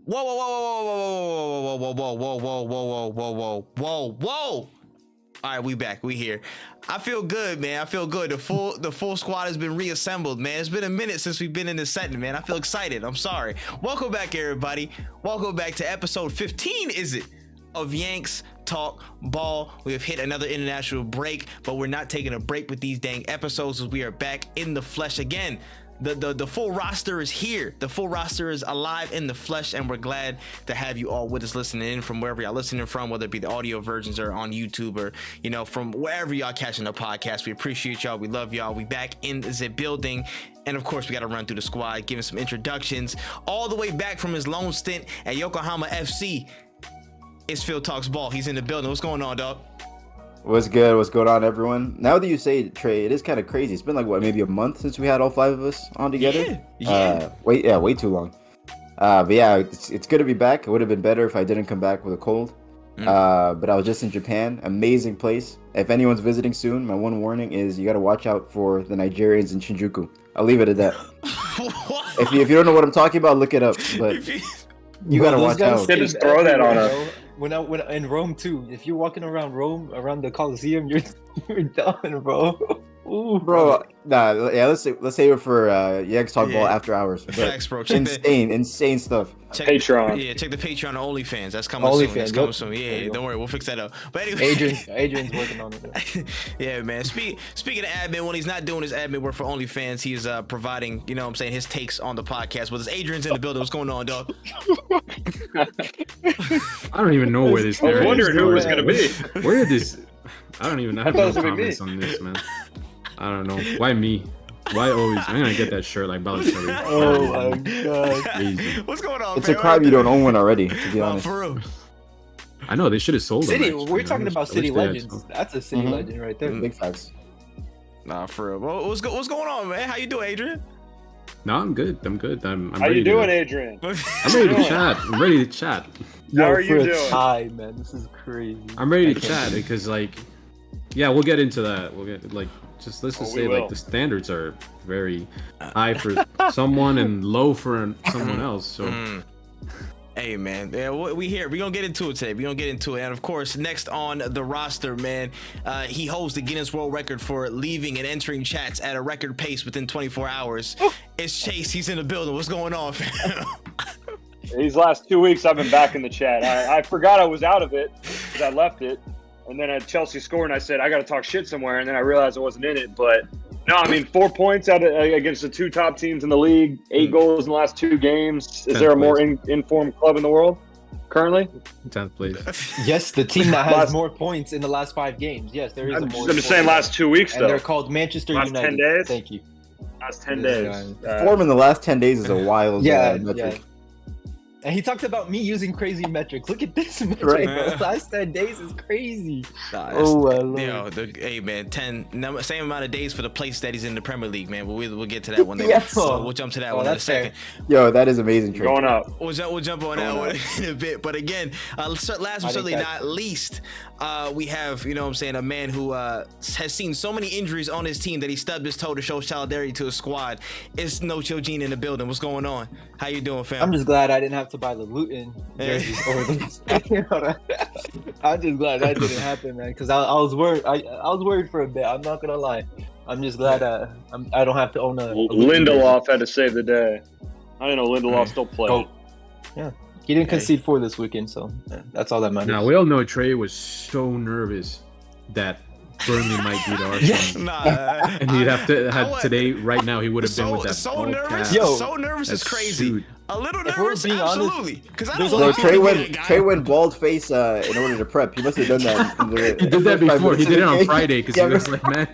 Whoa, whoa, whoa, whoa, whoa, whoa, whoa, whoa, whoa, whoa, whoa, whoa, whoa, whoa. All right, we back. We here. I feel good, man. I feel good. The full squad has been reassembled, man. It's been a minute since we've been in this setting, man. I feel excited. I'm sorry. Welcome back, everybody. Welcome back to episode 15, is it, of Yanks Talk Ball. We have hit another international break, but we're not taking a break with these dang episodes as we are back in the flesh again. The full roster is here. The full roster is alive in the flesh, and we're glad to have you all with us listening in from wherever y'all listening from, whether it be the audio versions or on YouTube or, you know, from wherever y'all catching the podcast. We appreciate y'all. We love y'all. We back in the building. And of course, we got to run through the squad, giving some introductions all the way back from his lone stint at Yokohama FC. It's Phil Talks Ball. He's in the building. What's going on, dog? What's good? What's going on, everyone? Now that you say it, Trey, it is kind of crazy. It's been like, what, maybe a month since we had all five of us on together? Yeah. Way too long. But yeah, it's good to be back. It would have been better if I didn't come back with a cold. But I was just in Japan. Amazing place. If anyone's visiting soon, my one warning is you got to watch out for the Nigerians in Shinjuku. I'll leave it at that. If you don't know what I'm talking about, look it up. But you got to watch out. Just throw that on us. When in Rome too, if you're walking around Rome, around the Colosseum, you're done, bro. Ooh, bro. Nah, yeah. Let's save it for Yanks Talk Ball after hours. Facts, bro. Insane stuff. Patreon. Yeah, check the Patreon and OnlyFans. That's coming soon. That's coming soon. Yeah, don't worry, we'll fix that up. But anyway, Adrian's working on it. Yeah, man. Speaking of admin, when he's not doing his admin work for OnlyFans, he's providing, you know what I'm saying, his takes on the podcast. With Adrian's in the building. What's going on, dog? I don't even know where this I was wondering who it was going to be. Where did this... I don't even have no comments on this, man. I don't know. Why me? Why always? I'm going to get that shirt like Balotelli. Oh, my God. Crazy. What's going on, It's a crime you don't own one already, to be honest. For real. I know, they should have sold City, them. we're talking about City legends. That's a City legend right there. Big facts. Nah, for real. Well, what's going on, man? How you doing, Adrian? No, I'm good. I'm How ready you doing, Adrian? I'm ready to chat. I'm ready to chat. How are you doing? Hi, man. This is crazy. I'm ready to chat because, like, yeah, we'll get into that. We'll get, like, let's just say, like, the standards are very high for someone and low for someone else. So, hey, man, yeah, we here. We're gonna get into it today. And of course, next on the roster, man, he holds the Guinness World Record for leaving and entering chats at a record pace within 24 hours. It's Chase. He's in the building. What's going on, fam? These last 2 weeks, I've been back in the chat. I forgot I was out of it because I left it. And then at Chelsea scored, and I said, I got to talk shit somewhere. And then I realized I wasn't in it. But no, I mean, 4 points against the two top teams in the league, 8 goals in the last 2 games. Is there a more informed club in the world currently? 10th place. Yes, the team that has more points in the last 5 games. Yes, there is. I'm just saying last 2 weeks, though. And they're called Manchester last United. 10 days? Thank you. Last 10 days. Form in the last 10 days is a wild metric. Yeah. And he talked about me using crazy metrics. Look at this metric, Right. bro. Last 10 days is crazy. Hey, man, same amount of days for the place that he's in the Premier League, man. We'll get to that one. So we'll jump to that one in a second. Yo, that is amazing. Trey. Going up. We'll jump on that one in a bit. But again, last but certainly not least, we have, you know what I'm saying, a man who has seen so many injuries on his team that he stubbed his toe to show solidarity to his squad. It's No Chill Gene in the building. What's going on? How you doing, fam? I'm just glad I didn't have to buy the Luton jerseys over these. I'm just glad that didn't happen, man, because I was worried. I was worried for a bit. I'm not gonna lie. I'm just glad I don't have to own a Lindelof had to save the day. I didn't know Lindelof still played. Oh. Yeah, he didn't concede 4 this weekend, so that's all that matters. Now we all know Trey was so nervous that Burnley might beat Arsenal. And he'd have today, right now, he would have been with that. So nervous. So nervous is crazy. Suit. A little nervous, absolutely. Because I don't So Trey went bald face in order to prep. He must have done that. He did that before. He did it on Friday because he was like, man.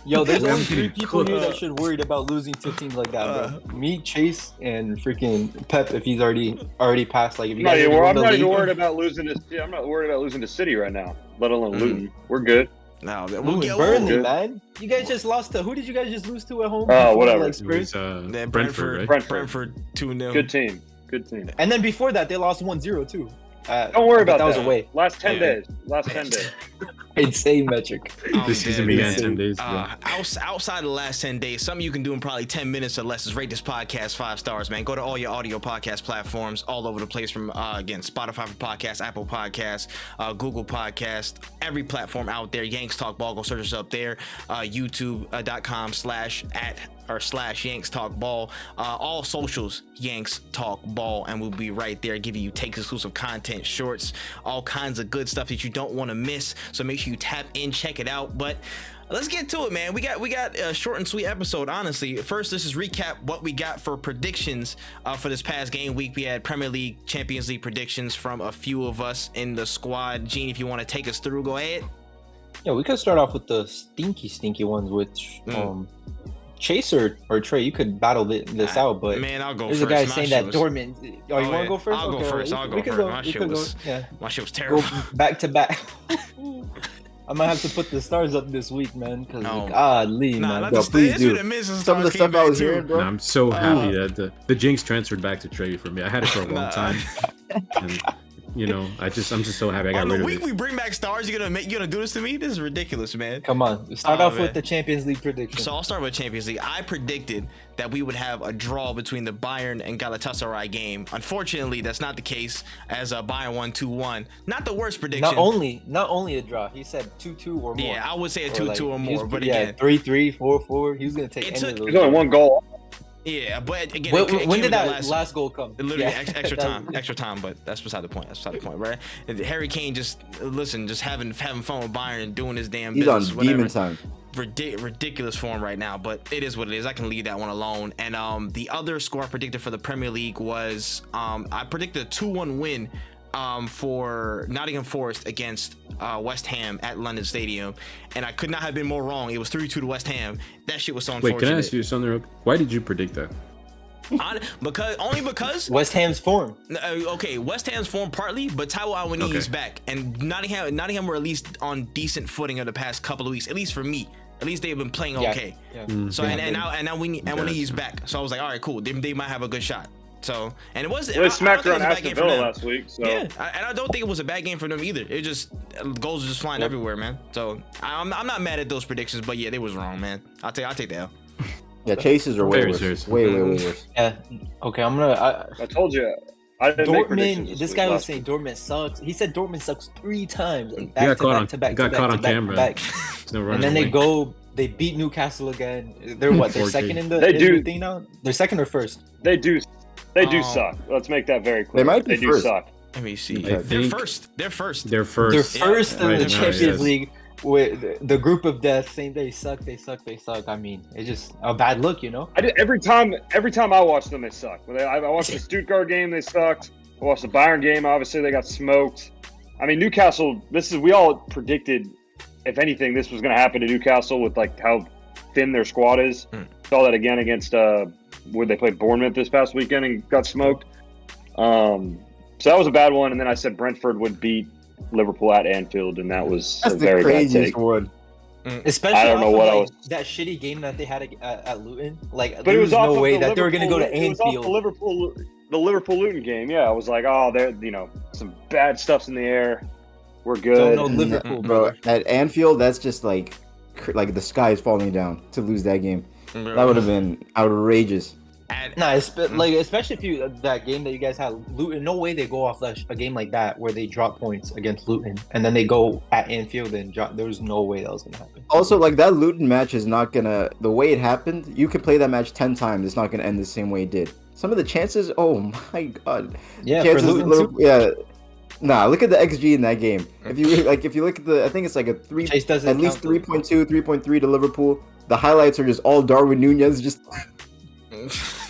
Yo, there's only 3 people here that should worried about losing to teams like that, bro. Me, Chase, and freaking Pep if he's already passed. Like, if you guys I'm not even worried about losing to. I'm not worried about losing to City right now, let alone Luton. We're good. No, Burnley, man. You guys just lost to who did you guys just lose to at home? Oh, whatever. Like Spurs? Brentford, right? Brentford 2-0. Good team. And then before that, they lost 1-0 too. Don't worry about that. Was away. Last 10 days. Last 10 days. Insane metric. This season began 10 days ago. Outside of the last 10 days, something you can do in probably 10 minutes or less is rate this podcast 5 stars, man. Go to all your audio podcast platforms all over the place from, again, Spotify for podcasts, Apple Podcasts, Google Podcasts, every platform out there. Yanks Talk Ball, go search us up there. YouTube.com/Yanks Talk Ball. All socials, Yanks Talk Ball, and we'll be right there giving you takes, exclusive content, shorts, all kinds of good stuff that you don't want to miss. So make sure you tap in, check it out. But let's get to it, man. We got a short and sweet episode, honestly. First, let's just recap what we got for predictions for this past game week. We had Premier League, Champions League predictions from a few of us in the squad. Gene, if you want to take us through, go ahead. Yeah, we could start off with the stinky ones, which Chase or Trey, you could battle this out, but man, I'll go there's first. a guy saying that Dortmund. Oh, you want to go first? I'll go first. I'll go first. My shit was terrible. Go back to back. I might have to put the stars up this week, man. Because man. Bro, please do. Some of the stuff I was hearing, bro. I'm so happy that the Jinx transferred back to Trey for me. I had it for a long time. And, you know, I'm just so happy I got rid of it. On the week we bring back stars, you're gonna do this to me? This is ridiculous, man. Come on, start off with the Champions League prediction. So I'll start with Champions League. I predicted that we would have a draw between the Bayern and Galatasaray game. Unfortunately, that's not the case, as Bayern won 2-1. Not the worst prediction. Not only a draw. He said 2-2 or more. Yeah, I would say a 2-2 or more. But again, 3-3, 4-4. He was gonna take any of those. There's only one goal. Yeah, but again, when did that last goal come? Literally extra time. But that's beside the point. Right? And Harry Kane just having fun with Bayern and doing his damn business. He's on demon time. Ridiculous form right now, but it is what it is. I can leave that one alone. And the other score I predicted for the Premier League was I predicted a 2-1 win for Nottingham Forest against West Ham at London Stadium, and I could not have been more wrong. It was 3-2 to West Ham. That shit was so unfortunate. Wait, can I ask you something? Why did you predict that? Because West Ham's form. Okay, West Ham's form partly, but Taiwo Awoniyi is back, and Nottingham were at least on decent footing of the past couple of weeks. At least for me. At least they've been playing okay. Yeah. So and now Awoniyi's back. So I was like, all right, cool. They might have a good shot. So, and it wasn't. They smacked around Aston Villa last week. So. Yeah, and I don't think it was a bad game for them either. It just goals are just flying everywhere, man. So I'm not mad at those predictions, but yeah, they was wrong, man. I'll take the L. Yeah, chases are way worse. Way worse. Yeah. Okay, I'm gonna. I told you. I didn't Dortmund. This guy was saying Dortmund sucks. He said Dortmund sucks 3 times. Like Got caught on camera. And then they beat Newcastle again. They're what? They're second in the thing now. They're second or first. They do suck. Let's make that very clear. They might be first. Do suck. Let me see. They're first in the Champions League with the group of death saying they suck. I mean, it's just a bad look, you know. Every time I watch them, they suck. I watched the Stuttgart game, they sucked. I watched the Bayern game. Obviously, they got smoked. I mean, Newcastle. We all predicted, if anything, this was going to happen to Newcastle with like how thin their squad is. Saw that again against where they played Bournemouth this past weekend and got smoked. So that was a bad one. And then I said Brentford would beat Liverpool at Anfield, and that's a very bad take. One. Especially I don't know what that shitty game that they had at Luton. Like, but there was no way that they were going to go to Anfield. The Liverpool Luton game. Yeah, I was like, oh, there, some bad stuff's in the air. We're good. Don't know Liverpool, bro. At Anfield, that's just like the sky is falling down to lose that game. That would have been outrageous. Especially if that game that you guys had, Luton. No way they go off a game like that where they drop points against Luton and then they go at Anfield and drop. There was no way that was gonna happen. Also, like that Luton match is not gonna. The way it happened, you could play that match 10 times. It's not gonna end the same way it did. Some of the chances. Oh my god. Yeah, chances, for Luton too? Yeah. Nah, look at the XG in that game. If you look at I think it's like a 3, at least 3.2, 3.3 to Liverpool. The highlights are just all Darwin Nunez, just.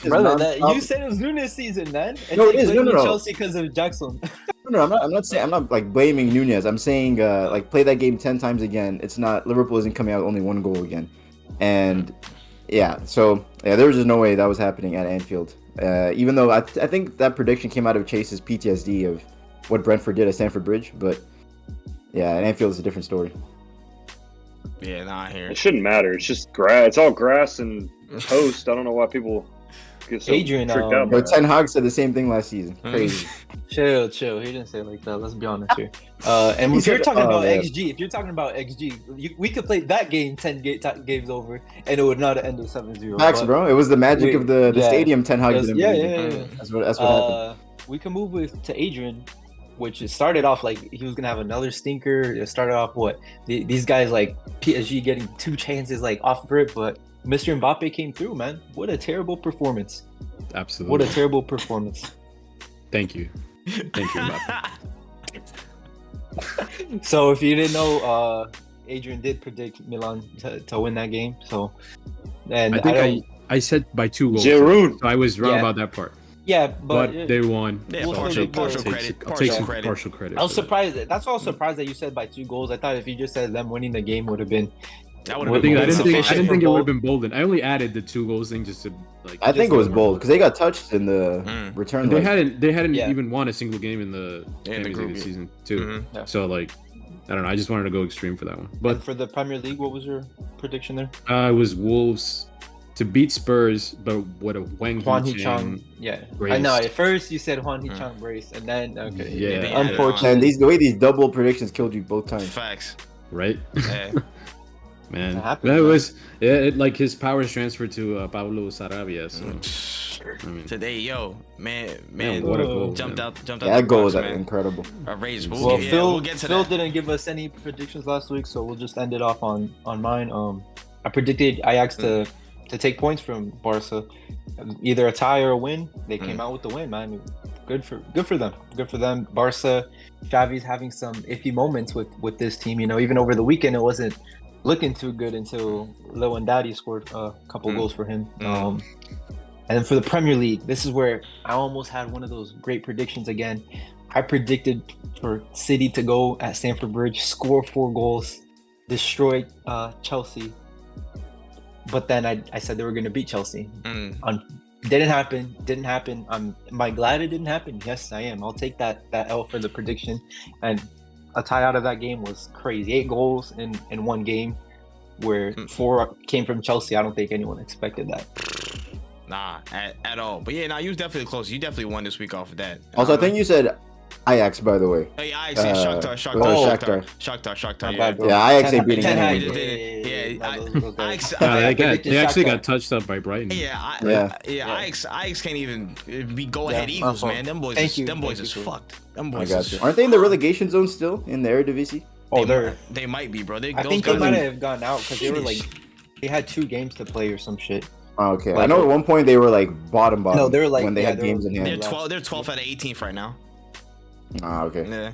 Brother, you said it was Nunez season, man. No, it is. No. Chelsea because of Jackson. No, I'm not like blaming Nunez. I'm saying like play that game 10 times again. It's not Liverpool isn't coming out with only 1 goal again, and there was just no way that was happening at Anfield. Even though I think that prediction came out of Chase's PTSD of what Brentford did at Stamford Bridge, but yeah, at Anfield is a different story. Yeah, I hear it. It shouldn't matter. It's just grass. It's all grass and toast. I don't know why people feel so Adrian, tricked out. Yo, Ten Hag said the same thing last season. Mm. Crazy. Chill. He didn't say it like that. Let's be honest here. And He if you're said- talking about yeah. XG, we could play that game 10 games over, and it would not have ended 7-0. Facts, but bro. It was the magic we- of the yeah. stadium. Ten Hag didn't Yeah. believe in. That's what happened. We can move to Adrian, which it started off like he was gonna have another stinker. It started off these guys like PSG getting 2 chances like off rip, but Mr. Mbappe came through, man. What a terrible performance! Absolutely. What a terrible performance. Thank you. Thank you, Mbappe. So if you didn't know, Adrian did predict Milan to win that game. So, and I think I said by 2 goals. Giroud. So I was wrong Yeah. about that part. yeah, But but they won. Yeah, We'll I'll take partial take credit. some Credit. partial credit. I was for that. surprised. That's why I was surprised that you said by 2 goals. I thought if you just said them winning the game would have been. That I would have didn't been think, I sufficient. didn't think it for would have been bolden. I only added the 2 goals thing just to like. I think it was bold because they got touched in the Mm. return They leg. hadn't Yeah. even won a single game in the Champions group, League yeah. season too. Mhm. Yeah. So like, I don't know. I just wanted to go extreme for that one. But But for the Premier League, what was your prediction there? it was Wolves to beat Spurs, but what a Wang Hwan Hee-chan. Hee-chan. Yeah, brace. I know. At first you said Hwan Hee-chan brace, and then okay. Yeah. They added Unfortunately, And the way these double predictions killed you both times. Facts. Right, Yeah. man. That happens, That man. was it. Like his powers transferred to Pablo Sarabia. So I mean, Today, man, what a goal, jumped man. out. Yeah, the that goal box, was man. incredible. Outrageous. But Well, we'll get to Phil that. didn't give us any predictions last week, so we'll just end it off on mine. I predicted Ajax to take points from Barca, either a tie or a win. They came out with the win, man. Good for them. Good for them. Barca, Xavi's having some iffy moments with this team. You know, even over the weekend, it wasn't looking too good until Lewandowski scored a couple goals for him. And then for the Premier League, this is where I almost had one of those great predictions again. I predicted for City to go at Stamford Bridge, score 4 goals, destroy Chelsea. But then I said they were going to beat Chelsea. Didn't happen. Am I glad it didn't happen? Yes, I am. I'll take that L for the prediction. And a tie out of that game was crazy. 8 goals in one game, where 4 came from Chelsea. I don't think anyone expected that. Nah, at all. But yeah, you was definitely close. You definitely won this week off of that. Also, I think you said Ajax, by the way. Oh, yeah, Ajax, Shakhtar. Shakhtar. My bad, bro. Yeah, Ajax ain't beating Ten Hag. anyone. Ajax, they actually Shakhtar. got touched up by Brighton. Ajax can't even be go-ahead Yeah, Eagles, my man. Them boys, Thank you. them boys Thank is you, Phil. fucked. Them I boys got is you. Aren't they in the relegation zone still in the Eredivisie? Oh, they might be, bro. I Those think they guys might are- have gone out because they were like they had 2 games to play or some shit. Oh, okay. I Like- know at one point they were like bottom. No, they were like when they had they were- games in They're hand. 12. They're 12th out of 18th right now. Ah, okay. Yeah.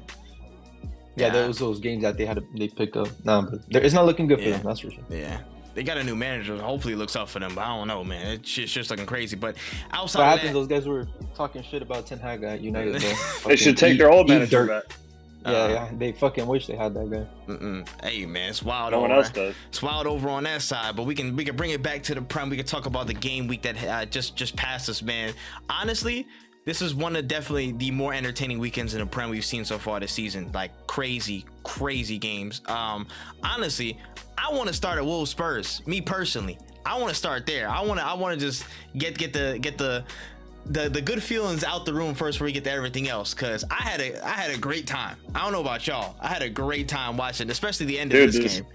Yeah, there was those games that they picked up. No, but it's not looking good for them. That's for sure. Yeah. They got a new manager. Hopefully, it looks up for them. But I don't know, man. It's just looking crazy. But outside What of happened? that, Those guys were talking shit about Ten Hag at United. Bro. They should Fucking take their old eat manager dirt. back. Yeah, they fucking wish they had that guy. hey man, it's wild. No one over. else does. It's wild over on that side. But we can bring it back to the Prem. We can talk about the game week that just passed us, man. Honestly, this is one of definitely the more entertaining weekends in the Prem we've seen so far this season. Like crazy games. Honestly, I want to start at Wolves Spurs. Me personally, I want to start there. I want to just get the good feelings out the room first before we get to everything else, because I had a great time. I don't know about y'all. I had a great time watching, especially the end of this game.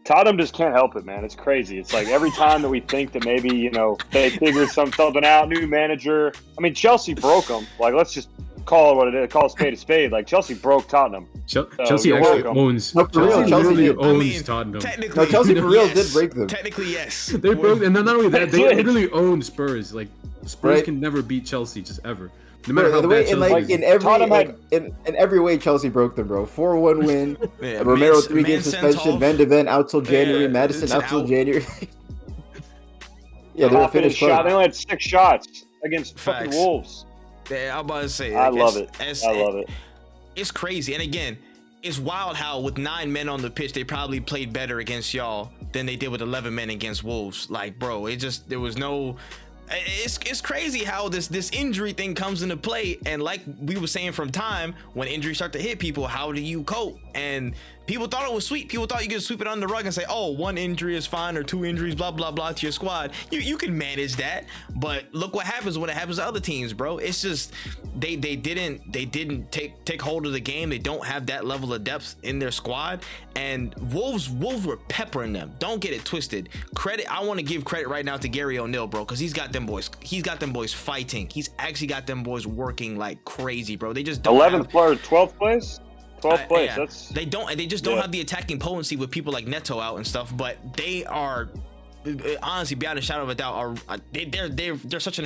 Tottenham just can't help it, man. It's crazy. It's like every time that we think that maybe, they figured something out, new manager. I mean, Chelsea broke them. Like, let's just call it what it is. Call a spade. Like, Chelsea broke Tottenham. Chelsea you're actually welcome. owns. No, for real, Chelsea Chelsea literally did. owns Tottenham. Technically, No, Chelsea for real yes. did break them. Technically, yes. They broke, and then not only that, they Legit. literally own Spurs. Like Spurs Right. can never beat Chelsea, just ever. No matter how The bad way Chelsea is. in every way Chelsea broke them, bro. 4-1 win. Yeah, Romero man 3-game sent suspension. off. Van de Ven out till January. Yeah, Madison it's out till out. January. Yeah, they're a Top finished shot. club. They only had 6 shots against fucking Facts. Wolves. Yeah, I'm about to say. I like, love it. it's- I love it. It's crazy. And again, it's wild how with 9 men on the pitch, they probably played better against y'all than they did with 11 men against Wolves. Like, bro, there was no. It's crazy how this injury thing comes into play, and like we were saying from time, when injuries start to hit people, how do you cope? And people thought it was sweet. People thought you could sweep it under the rug and say, oh, 1 injury is fine or 2 injuries, blah, blah, blah to your squad. You can manage that. But look what happens when it happens to other teams, bro. It's just they didn't take hold of the game. They don't have that level of depth in their squad. And Wolves were peppering them. Don't get it twisted. I want to give credit right now to Gary O'Neil, bro, because he's got them boys fighting. He's actually got them boys working like crazy, bro. They just don't 11th place, 12th place. 12th place. Yeah. That's They just don't have the attacking potency with people like Neto out and stuff. But they are, honestly, beyond a shadow of a doubt, they're such an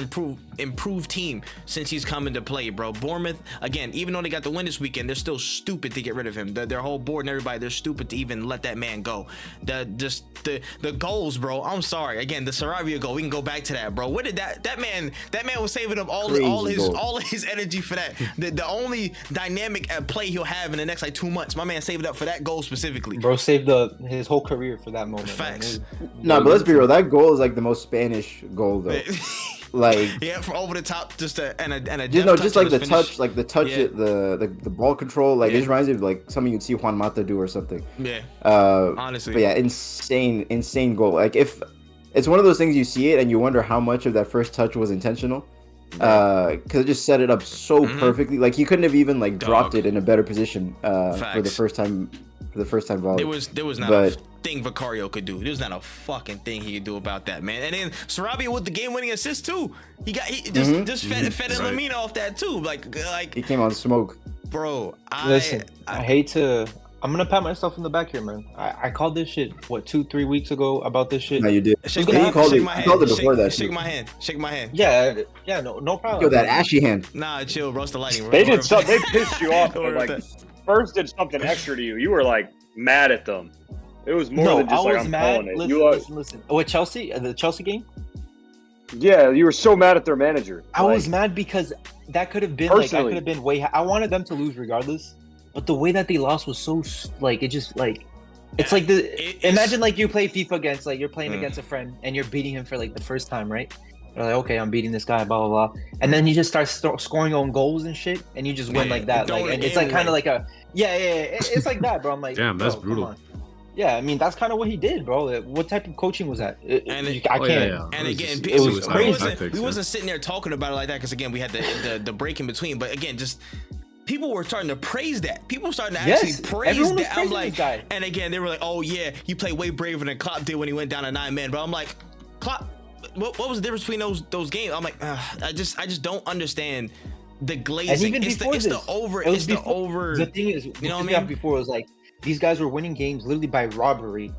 improved team since he's come into play, bro. Bournemouth, again, even though they got the win this weekend, they're still stupid to get rid of him. Their whole board and everybody, they're stupid to even let that man go. The goals, bro. I'm sorry. Again, the Sarabia goal. We can go back to that, bro. What did that man was saving up all his energy for that. The only dynamic at play he'll have in the next like 2 months. My man saved it up for that goal specifically. Bro saved his whole career for that moment. Facts. No, but let's be real. That goal is like the most Spanish goal though. Like yeah, from over the top, just a just like the finish. touch, the ball control. Like it just reminds me of like something you'd see Juan Mata do or something. Yeah. Honestly. But yeah, insane goal. Like if it's one of those things you see it and you wonder how much of that first touch was intentional. Because it just set it up so perfectly. Like he couldn't have even like dropped it in a better position for the first time. Volley. There was not a thing Vicario could do. There's not a fucking thing he could do about that, man. And then Sarabia with the game-winning assist too. He just fed Lamina off that too. Like he came on smoke. Bro, I hate to. I'm gonna pat myself in the back here, man. I called this shit 2-3 weeks ago about this shit. No, you did. Shake my hand. Shake my hand. Yeah, no problem. Yo, that ashy hand. Nah, chill, bro. It's the lighting. They pissed you off. Like first did something extra to you. You were like mad at them. It was more than just like I'm calling it. Listen. What, Chelsea? The Chelsea game? Yeah, you were so mad at their manager. I was mad because that could have been way. I wanted them to lose regardless, but the way that they lost was so like it just like. It's like imagine like you play FIFA against like you're playing against a friend and you're beating him for like the first time, right? You're like, okay, I'm beating this guy, blah blah blah, and then you just start scoring own goals and shit, and you just win like that, like, and it's like kind of like a it's like that, bro. I'm like, damn, that's brutal. Yeah, I mean that's kind of what he did, bro. What type of coaching was that? I can't. And again, it was crazy. We wasn't sitting there talking about it like that because again, we had the break in between. But again, just people were starting to praise that. People starting to actually praise that. I'm like, and again, they were like, oh yeah, you played way braver than Klopp did when he went down to 9 men. But I'm like, Klopp. What was the difference between those games? I'm like, I just don't understand the glazing. And even before it's the over. The thing is, you know what I mean? Before it was like these guys were winning games literally by robbery,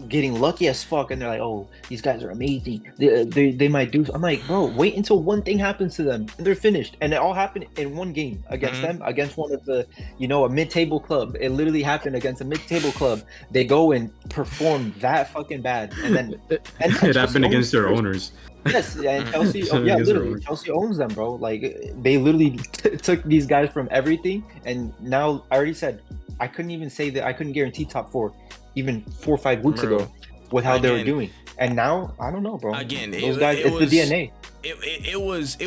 getting lucky as fuck, and they're like, oh, these guys are amazing. They might do. I'm like, bro, wait until one thing happens to them and they're finished. And it all happened in one game against them, against one of the, a mid-table club. It literally happened against a mid-table club. They go and perform that fucking bad, and then it happened against their owners. Yes, and Chelsea, literally, Chelsea owns them, bro. Like they literally took these guys from everything, and now I already said I couldn't even say that I couldn't guarantee top 4, even 4 or 5 weeks ago, with how they were doing, and now I don't know, bro. Again, those guys, it's the DNA. It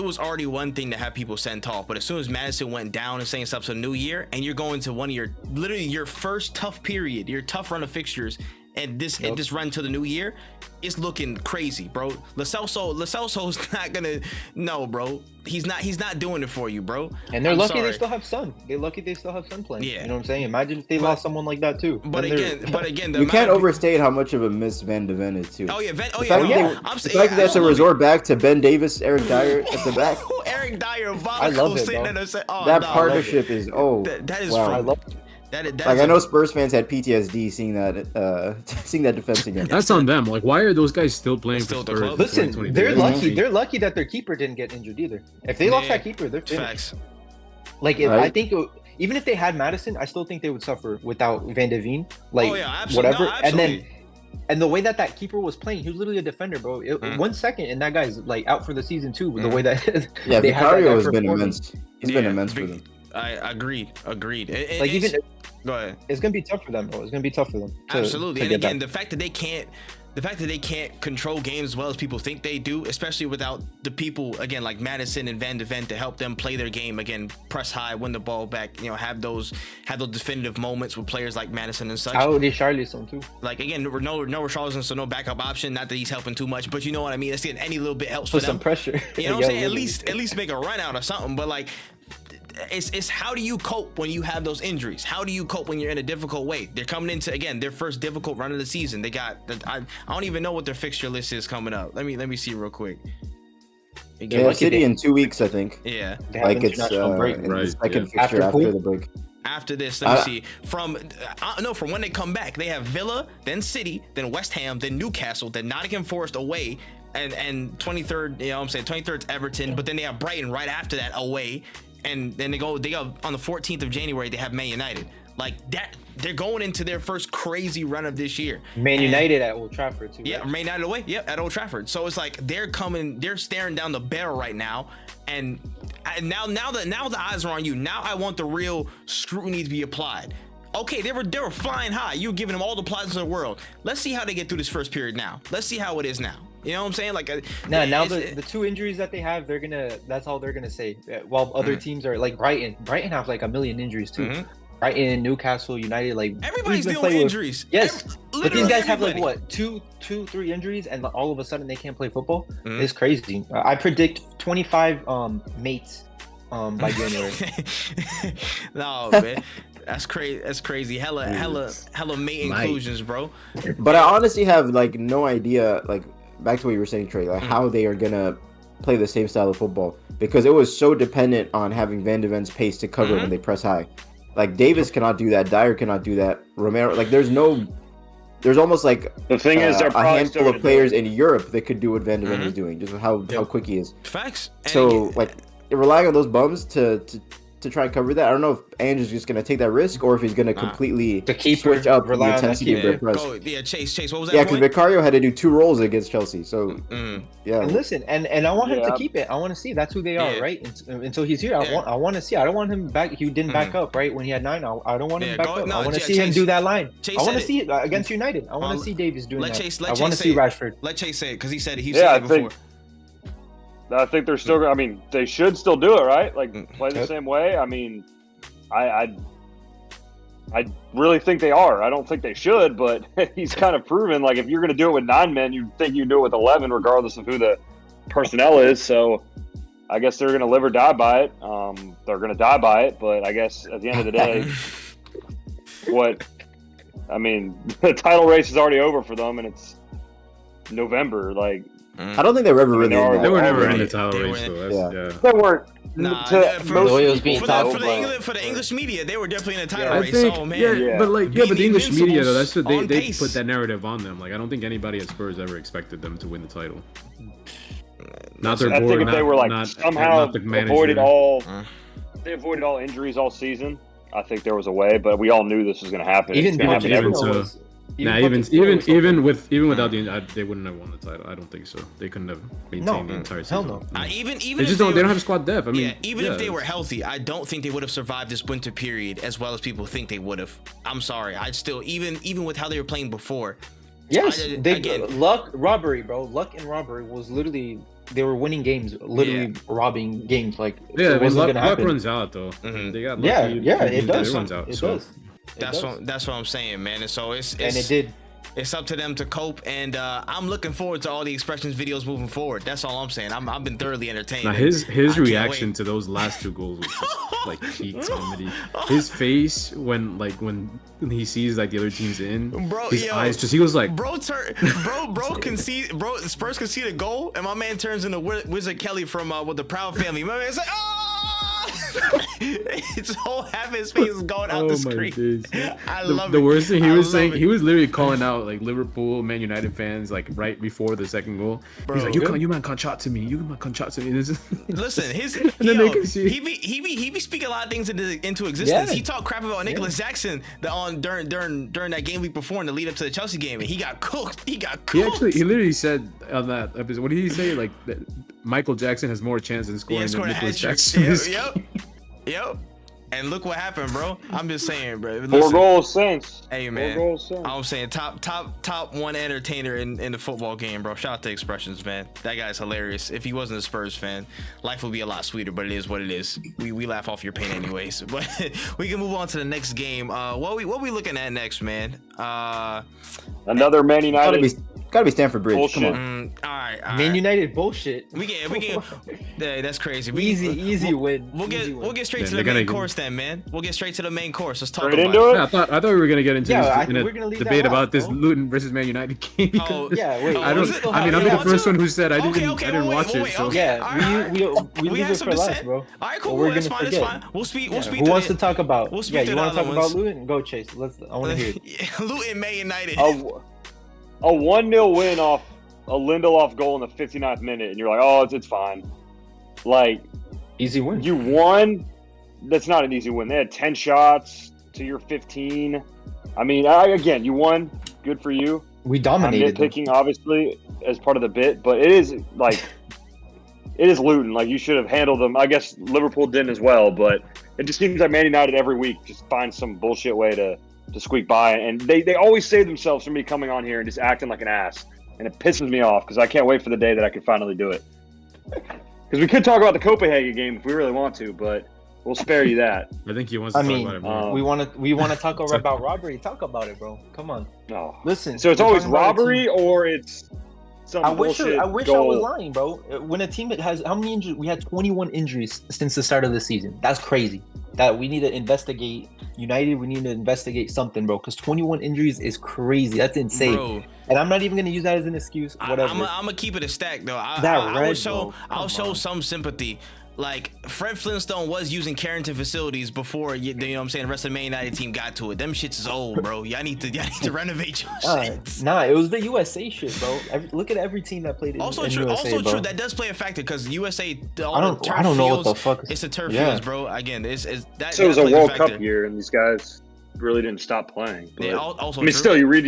was already one thing to have people sent off, but as soon as Madison went down and saying stuff to the new year, and you're going to one of your first tough period, your tough run of fixtures. And this run to the new year, it's looking crazy, bro. Lo Celso's not gonna. No, bro. He's not doing it for you, bro. And they're lucky they still have Son. They're lucky they still have Son playing. Yeah. You know what I'm saying? Imagine if they lost someone like that too. But again, you can't overstate how much of a miss Van de Ven is too. Oh yeah, the fact that they have to resort back to Ben Davis, Eric Dyer at the back. Eric Dyer, I love it, bro. That partnership is that is wow. I love it. I know Spurs fans had PTSD seeing that defense again. That's on them. Like, why are those guys still playing for the Spurs? club? Listen, they're lucky. They're lucky that their keeper didn't get injured either. If they lost that keeper, they're finished. Facts. Like, I think even if they had Madison, I still think they would suffer without Van de Ven. Like, whatever. No, absolutely. And the way that keeper was playing, he was literally a defender, bro. 1 second, and that guy's like out for the season too. The way that Vicario has been immense. He's been immense for them. I agreed. Like even. Go ahead. It's gonna be tough for them, bro. It's gonna be tough for them. Absolutely. And again, the fact that they can't the fact that they can't control games as well as people think they do, especially without the people again like Madison and Van de Ven to help them play their game again, press high, win the ball back, you know, have those definitive moments with players like Madison and such. How old is Charlison too? Like again, no Richarlison, so no backup option. Not that he's helping too much, but you know what I mean. Let's get any little bit helps for Put them. some pressure. You know what I'm saying? At least make a run out or something. But like, it's how do you cope when you have those injuries? How do you cope when you're in a difficult way? They're coming into again their first difficult run of the season. They got I don't even know what their fixture list is coming up. Let me see real quick. They have City in 2 weeks, I think. Yeah, like it's break. in the Right, second yeah. fixture after the break. After this, let me see. From when they come back, they have Villa, then City, then West Ham, then Newcastle, then Nottingham Forest away, and 23rd. You know what I'm saying? 23rd 's Everton, but then they have Brighton right after that away, and then they go on the 14th of January. They have Man United. Like that, they're going into their first crazy run of this year. Man United at Old Trafford too. Yeah, right? Man United away. Yep, at Old Trafford. So it's like they're staring down the barrel right now, and now the eyes are on you. Now I want the real scrutiny to be applied. Okay, they were flying high. You were giving them all the prizes in the world. Let's see how they get through this first period now. Let's see how it is now. You know what I'm saying? Like now the two injuries that they have, that's all they're gonna say. While other teams are like Brighton have like a million injuries too. Mm-hmm. Brighton, Newcastle, United, like everybody's dealing with injuries. Yes, but these guys have like everybody. what 3 injuries, and all of a sudden they can't play football. It's crazy. I predict 25 mates by January. No, man. That's crazy. That's crazy. Hella mate inclusions, bro. But I honestly have like no idea, like back to what you were saying, Trey, like how they are gonna play the same style of football, because it was so dependent on having Van de Ven's pace to cover when they press high. Like Davis cannot do that, Dyer cannot do that, Romero, like there's almost like The thing is, they're a probably handful still of players in Europe that could do what Van de Ven is doing, just how quick he is. Facts. And So like relying on those bums to try and cover that. I don't know if Ange is just gonna take that risk or if he's gonna completely The keeper, switch up the rely on that intensity of their press. Chase. What was that? Yeah, because point? Vicario had to do 2 roles against Chelsea. So yeah, And listen, and I want him to keep it. I want to see that's who they are, right? Until he's here, I want to see. I don't want him back. He didn't back up, right? When he had 9, I don't want him back up. I want to see him do that line. Chase I want to said see it against United. I want to see Davis doing that. I Chase want to see say it. Rashford. Let Chase say it because he said it I before. think they're still. I mean, they should still do it, right? Like play the same way. I mean, I really think they are. I don't think they should, but he's kind of proven. Like if you're going to do it with 9 men, you'd think you'd do it with 11, regardless of who the personnel is. So I guess they're going to live or die by it. They're going to die by it, but I guess at the end of the day, the title race is already over for them, and it's November. Like I don't think they were ever really. They were never in already- the title they race, were- though. they weren't. Nah, to for most the way it was people, being for titled, the English media, they were definitely in a title I race. think, Oh man, Yeah. but like, Being but the English Invincibles media, though, that's what on they pace. put that narrative on them. Like, I don't think anybody at Spurs ever expected them to win the title. Not their I board, think if not, they were like not, somehow not the manager. they avoided all injuries all season. I think there was a way, but we all knew this was going to happen. Even It's gonna happen every Pochettino time. was. Even without the, they wouldn't have won the title. I don't think so. They couldn't have maintained the entire hell season. no. Even They if just don't. They were- don't have squad depth. I mean, even if they were healthy, I don't think they would have survived this winter period as well as people think they would have. I'm sorry. I'd still even with how they were playing before. Yes, Again. luck, robbery, bro. Luck and robbery was literally they were winning games, literally robbing games. Like Yeah, I it mean, wasn't luck gonna happen. runs out though. Mhm. They got Yeah, lucky. it does. It runs out. It so. does. That's what I'm saying, man. And so it's And it did. It's up to them to cope, and I'm looking forward to all the expressions videos moving forward. That's all I'm saying. I've been thoroughly entertained. Now I his can't reaction wait. to those last 2 goals was just like peak comedy. His face when he sees like the other team's in, Bro, his yo, eyes just he was like, bro Spurs concede a goal, and my man turns into Wizard Kelly from with the Proud Family. My man's like, oh! It's whole half his face is going out oh the my screen. days. I love The it. worst thing he I was love saying, it. he was literally calling out like Liverpool, Man United fans like right before the second goal. He's like, you man can't shot to me. You man can't shot to me. This is Listen, then they can see. he be speaking a lot of things into existence. Yeah. He talked crap about Nicholas Jackson during that game week before in the lead up to the Chelsea game, and he got cooked. He literally said on that episode, what did he say? Like that Michael Jackson has more chance in scoring than Nicholas Jackson. Yep. And look what happened, bro. I'm just saying, bro. 4 Listen, goals since. hey, man. 4 goals since. I'm saying top one entertainer in the football game, bro. Shout out to Expressions, man. That guy's hilarious. If he wasn't a Spurs fan, life would be a lot sweeter, but it is what it is. We laugh off your pain anyways. But we can move on to the next game. What we looking at next, man? Another Man United. Gotta be Stamford Bridge. Bullshit. Come on. All right. Man United bullshit. We can. That's crazy. Easy win. We'll get straight to the main course then, man. We'll get straight to the main course. Let's talk Straight about into it. it? Yeah, I thought we were gonna get into we're gonna leave debate that about last, this bro. Luton versus Man United game. Oh, Yeah, wait. I don't. I mean, I'm the first one who said I didn't watch it. So Yeah, we leave have it some for last, dissent. bro. All right, cool. Or we're That's gonna fine. That's forget. fine. We'll speak. Who to wants the- to talk about? we'll speak Yeah, to you the want to other talk about ones. Luton? Go, Chase. I want to hear it. Yeah, Luton Man United. A 1-0 win off a Lindelof goal in the 59th minute, and you're like, oh, it's fine. Like, Easy win. you won. That's not an easy win. They had 10 shots to your 15. I mean, again, you won. Good for you. We I'm dominated. nitpicking, obviously, as part of the bit, but it is like it is Luton. Like, you should have handled them. I guess Liverpool didn't as well, but it just seems like Man United every week just finds some bullshit way to squeak by, and they always save themselves from me coming on here and just acting like an ass, and it pisses me off because I can't wait for the day that I can finally do it. Because we could talk about the Copenhagen game if we really want to, but we'll spare you that. I think he wants to talk about it more. we want to talk about robbery. Talk about it, bro. Come on. No. Listen. So it's we're always talking about a robbery, team- or it's some I wish bullshit I was goal. lying, bro. When a team that has how many injuries? We had 21 injuries since the start of the season. That's crazy. That we need to investigate. United, we need to investigate something, bro. Because 21 injuries is crazy. That's insane. Bro, And I'm not even gonna use that as an excuse. Whatever. I'm gonna keep it a stack though. That I'll red, show bro. I'll show Come on. some sympathy. Like Fred Flintstone was using Carrington facilities before you know what I'm saying. The rest of the Man United team got to it. Them shits is old, bro. Y'all need to renovate your shit. Nah, it was the USA shit, bro. Look at every team that played in, Also in true. USA, Also bro. true. That does play a factor because USA. I don't know what the fuck. It's the turf Yeah. fields, bro. Again, it's that. So it was that a plays World factor. Cup year, and these guys really didn't stop playing. But, Yeah, also I mean, true. still, you read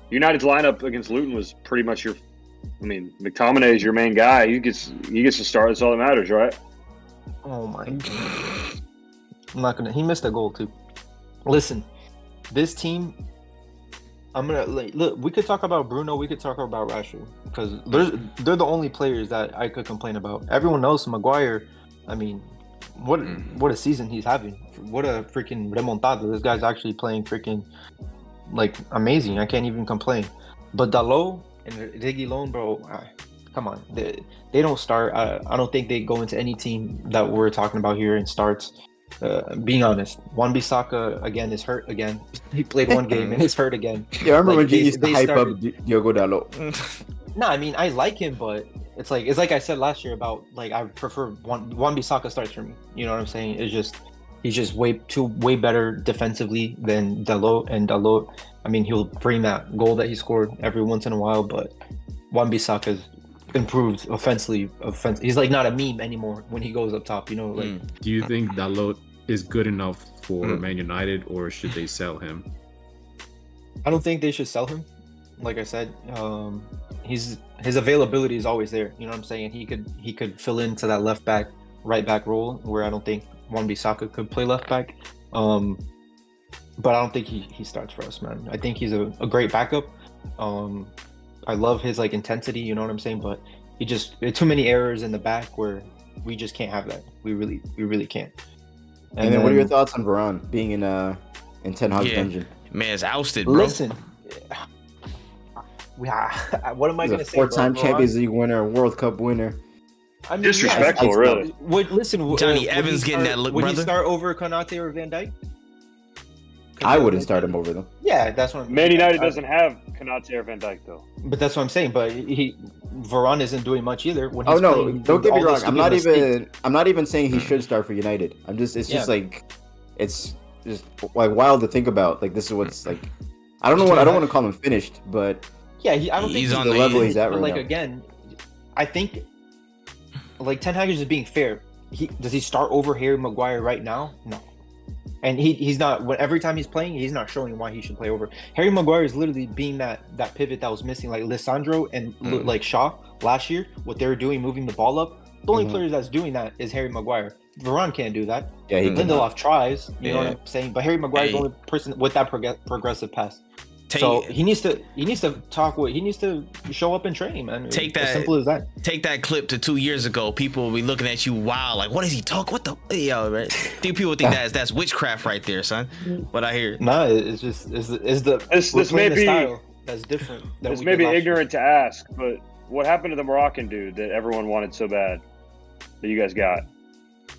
United's lineup against Luton was pretty much your. I mean, McTominay is your main guy. He gets to start. That's all that matters, right? Oh my god. I'm not gonna. He missed a goal too. Listen, this team. I'm gonna look. We could talk about Bruno. We could talk about Rashford because they're the only players that I could complain about. Everyone else, Maguire. I mean, what a season he's having. What a freaking remontada. This guy's actually playing freaking like amazing. I can't even complain. But Dalot and Reguilon, bro. Come on, they don't start. I don't think they go into any team that we're talking about here and starts. Being honest, Wan-Bissaka again is hurt again. He played one game and is hurt again. Yeah, I remember Like, when you they- used to they hype started- up Diogo Dalot. No, I mean I like him, but it's like I said last year about like I prefer Wan-Bissaka starts for me. You know what I'm saying? It's just he's just way better defensively than Dalot, and Dalot. I mean he'll bring that goal that he scored every once in a while, but Wan-Bissaka's improved offensively. He's like not a meme anymore when he goes up top. You know, like Do you think Dalot is good enough for Man United, or should they sell him? I don't think they should sell him. Like I said, his availability is always there. You know what I'm saying? He could fill into that left back, right back role where I don't think Wan-Bissaka could play left back. But I don't think he starts for us, man. I think he's a great backup. I love his like intensity. You know what I'm saying? But there's too many errors in the back where we just can't have that. We really can't. And then what are your thoughts on Varane being in Ten Hag's dungeon? Man's ousted, bro. Listen, what am I He's going a to say? bro? four-time Varane- Champions League winner, World Cup winner. I mean, Disrespectful, yeah, really. Listen, Johnny Evans getting that look, would brother. he start over Konate or Van Dijk? I wouldn't start him over them. Yeah, that's what I'm Man United I- doesn't have Konate or Van Dijk, though. But that's what I'm saying. But Varane isn't doing much either. When Oh he's no! playing Don't get me all wrong. those I'm not stupid mistakes. even saying he should start for United. It's just Yeah. like, it's just like wild to think about. Like this is what's like. I don't want to call him finished, but Yeah, I don't think He's he's on the the level he's at but right like now. again, I think like Ten Hag is just being fair. Does he start over Harry Maguire right now? No. And he's not. Every time he's playing, he's not showing why he should play over. Harry Maguire is literally being that pivot that was missing, like Lissandro and like Shaw last year. What they were doing, moving the ball up. The only players that's doing that is Harry Maguire. Varane can't do that. Yeah, he can. Lindelof tries. You know Yeah. what I'm saying? But Harry Maguire's the Hey. only person with that progressive pass. Take, So he needs to talk with. He needs to show up in training, man. Take As that- simple as that. take that clip to 2 years ago. People will be looking at you wild, like, what is he talk? What the yo, right? Think people think that's witchcraft right there, son. What I hear. Nah, it's just it's the This we're may playing a be- style that's different. Than This we may did be last year. ignorant to ask, but what happened to the Moroccan dude that everyone wanted so bad that you guys got?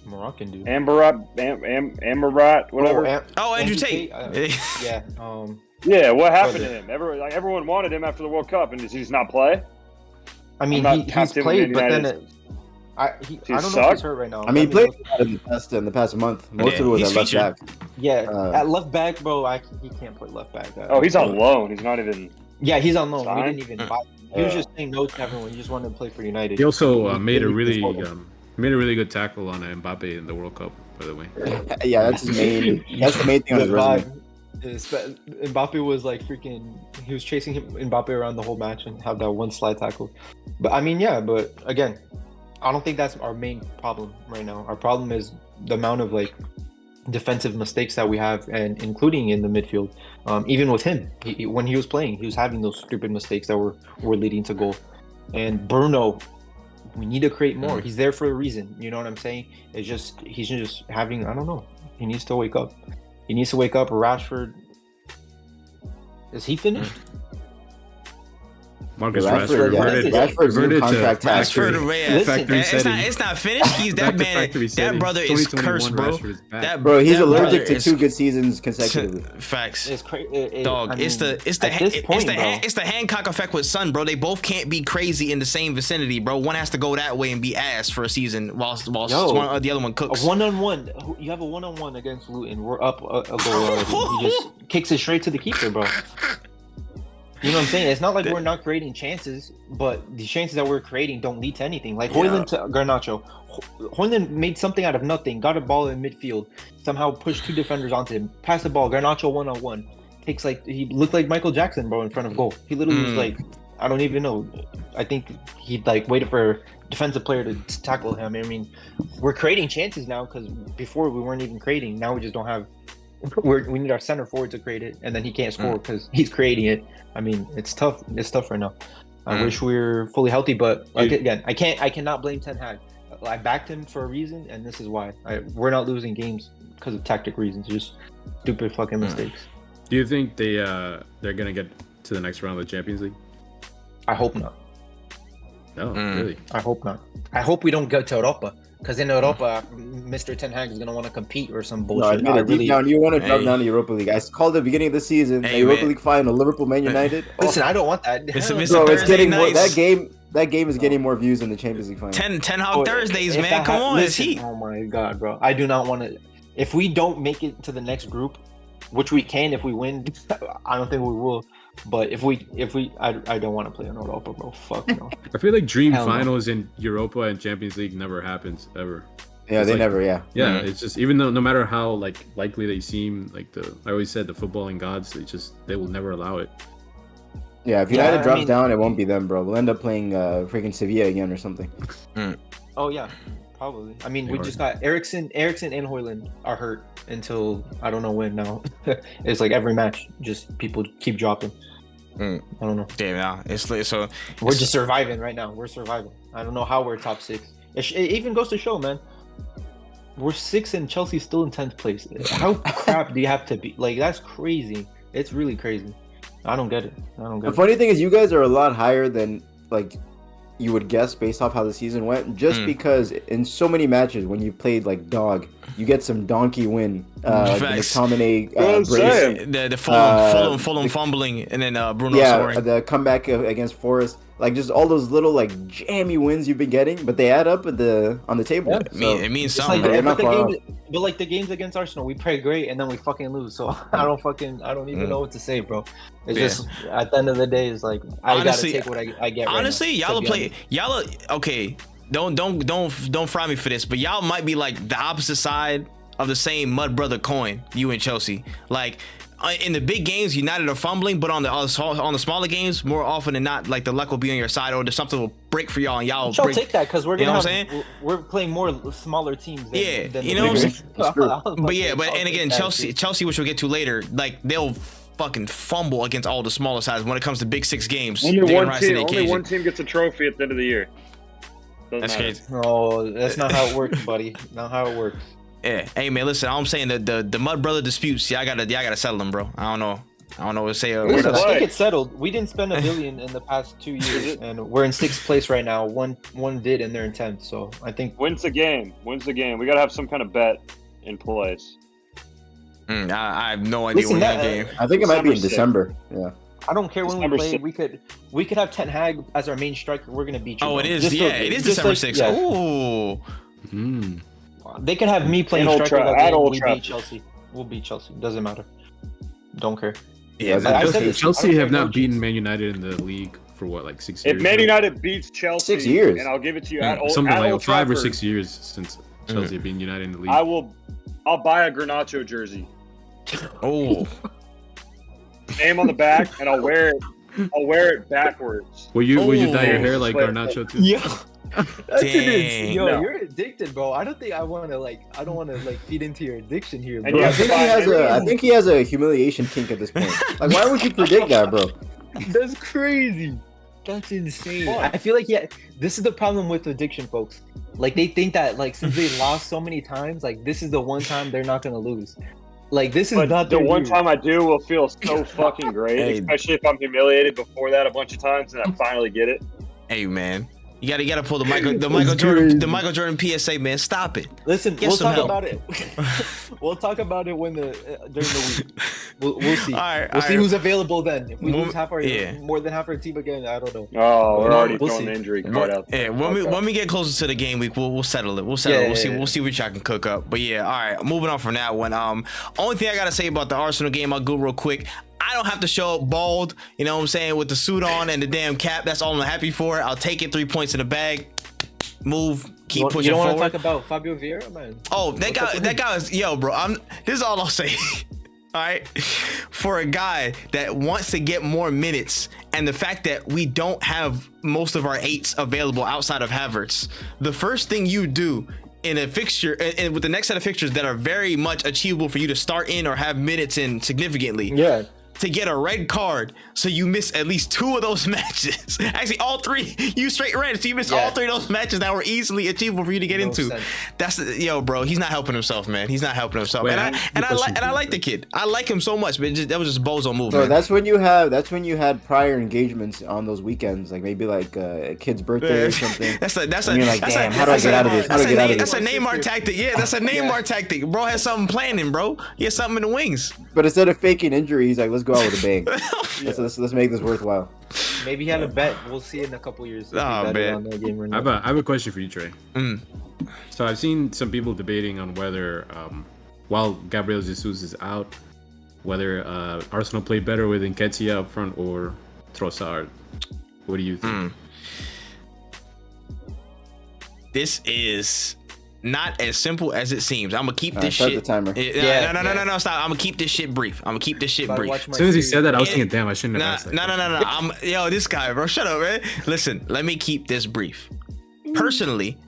Moroccan dude. Amarat, whatever. Oh, Andrew Andy Tate. Yeah. Yeah, what happened Brother. to him? Everyone wanted him after the World Cup, and does he just not play? I mean, I'm not he's tapped in played, with but Man then United. I he don't know if suck? he's hurt right now. I mean, he Let me played look. in the past month. Most Yeah, of it was he's at left featured. back. Yeah, at left back, bro. He can't play left back. Oh, he's on loan. He's not even. Yeah, he's on loan. We Signed? didn't even buy him. He was just saying no to everyone. He just wanted to play for United. He also He made a really really controlled him. made a really good tackle on Mbappe in the World Cup, by the way. Yeah, that's his main. That's the main thing on his The resume. vibe is that Mbappe was like freaking. He was chasing Mbappe around the whole match and have that one slide tackle. But I mean, yeah. But again, I don't think that's our main problem right now. Our problem is the amount of like defensive mistakes that we have, and including in the midfield. Even with him, when he was playing, he was having those stupid mistakes that were leading to goal. And Bruno, we need to create more. He's there for a reason. You know what I'm saying? It's just he's just having. I don't know. He needs to wake up. He needs to wake up. Rashford. Is he finished? Marcus Rashford, Rashford yeah. reverted, Rashford's new reverted contract to tax. factory, Rashford, man, Listen, factory it's not. settings. It's not finished. He's Back that to man. factory That settings. brother is 2021 cursed, bro. Rashford is back. That Bro, he's that allergic brother to is- 2 good seasons consecutively. Facts. It's crazy. Dog, I mean, it's the at this point, bro. it's the Hancock effect with Son, bro. They both can't be crazy in the same vicinity, bro. One has to go that way and be ass for a season, whilst Yo, the other one A cooks. one-on-one. You have a one-on-one against Luton. We're up a goal already. He just kicks it straight to the keeper, bro. You know what I'm saying? It's not like we're not creating chances, but the chances that we're creating don't lead to anything. Like Hoyland to Garnacho. Hoyland made something out of nothing, got a ball in midfield, somehow pushed 2 defenders onto him, passed the ball, Garnacho one-on-one. He looked like Michael Jackson, bro, in front of goal. He literally was like, I don't even know. I think he like waited for a defensive player to tackle him. I mean, we're creating chances now because before we weren't even creating. Now we just don't have. We need our center forward to create it, and then he can't score because he's creating it. I mean, it's tough. It's tough right now. I wish we were fully healthy, but like, again, I cannot blame Ten Hag. I backed him for a reason, and this is why. We're not losing games because of tactic reasons, just stupid fucking mistakes. Do you think they're gonna get to the next round of the Champions League? I hope not. No, really. I hope not. I hope we don't go to Europa. Because in Europa, Mr. Ten Hag is going to want to compete or some No, bullshit. admit it, deep down, you want to drop Hey. down the Europa League. I called the beginning of the season, Hey, the Europa man. League final, Liverpool, Man United. Listen, I don't want that. It's Hell a- no. it's Bro, it's Thursday getting more. nights. That game is getting more views than the Champions League final. 10 Hog Oh, Thursdays, if man. that Come on, it's listen, heat. Oh my god, bro! I do not want to. If we don't make it to the next group, which we can if we win, I don't think we will. But if we, I don't want to play in Europa, bro. Fuck no. I feel like dream Hell no. finals in Europa and Champions League never happens ever. Yeah, It's they like- never. Yeah, Yeah, it's just even though no matter how like likely they seem, like I always said, the footballing gods, they will never allow it. yeah. If Yeah, United I drops mean- down, it won't be them, bro. We'll end up playing freaking Sevilla again or something. Oh yeah, probably. I mean, we Or- just got Ericsson and Hoyland are hurt until I don't know when now. It's like every match, just people keep dropping. I don't know. Damn, yeah. It's so. We're just surviving right now. We're surviving. I don't know how we're top 6. It even goes to show, man. We're 6 and Chelsea's still in 10th place. How crap do you have to be? Like, that's crazy. It's really crazy. I don't get it. The funny thing is, you guys are a lot higher than like you would guess based off how the season went. Just because in so many matches when you played like dog, you get some donkey win. Like the Facts. McTominay Well, brace. same. The Fulham the- fumbling and then Bruno Yeah, scoring. the comeback against Forest, like just all those little like jammy wins you've been getting, but they add up on the table. Yeah. It means It's something. like, You're but, not far like the games against Arsenal, we play great and then we fucking lose. So I don't even know what to say, bro. It's Yeah. just at the end of the day, it's like I Honestly- gotta take what I get. Honestly, right now, y'all to are be play. Y'all are okay. Don't fry me for this, but y'all might be like the opposite side of the same mud brother coin. You and Chelsea, like in the big games, United are fumbling, but on the smaller games, more often than not, like the luck will be on your side, or there's something will break for y'all, and y'all I'll break. take that because we're You know gonna what I'm have we're playing more smaller teams. Than you know what I'm saying? But yeah, and again, Chelsea, which we'll get to later, like they'll fucking fumble against all the smaller sides when it comes to Big Six games. Only one team gets a trophy at the end of the year. That's crazy. No, that's not how it works, buddy. Not how it works. Yeah. Hey man, listen, I'm saying the Mud Brother disputes. Y'all gotta settle them, bro. I don't know what to say. Listen, I think it's settled. We didn't spend $1 billion in the past 2 years, and we're in 6th place right now. One did, and they're in 10th. So I think wins the game. We gotta have some kind of bet in place. I have no idea when that game. I think it might be in December December. Yeah. I don't care when we December play. 6th. We could have Ten Hag as our main striker. We're gonna beat you. Oh, bro. it is. Just It is just December 6th. Yeah. Ooh. They could have me playing Old striker. Tra- that at game. Old We Trafford. beat Chelsea. We'll beat Chelsea. Doesn't matter. Don't care. Yeah, I said this. I Chelsea don't have care, not no beaten jinx. Man United in the league for what, like 6 years? If Man now? United beats Chelsea, 6 years. and I'll give it to you Something at like Old 5 or Trafford, 6 years since Chelsea have been United in the league. I'll buy a Garnacho jersey, Oh. name on the back, and I'll wear it backwards. Will you dye your Oh. hair like Wait. Garnacho too? Yo, that's Dang. Yo, No. you're addicted, bro. I don't want to feed into your addiction here, And bro. you I have to think he buy has every- I think he has a humiliation kink at this point. Like, why would you predict that, bro? That's crazy. That's insane. What? I feel like this is the problem with addiction, folks. Like they think that like since they lost so many times, like this is the one time they're not gonna lose. Like this is But not the their one year. time I do will feel so fucking great, Hey. especially if I'm humiliated before that a bunch of times and I finally get it. Hey man, you gotta pull the It's Michael Jordan PSA, man. Stop it. Listen, Get we'll some talk help. about it. We'll talk about it when during the week. We'll see. All right, We'll see all right. who's available then. If we Move- lose more than half our team again, I don't know. Oh, we're already We'll throwing see. the injury card out. Yeah, Okay. when we get closer to the game week, we'll settle it. We'll settle it. Yeah, We'll see what y'all can cook up. But yeah, all right. Moving on from that one. Only thing I gotta say about the Arsenal game, I'll go real quick. I don't have to show up bald, you know what I'm saying, with the suit on and the damn cap. That's all I'm happy for. I'll take it. 3 points in the bag. Move. Keep pushing You don't forward. want to talk about Fabio Vieira, man? Oh, that What's up guy, with that him? guy is, yo, bro. This is all I'll say. All right, for a guy that wants to get more minutes, and the fact that we don't have most of our eights available outside of Havertz, the first thing you do in a fixture, and with the next set of fixtures that are very much achievable for you to start in or have minutes in significantly, Yeah. to get a red card, so you miss at least 2 of those matches. Actually, all 3, you straight red, so you miss all 3 of those matches that were easily achievable for you to get No into. sense. That's yo, bro. He's not helping himself, man. He's not helping himself. Wait, and I like the kid. I like him so much, but that was just bozo move, So man. that's when you had prior engagements on those weekends, like maybe like a kid's birthday or something. That's And you're like, that's damn, how do I get out of this? How do I get out of That's this? a Neymar tactic. Yeah, that's a Neymar tactic. Bro has something planning, bro. He has something in the wings. But instead of faking injury, he's like, let's go out with a bang. Let's make this worthwhile. Maybe he had a bet. We'll see in a couple years. If he Oh, betted man. on that game or I not. have a question for you, Trey. Mm. So I've seen some people debating on whether, while Gabriel Jesus is out, whether Arsenal played better with Nketiah up front or Trossard. What do you think? This is not as simple as it seems. I'm gonna keep this start shit. the timer. No, stop. I'm gonna keep this shit brief. About to watch my As soon as he series. said that, I was Yeah. thinking, damn, I shouldn't have asked that. No. Yo, this guy, bro. Shut up, man. Listen, let me keep this brief. Personally,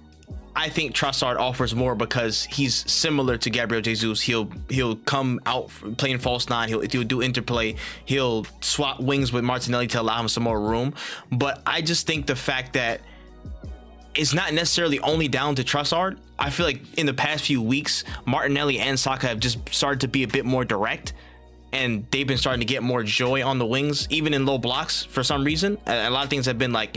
I think Trossard offers more because he's similar to Gabriel Jesus. He'll come out playing false nine. He'll do interplay. He'll swap wings with Martinelli to allow him some more room. But I just think the fact that it's not necessarily only down to Trossard. I feel like in the past few weeks, Martinelli and Saka have just started to be a bit more direct, and they've been starting to get more joy on the wings, even in low blocks for some reason. A lot of things have been like,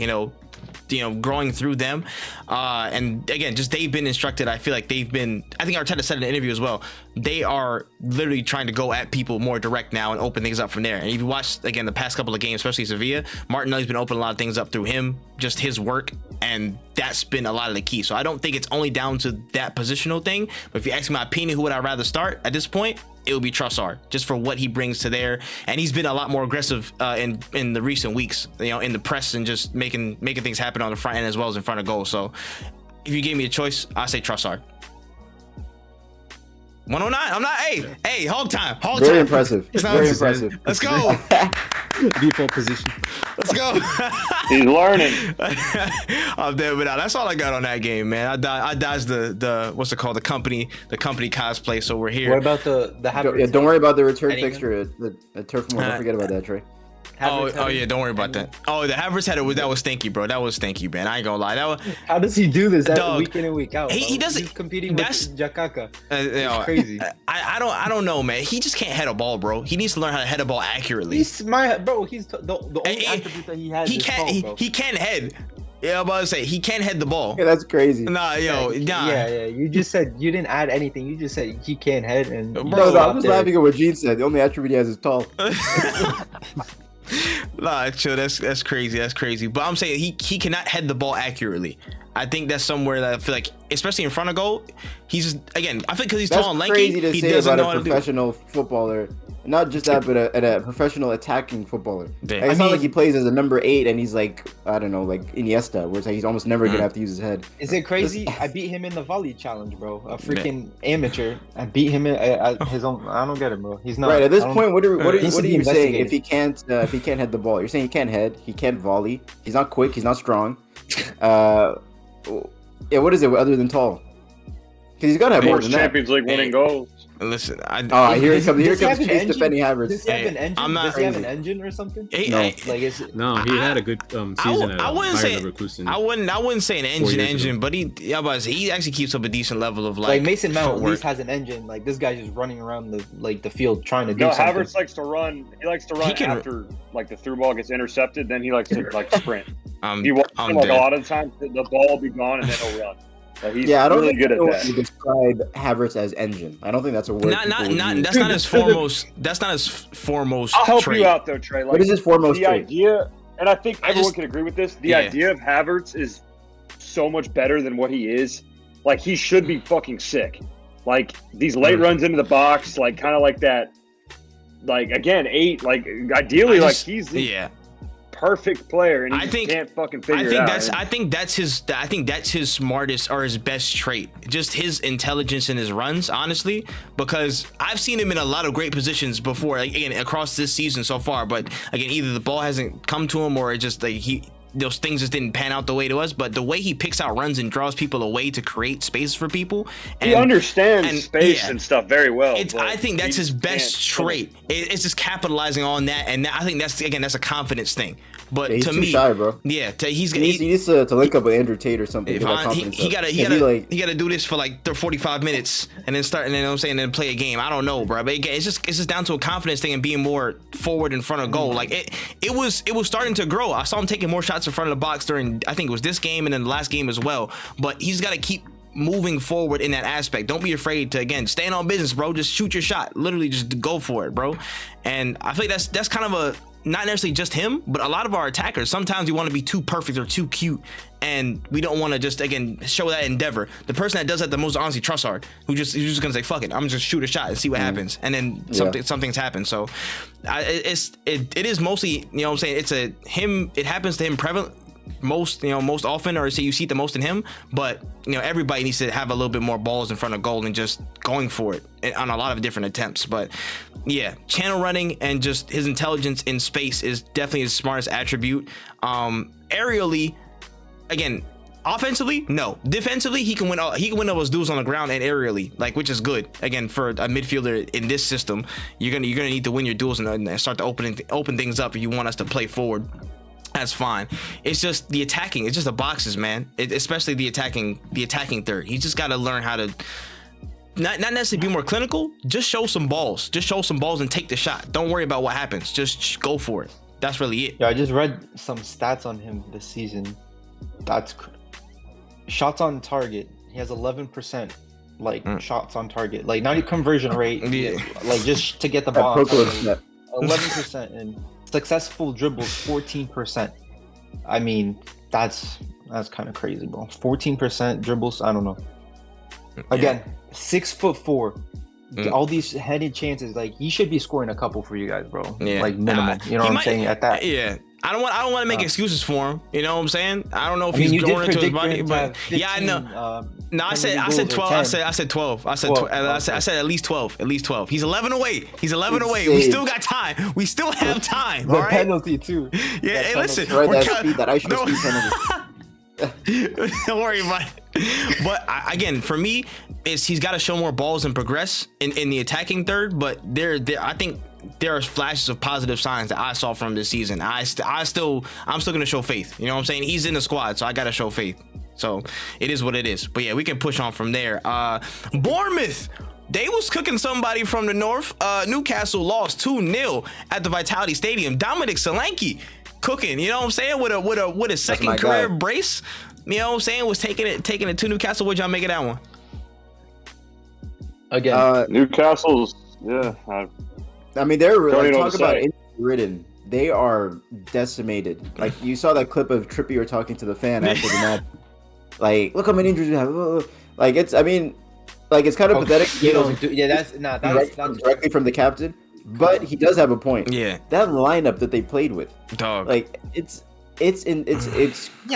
growing through them. And again, just they've been instructed. I feel like I think Arteta said in an interview as well, they are literally trying to go at people more direct now and open things up from there. And if you watch, again, the past couple of games, especially Sevilla, Martinelli's been opening a lot of things up through him, just his work. And that's been a lot of the key. So I don't think it's only down to that positional thing. But if you ask me my opinion, who would I rather start at this point? It would be Trossard, just for what he brings to there, and he's been a lot more aggressive in the recent weeks, in the press and just making things happen on the front end as well as in front of goal. So, if you gave me a choice, I say Trossard. 109. I'm not. Hey, hog time. Hog Very time. impressive. It's not- Very impressive. Let's go. Default position. Let's go. He's learning. I'm there, but that's all I got on that game, man. I dodged the what's it called, the company cosplay. So we're here. What about the Havertz? Don't worry about the return Anything? fixture at Turf Moor. Don't forget about that, Trey. Oh yeah, don't worry about that. Oh, the Havertz header that was stinky, bro. That was stinky, man. I ain't gonna lie. That was How does he do this Dog. week in and week out? He bro? doesn't- He's competing with that's- Jakaka. you know, It's crazy. I don't know, man. He just can't head a ball, bro. He needs to learn how to head a ball accurately. He's smart, bro. He's the only attribute that he has. He is can't. tall, bro. He can't head. Yeah, I'm about to say he can't head the ball. Yeah, that's crazy. Nah, Yeah, nah. yeah. You just said you didn't add anything. You just said he can't head and. Bro, No, I'm just there. laughing at what Gene said. The only attribute he has is tall. Nah, chill. That's crazy. That's crazy. But I'm saying he cannot head the ball accurately. I think that's somewhere that I feel like, especially in front of goal, he's again. I think because he's That's tall and lanky, crazy to he say doesn't know about how a to do it. professional footballer. Not just that, but a professional attacking footballer. Yeah. Like, it's I not like mean- he plays as a number 8 and he's like, I don't know, like Iniesta, where it's like he's almost never gonna have to use his head. Is it crazy? I beat him in the volley challenge, bro. A freaking amateur. I beat him at his own. I don't get it, bro. He's not. Right at this I don't- point, what are Needs to be you saying? If investigated. he can't head the ball, you're saying he can't head, he can't volley, he's not quick, he's not strong. Yeah, what is it other than tall? Because he's gotta have more More than that. Champions League winning goals. Listen, Oh, here he comes. Here Does he comes have an Chase engine? defending Havertz. Does he have Hey, an engine? I'm not Does he have an crazy. engine or something? Hey, No. Like is it? No, he had a good season at I wouldn't Bayer say Leverkusen. I wouldn't say an years engine, ago. but he actually keeps up a decent level of Like Mason Mount at footwork. least has an engine. Like this guy's just running around the field trying to do No, something. Havertz likes to run. He likes to He run can- after like the through ball gets intercepted. Then he likes to like sprint. I'm You watch I'm him like a dead. lot of the time, the ball will be gone and then he'll run. Like, he's Yeah, I don't really think good at you that. describe Havertz as engine. I don't think that's a word. Not people would use. that's not his foremost. That's not his foremost. I'll help trait. you out though, Trey. Like, What is his foremost the trait? idea, and I think I everyone just- can agree with this. The Yeah. idea of Havertz is so much better than what he is. Like he should be fucking sick. Like these late runs into the box, like kind of like that. Like again, 8. Like ideally, I like just- he's the Yeah, perfect player, and he I just think- can't fucking figure I it think out. that's And- I think that's his smartest or his best trait. Just his intelligence in his runs, honestly, because I've seen him in a lot of great positions before, like again across this season so far. But again, either the ball hasn't come to him or it just like those things just didn't pan out the way it was. But the way he picks out runs and draws people away to create space for people, he understands and- space yeah. and stuff very well. It's, but I think that's he his just best can't- trait. It's just capitalizing on that, and I think that's a confidence thing. But Yeah, he's to too me, shy, bro. yeah, He needs to link up with Andrew Tate or something. if Get that he confidence up. gotta If he gotta do this for like 45 minutes and then start, and then you know what I'm saying, then play a game. I don't know, bro. But again, it's just down to a confidence thing and being more forward in front of goal. Like it was starting to grow. I saw him taking more shots in front of the box during, I think it was this game and then the last game as well. But he's got to keep moving forward in that aspect. Don't be afraid to, again, stand on business, bro. Just shoot your shot. Literally just go for it, bro. And I feel like that's kind of a, not necessarily just him, but a lot of our attackers, sometimes we want to be too perfect or too cute, and we don't want to just, again, show that endeavor. The person that does that the most, honestly, Trossard, who's just gonna say, fuck it, I'm just shoot a shot and see what happens, and then something's happened. So it is mostly, you know what I'm saying, it happens to him prevalent most often, or say you see it the most in him. But everybody needs to have a little bit more balls in front of goal and just going for it on a lot of different attempts. But yeah, channel running and just his intelligence in space is definitely his smartest attribute. Aerially, again, offensively, no. Defensively, he can win all those duels on the ground and aerially, like, which is good. Again, for a midfielder in this system, you're gonna need to win your duels and start to open things up if you want us to play forward. That's fine. It's just the attacking. It's just the boxes, man. Especially the attacking third. He's just got to learn how to not necessarily be more clinical. Just show some balls. Just show some balls and take the shot. Don't worry about what happens. Just go for it. That's really it. Yeah, I just read some stats on him this season. Shots on target. He has 11% shots on target. Like 90 conversion rate. Yeah. Like just to get the That ball. Proclus net. 11% and successful dribbles 14%. I mean, that's kind of crazy, bro. 14% dribbles. I don't know. Again, 6'4". All these headed chances, like he should be scoring a couple for you guys, bro. Yeah. Like minimum. You know what I'm saying? At that. Yeah. I don't want to make excuses for him. You know what I'm saying? I don't know if I mean, he's you did going into his predict for body, him to have but 15, yeah, I know. No, I said 12. I said 12. I said 12. I said at least 12. At least 12. He's 11 away. He's 11 away. We still got time. We still have time. The all right? penalty too. Yeah. Hey, listen. Right, we're that ice speed penalty. Don't worry about it. But again, for me, he's got to show more balls and progress in the attacking third. But I think there are flashes of positive signs that I saw from this season. I'm still gonna show faith. You know what I'm saying? He's in the squad, so I gotta show faith. So it is what it is. But yeah, we can push on from there. Bournemouth. They was cooking somebody from the north. Newcastle lost 2-0 at the Vitality Stadium. Dominic Solanke cooking, you know what I'm saying? With a second career brace. You know what I'm saying? Was taking it to Newcastle. Would y'all make of that one? Again, Newcastle's I mean, they're like, talk about injury ridden. They are decimated. Like you saw that clip of Trippier talking to the fan after the match. Like, look how many injuries we have. Like it's kind of pathetic. That's directly from the captain. But he does have a point. Yeah. That lineup that they played with, dog. like it's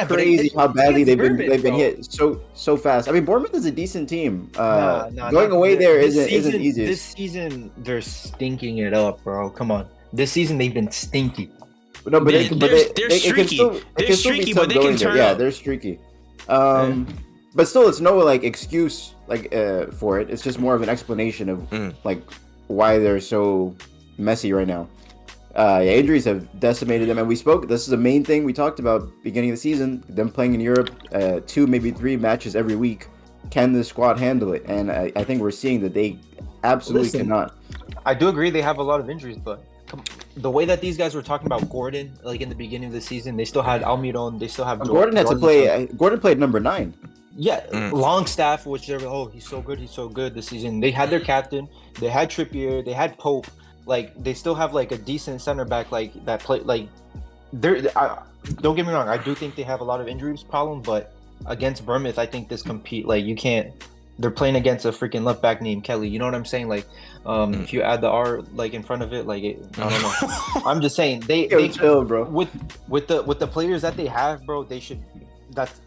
crazy how badly they've been hit so fast. I mean, Bournemouth is a decent team. Going away there isn't easy. This season they're stinking it up, bro. Come on. This season they've been stinky. No, but they're streaky. They're streaky, but they can turn. Yeah, they're streaky. But still, it's no like excuse for it. It's just more of an explanation of like why they're so messy right now. Injuries have decimated them, and this is the main thing we talked about beginning of the season, them playing in Europe, 2 maybe 3 matches every week. Can the squad handle it? And I think we're seeing that they absolutely cannot. I do agree they have a lot of injuries, but the way that these guys were talking about Gordon, like in the beginning of the season, they still had Almiron, they still have Gordon had to play. Gordon played number 9. Yeah, Longstaff, which they're he's so good this season. They had their captain, they had Trippier, they had Pope. Like they still have like a decent center back like that play. Like don't get me wrong, I do think they have a lot of injuries problem, but against Bournemouth, I think this compete like you can't. They're playing against a freaking left back named Kelly. You know what I'm saying? Like, if you add the R like in front of it, like I don't know. I'm just saying they chill, bro. With the players that they have, bro, they could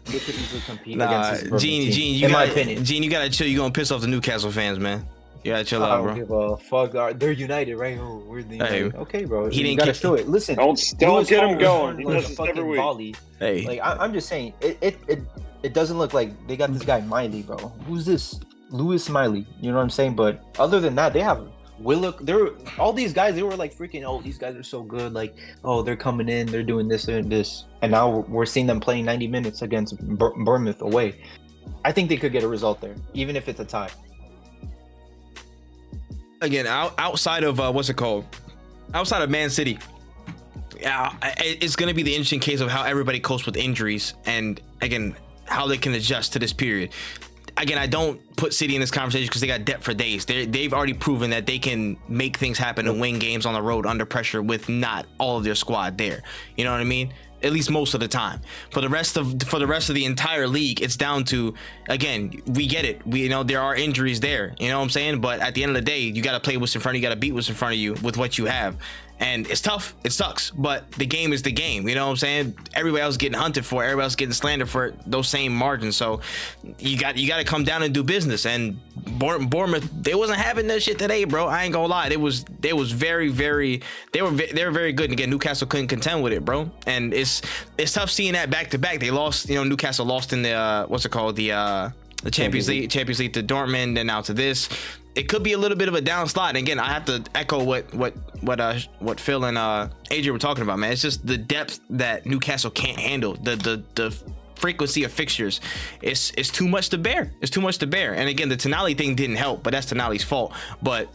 easily compete against this Bournemouth team. In my opinion, Gene, you gotta chill. You gonna piss off the Newcastle fans, man. You gotta chill out, bro. I don't give a fuck. They're united, right? Oh, we're the United. Hey, okay, bro. He you gotta show it. Listen, don't get him going. He does this every week. Volley. Hey, like I'm just saying, it doesn't look like they got this guy Miley, bro. Who's this? Lewis Miley. You know what I'm saying? But other than that, they have Willock. All these guys. They were like freaking. Oh, these guys are so good. Like, oh, they're coming in. They're doing this and this. And now we're seeing them playing 90 minutes against Bournemouth away. I think they could get a result there, even if it's a tie. Again, outside of what's it called? Outside of Man City, it's going to be the interesting case of how everybody copes with injuries, and again, how they can adjust to this period. Again, I don't put City in this conversation because they got depth for days. They've already proven that they can make things happen and win games on the road under pressure with not all of their squad there. You know what I mean? At least most of the time. For the rest of the entire league, it's down to, again, we get it. We know there are injuries there. You know what I'm saying? But at the end of the day, you got to play what's in front of you. You got to beat what's in front of you with what you have. And it's tough. It sucks. But the game is the game. You know what I'm saying? Everybody else getting hunted for. Everybody else getting slandered for those same margins. So you got to come down and do business. And Bournemouth, they wasn't having that shit today, bro. I ain't gonna lie. They was very, very. They were very good. And again, Newcastle couldn't contend with it, bro. And it's tough seeing that back to back. They lost. You know, Newcastle lost in the the Champions League to Dortmund, and now to this. It could be a little bit of a downslide. And again, I have to echo what Phil and Adrian were talking about, man. It's just the depth that Newcastle can't handle. The frequency of fixtures, it's too much to bear. It's too much to bear. And again, the Tonali thing didn't help, but that's Tonali's fault. But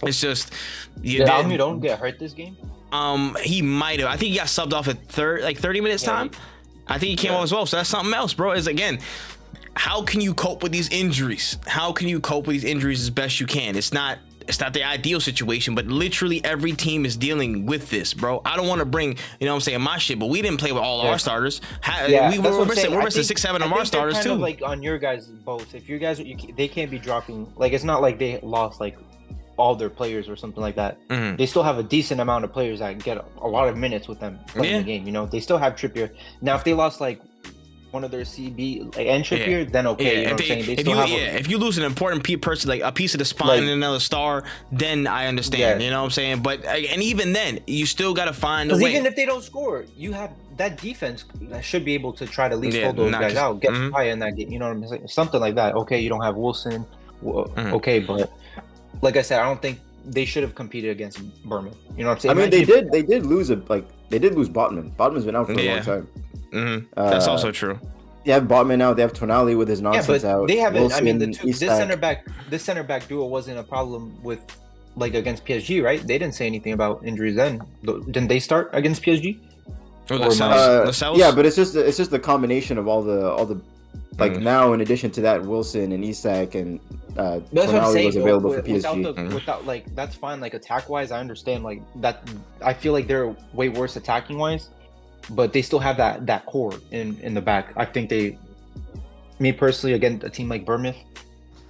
it's just did Almiron get hurt this game? He might have. I think he got subbed off at 30 minutes time. I think he came off as well. So that's something else, bro. Is again, how can you cope with these injuries? How can you cope with these injuries as best you can? It's not the ideal situation, but literally every team is dealing with this, bro. I don't want to bring, you know what I'm saying, my shit, but we didn't play with all our starters. We're missing 6-7 of our starters too. Like on your guys both, if you guys, they can't be dropping, like it's not like they lost like all their players or something like that. Mm-hmm. They still have a decent amount of players that get a lot of minutes with them playing the game. You know, they still have Trippier. Now, if they lost like one of their CB and Trippier, then okay, you know what I'm saying? They still have if you lose an important person, like a piece of the spine and another star, then I understand. You know what I'm saying? But and even then, you still got to find a way. Because even if they don't score, you have that defense that should be able to try to at least hold those guys out, get high in that game. You know what I'm saying? Something like that. Okay, you don't have Wilson. Okay, but like I said, I don't think they should have competed against Bournemouth. You know what I'm saying? I mean, they did lose Botman. Botman's been out for a long time. That's also true. They have Botman out. They have Tonali with his nonsense out. They haven't. Wilson, I mean, this center back duo wasn't a problem with like against PSG, right? They didn't say anything about injuries then. Didn't they start against PSG? Yeah, but it's just the combination of all the like now in addition to that, Wilson and Isak and Tonali was available for PSG. Without like that's fine. Like attack wise, I understand like that. I feel like they're way worse attacking wise, but they still have that core in the back. I think me personally, again, a team like Bournemouth,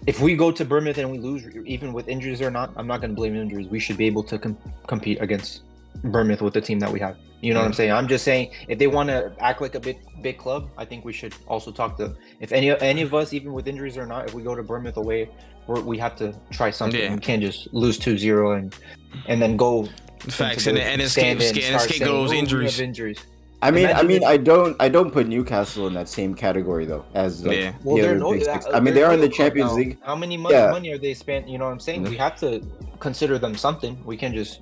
if we go to Bournemouth and we lose, even with injuries or not, I'm not going to blame injuries. We should be able to compete against Bournemouth with the team that we have. You know what I'm saying? I'm just saying if they want to act like a big club, I think we should also talk to if any of us, even with injuries or not, if we go to Bournemouth away, we have to try something. Yeah. We can't just lose 2-0 and then go. Facts and escape those injuries. I mean, I don't put Newcastle in that same category though as the other big six. I mean, they are in the Champions League. How many money are they spent? You know what I'm saying? We have to consider them something. We can just.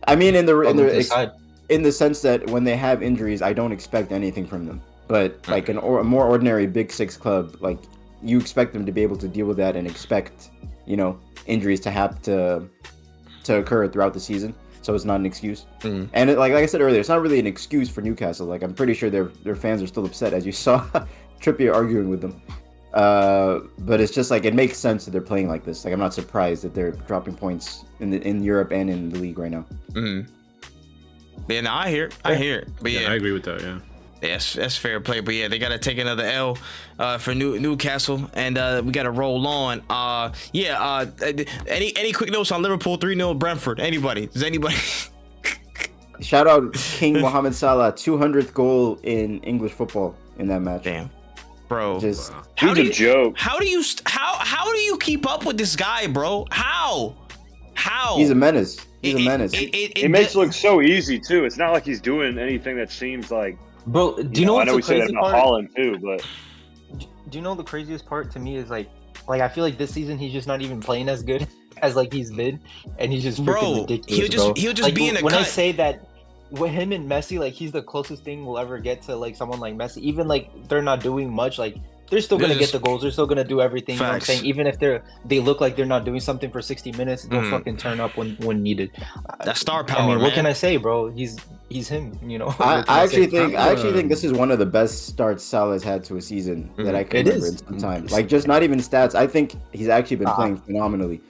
I mean, in the sense that when they have injuries, I don't expect anything from them. But like a more ordinary Big Six club, like you expect them to be able to deal with that and expect, injuries to have to occur throughout the season. So it's not an excuse. And like I said earlier, it's not really an excuse for Newcastle. Like I'm pretty sure their fans are still upset, as you saw Trippier arguing with them. But it's just like it makes sense that they're playing like this. Like I'm not surprised that they're dropping points in Europe and in the league right now. Yeah, no, I hear it. But I agree with that. Yeah. That's fair play. But yeah, they got to take another L for Newcastle, and we got to roll on. Any quick notes on Liverpool 3-0 Brentford? Anybody? Does anybody? Shout out King Mohamed Salah, 200th goal in English football in that match. Damn, bro. He's a joke. How do you keep up with this guy, bro? How? He's a menace. It makes it look so easy too. It's not like he's doing anything that seems like. Bro, do you know what's the craziest part? I know we say that about Holland too, but do you know the craziest part to me is like I feel like this season he's just not even playing as good as like he's been, and he's just freaking ridiculous. He'll just be in the when cut. I say that with him and Messi, like he's the closest thing we'll ever get to like someone like Messi. Even like they're not doing much, like they're still gonna get the goals. They're still gonna do everything. Facts. You know what I'm saying? Even if they look like they're not doing something for 60 minutes, they'll fucking turn up when needed. That star power. I mean, man. What can I say, bro? He's him. You know. I actually think this is one of the best starts Salah's had to a season that I can remember in some time. Like just not even stats. I think he's actually been playing phenomenally.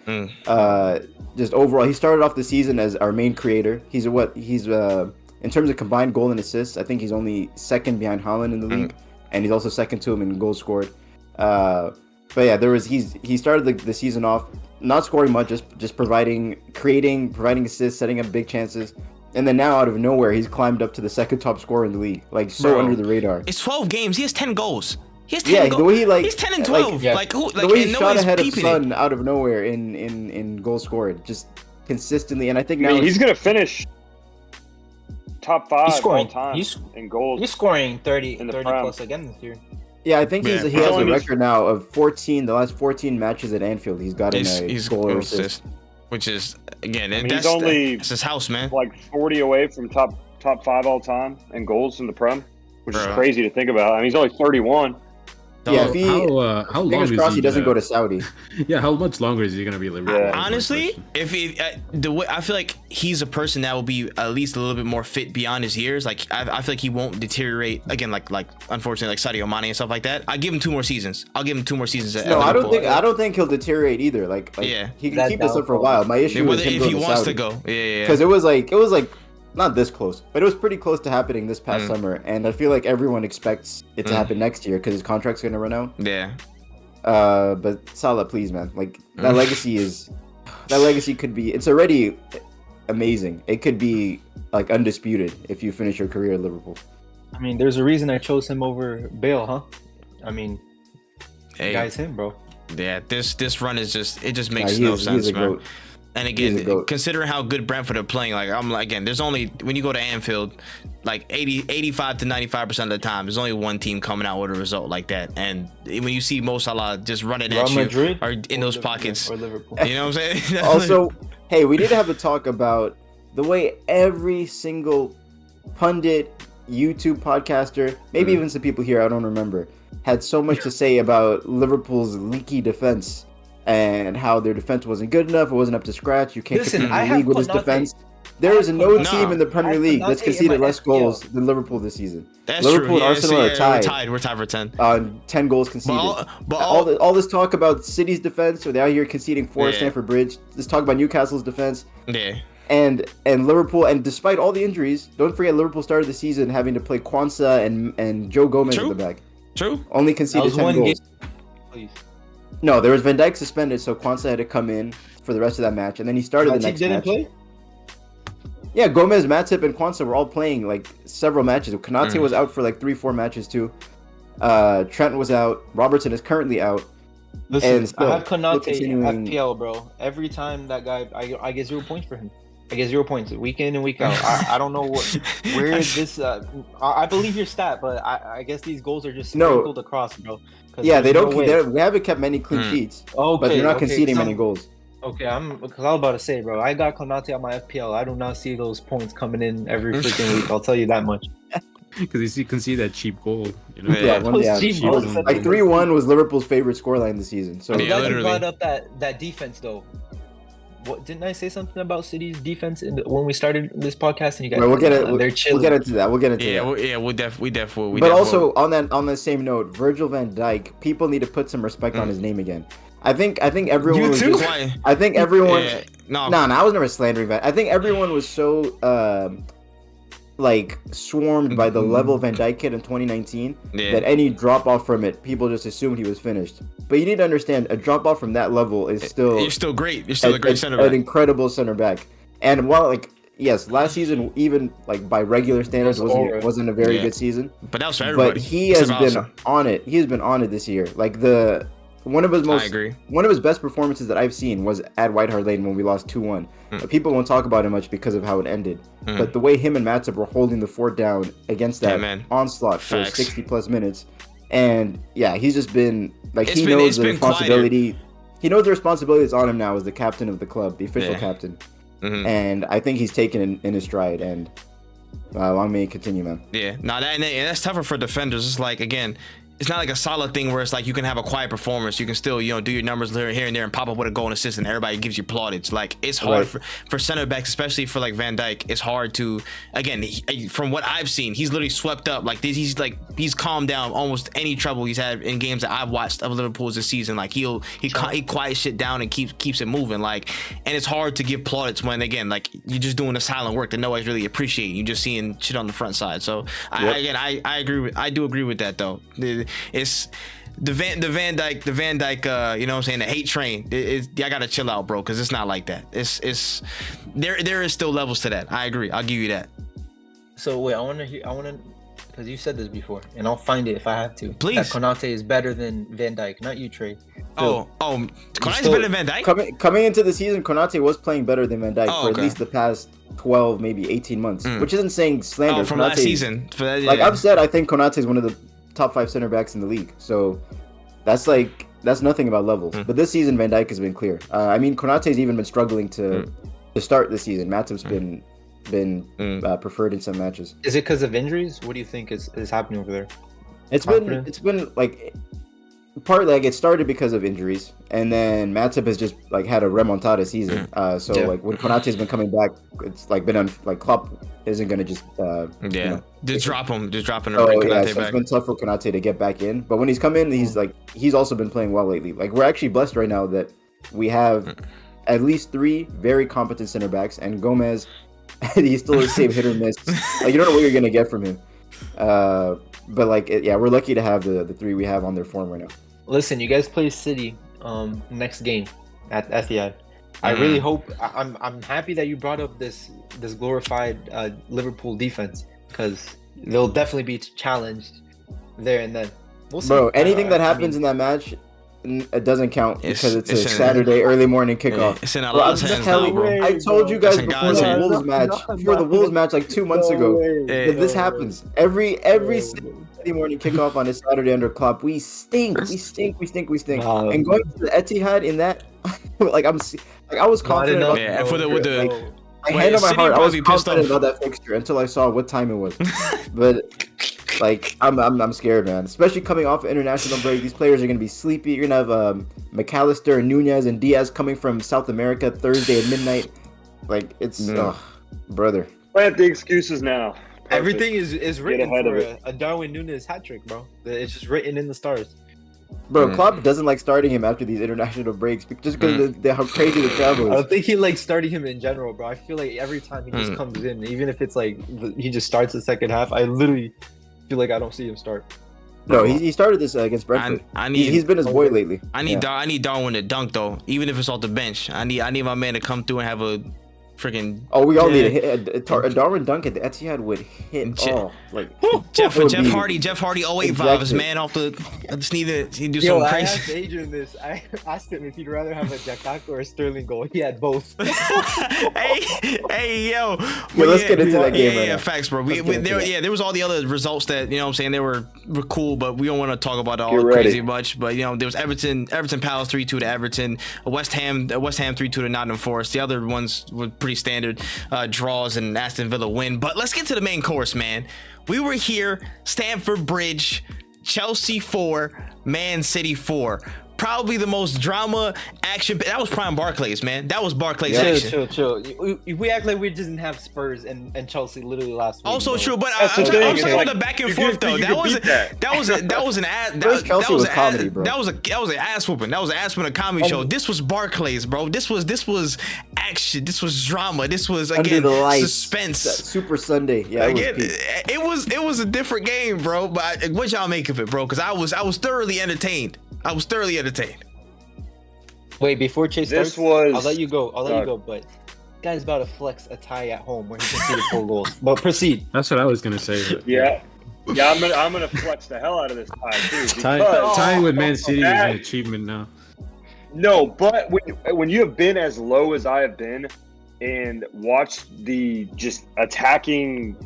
Just overall, he started off the season as our main creator. He's in terms of combined goal and assists, I think he's only second behind Haaland in the league. And he's also second to him in goals scored. But yeah, he started the season off not scoring much, just providing assists, setting up big chances. And then now out of nowhere, he's climbed up to the second top scorer in the league, like under the radar. It's 12 games. He has 10 goals. He has 10 goals. The way he he's 10 and 12. The way he shot ahead of Son out of nowhere in goals scored, just consistently. And I think now he's gonna finish top 5 all time in goals. He's scoring 30 plus again this year. Yeah, I think he has a record now of 14. The last 14 matches at Anfield, he's gotten a goal or assist. Which is again, that's his house, man. Like 40 away from top 5 all time in goals in the Prem, which is crazy to think about. I mean, he's only 31. Yeah, how long is he doesn't go to Saudi? Yeah, how much longer is he gonna be Liverpool? Yeah. Honestly, if the way I feel like he's a person that will be at least a little bit more fit beyond his years. Like I feel like he won't deteriorate again. Like unfortunately, like Sadio Mane and stuff like that. I give him 2 more seasons. I'll give him 2 more seasons. No, I don't think he'll deteriorate either. Like he can keep this up for a while. My issue is him if he wants Saudi. to go. Yeah. Because it was like. Not this close, but it was pretty close to happening this past summer, and I feel like everyone expects it to happen next year because his contract's gonna run out. Yeah. But Salah, please, man, like that legacy could be. It's already amazing. It could be like undisputed if you finish your career at Liverpool. I mean, there's a reason I chose him over Bale, huh? I mean, Hey, guy's him, bro. yeah, this run is just Nah, makes he no is, sense, he's a man. goat. And He's a again, goat. considering how good Brentford are playing, like I'm like again, there's only when you go to Anfield, like 85 to 95% of the time, there's only one team coming out with a result like that. And when you see Mo Salah just running Real at you Madrid or in those pockets, or Liverpool. you know what I'm saying? Also, hey, we need to have a talk about the way every single pundit, YouTube podcaster, maybe even some people here, I don't remember, had so much to say about Liverpool's leaky defense and how their defense wasn't good enough, it wasn't up to scratch. You can't Listen, compete I in the have league with his Konate. defense. There is no Konate. team in the Premier League that's Konate in conceded my less FPL. goals than Liverpool this season. That's Liverpool true. and Arsenal are tied. We're tied for 10. On 10 goals conceded. All this talk about City's defense, so they're out here conceding 4 at Yeah. Stamford Bridge. Let's talk about Newcastle's defense. Yeah. And Liverpool, and despite all the injuries, don't forget Liverpool started the season having to play Kwanzaa and Joe Gomez True. at the back. True. Only That conceded was 10 one goals. game. Please. No, there was Van Dijk suspended, so Kwanzaa had to come in for the rest of that match, and then he started the Matip next didn't match. play? Yeah, Gomez, Matip, and Kwanzaa were all playing like several matches. Konate was out for like 3-4 matches too. Trent was out. Robertson is currently out. Listen, And still, I have Konate continuing- FPL, bro. Every time that guy, I get 0 points for him. I get 0 points week in and week out. I don't know where this. I believe your stat, but I guess these goals are just No. sprinkled across, bro. 'Cause Yeah, they there's don't. no way. They haven't kept many clean sheets, Okay, but they're not okay, conceding 'cause many goals. Okay, because I was about to say, bro, I got Konate on my FPL. I do not see those points coming in every freaking week. I'll tell you that much. Because you can see that cheap goal. You know? Yeah. Cheap Cheap goals. goals. Like 3-1 was Liverpool's favorite scoreline this season. So I'm Yeah, glad you literally. brought up that defense, though. What didn't I say something about City's defense when we started this podcast? And you guys, Well, we'll get it. they're We'll chilling. get into that. We'll get into Yeah, that. we definitely. But also on that same note, Virgil van Dijk, people need to put some respect on his name again. I think everyone You was too? just, I think everyone Yeah, no. No, I was never slandering that. I think everyone was so like swarmed by the level Van Dijk hit in 2019 Yeah. that any drop off from it, people just assumed he was finished. But you need to understand, a drop off from that level is still You're still great. You're still a great center an back. incredible center back. And while like yes, last season even like by regular standards was over. wasn't a very Yeah. good season. But that was for everybody. But he has Except been Arsenal. on it. He has been on it this year. Like one of his best performances that I've seen was at White Hart Lane when we lost 2-1. But people won't talk about it much because of how it ended. But the way him and Matip were holding the fort down against that onslaught for Facts. 60 plus minutes, and yeah, he's just been like It's he been- knows it's the been responsibility. He knows the responsibility that's on him now as the captain of the club, the official Yeah. captain, Mhm. and I think he's taken in his stride. And long may it continue, man. Yeah, no, and that's tougher for defenders. It's like again, it's not like a solid thing where it's like you can have a quiet performance. You can still, do your numbers here and there and pop up with a goal and assist, and everybody gives you plaudits. Like it's hard for center backs, especially for like Van Dijk. It's hard to again from what I've seen, he's literally swept up. Like he's calmed down almost any trouble he's had in games that I've watched of Liverpool's this season. Like he quiets shit down and keeps it moving. Like, and it's hard to give plaudits when again like you're just doing the silent work that nobody's really appreciating. You're just seeing shit on the front side. So I agree. I do agree with that though. It's the Van Dijk you know what I'm saying, the hate train. I gotta chill out, bro, because it's not like that. It's there is still levels to that. I agree. I'll give you that. So wait, I want to because you said this before, and I'll find it if I have to. Please. That Konate is better than Van Dijk, not you, Trey. Konate's still- better than Van Dijk. Coming into the season, Konate was playing better than Van Dijk for okay. at least the past 12, maybe 18 months, which isn't saying slander. From last Konate- season. For that, Like yeah. I've said, I think Konate is one of the top 5 center backs in the league. So that's nothing about levels. But this season, Van Dijk has been clear. I mean, Konate's even been struggling to start the season. Matip's been preferred in some matches. Is it because of injuries? What do you think is happening over there? It's been like partly like it started because of injuries, and then Matip has just like had a remontada season. Like when Konate's been coming back, it's like been like Klopp isn't gonna just just drop him, just dropping him. so Konate it's back. been tough for Konate to get back in. But when he's come in, he's also been playing well lately. Like we're actually blessed right now that we have at least 3 very competent center backs, and Gomez, he's still the same hit or miss. Like you don't know what you're gonna get from him. But like we're lucky to have the 3 we have on their form right now. Listen, you guys play City next game at Etihad. I really hope. I'm happy that you brought up this glorified Liverpool defense, because they'll definitely be challenged there and then. We'll see. Bro, anything that I happens mean, in that match, it doesn't count because it's a it's in- Saturday early morning kickoff. It's in Bro, Allah's I'm hands telling now, bro. you, I told you guys That's in before God's the hands. Wolves match, before the Wolves match like 2 months ago, that this happens every Saturday morning kickoff on a Saturday under Klopp. We stink. Nah. And going to the Etihad in that, like I was confident about. Yeah, for the with the I hand on my City heart, I was probably pissed confident off. about that fixture until I saw what time it was. But like, I'm scared, man. Especially coming off international break, these players are gonna be sleepy. You're gonna have McAllister, Nunez, and Diaz coming from South America Thursday at midnight. Like, it's brother. Plant the excuses now. Perfect. Everything is written ahead for of a Darwin Núñez hat trick, bro. It's just written in the stars. Bro, Klopp doesn't like starting him after these international breaks just because of how crazy the travel I is. don't think he likes starting him in general, bro. I feel like every time he just comes in, even if it's like he just starts the second half, I literally feel like I don't see him start. No, he started this against Brentford. He's been his boy lately. I need Darwin to dunk though, even if it's off the bench. I need my man to come through and have a freaking. Oh, we all need a hit. A Darwin dunk at the Etihad would hit. Jeff that would be Hardy 08 vibes, man. Off the. I just need to do Yo, something I crazy. asked Adrian this. I asked him if he'd rather have a Jakarta or a Sterling goal. He had both. hey, yo. Let's get into that game right Yeah, now. facts, bro. There was all the other results that, you know what I'm saying, they were cool, but we don't want to talk about it all crazy much. But, you know, there was Everton Palace 3-2 to Everton, West Ham 3-2 to Nottingham Forest. The other ones were pretty standard draws, and Aston Villa win. But let's get to the main course, man. We were here, Stamford Bridge, Chelsea 4, Man City 4. Probably the most drama action. That was prime Barclays, man. That was Barclays action. Chill. We act like we didn't have Spurs and Chelsea literally last week. Also bro. true, but That's I'm the talking thing, about like, the back and you forth can- though. you That can was beat that. that was an ad. First Chelsea was an comedy, ad, bro. That was an ass whooping. That was an ass whooping, a comedy show. This was Barclays, bro. This was action. This was drama. This was Under again the lights, suspense. Super Sunday. Yeah, Again, it was a different game, bro. But what y'all make of it, bro? Because I was thoroughly entertained. Wait, before Chase This starts, was- I'll let you go. But guy's about to flex a tie at home where he conceded 4 goals. But proceed. That's what I was gonna say. But Yeah, I'm gonna flex the hell out of this tie too. tying with Man City is that- an achievement now. No, but when you have been as low as I have been and watched the just attacking,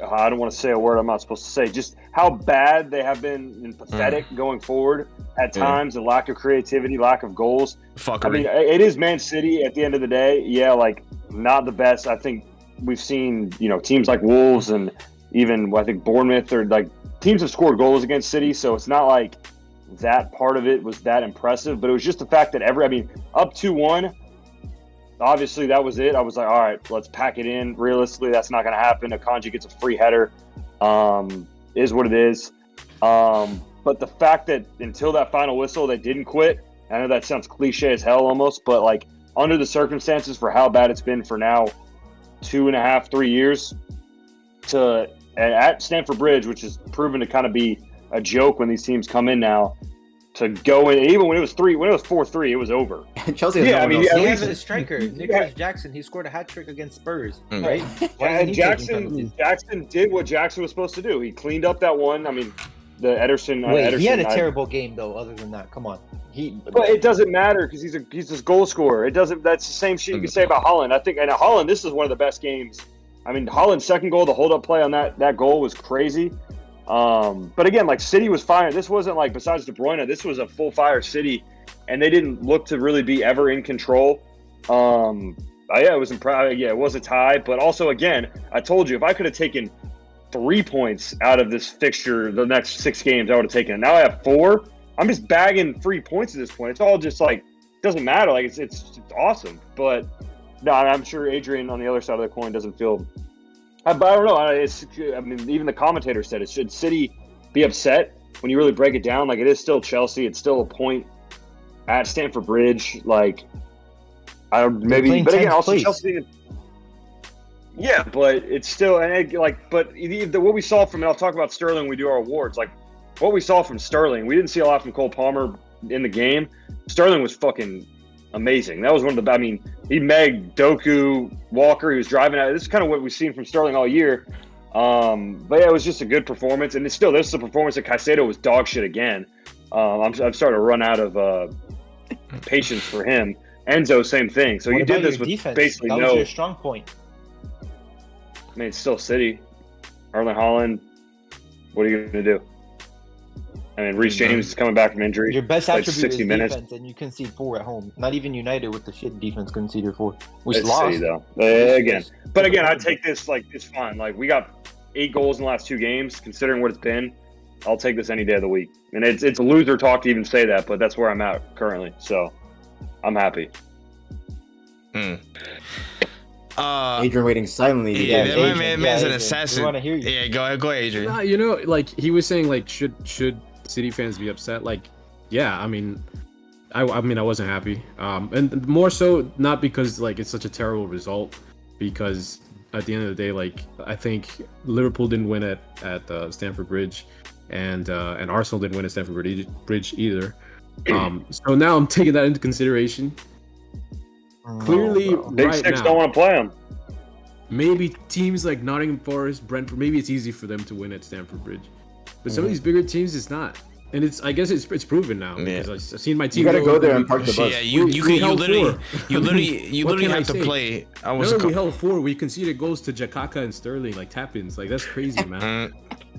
I don't want to say a word I'm not supposed to say, just how bad they have been and pathetic going forward at times, and lack of creativity, lack of goals. Fuckery. I mean, it is Man City at the end of the day. Yeah, like not the best. I think we've seen, you know, teams like Wolves and even I think Bournemouth, or like teams have scored goals against City, so it's not like that part of it was that impressive. But it was just the fact that up 2-1, obviously that was it. I was like, all right, let's pack it in. Realistically, that's not going to happen. Akanji gets a free header. Is what it is. But the fact that until that final whistle, they didn't quit. I know that sounds cliche as hell almost, but like under the circumstances for how bad it's been for now 2.5, 3 years at Stamford Bridge, which is proven to kind of be a joke when these teams come in now, to go in, even when it was 4-3, it was over. Chelsea has Yeah, no I one mean, else. at He least- has a striker, Nicholas Jackson. He scored a hat trick against Spurs, right? Why isn't he taking penalties? Jackson did what Jackson was supposed to do. He cleaned up that one. I mean, the Ederson. Wait, he had a Ederson, terrible game though. Other than that, come on. But it doesn't matter because he's this goal scorer. It doesn't. That's the same shit you can say about Holland. I think, and Holland, this is one of the best games. I mean, Holland's second goal, the hold up play on that goal was crazy. But again, like City was firing. This wasn't like, besides De Bruyne, this was a full fire City, and they didn't look to really be ever in control. Yeah, it was Yeah, it was a tie, but also again, I told you if I could have taken 3 points out of this fixture, the next 6 games, I would have taken it. Now I have 4. I'm just bagging 3 points at this point. It's all just like, doesn't matter. Like it's awesome, but no, I'm sure Adrian on the other side of the coin doesn't feel. But I don't know. I mean, even the commentator said it. Should City be upset when you really break it down? Like, it is still Chelsea. It's still a point at Stamford Bridge. Like, I don't maybe, but again, also Chelsea. Yeah, but it's still but what we saw from it. I'll talk about Sterling when we do our awards. Like, what we saw from Sterling, we didn't see a lot from Cole Palmer in the game. Sterling was fucking amazing. That was one of the. I mean, he megged Doku, Walker. He was driving out. This is kind of what we've seen from Sterling all year. But yeah, it was just a good performance, and this is a performance that Caicedo was dog shit again. I'm starting to run out of patience for him. Enzo, same thing. So What you about did this your with defense? basically That was your strong point. I mean, it's still City. Erling Haaland. What are you going to do? I mean, Reece James is coming back from injury. Your best Played attribute 60 is minutes. defense, and you concede 4 at home. Not even United with the shit defense conceded 4. We It's lost. City, though. Again. But again, I take this like it's fine. Like, we got 8 goals in the last 2 games. Considering what it's been, I'll take this any day of the week. And it's a loser talk to even say that, but that's where I'm at currently. So I'm happy. Adrian waiting silently. to Yeah, get that it. man's an Adrian, assassin. we wanna hear you. Yeah, go ahead, Adrian. Nah, you know, like he was saying, like should City fans be upset? Like, yeah, I mean, I wasn't happy, and more so not because like it's such a terrible result, because at the end of the day, like I think Liverpool didn't win at Stamford Bridge, and Arsenal didn't win at Stamford Bridge either. So now I'm taking that into consideration. Clearly, Big right Six now, don't want to play them. maybe teams like Nottingham Forest, Brentford, maybe it's easy for them to win at Stamford Bridge, but some of these bigger teams, it's not. And I guess it's proven now, because I've seen my team. You gotta go there and park the bus. Yeah, you literally can I have to say? play. Remember we held 4. We conceded goals to Jakarta and Sterling, like tap-ins. Like that's crazy, man.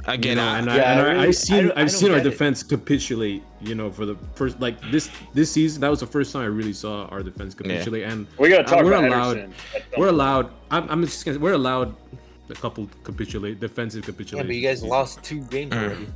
Again, I've seen don't our get it. defense capitulate. You know, for the first this season, that was the first time I really saw our defense capitulate. And We got to talk we're about allowed. Henderson. We're allowed. I'm just gonna. We're allowed a couple defensive Yeah, capitulation. but you guys lost 2 games already.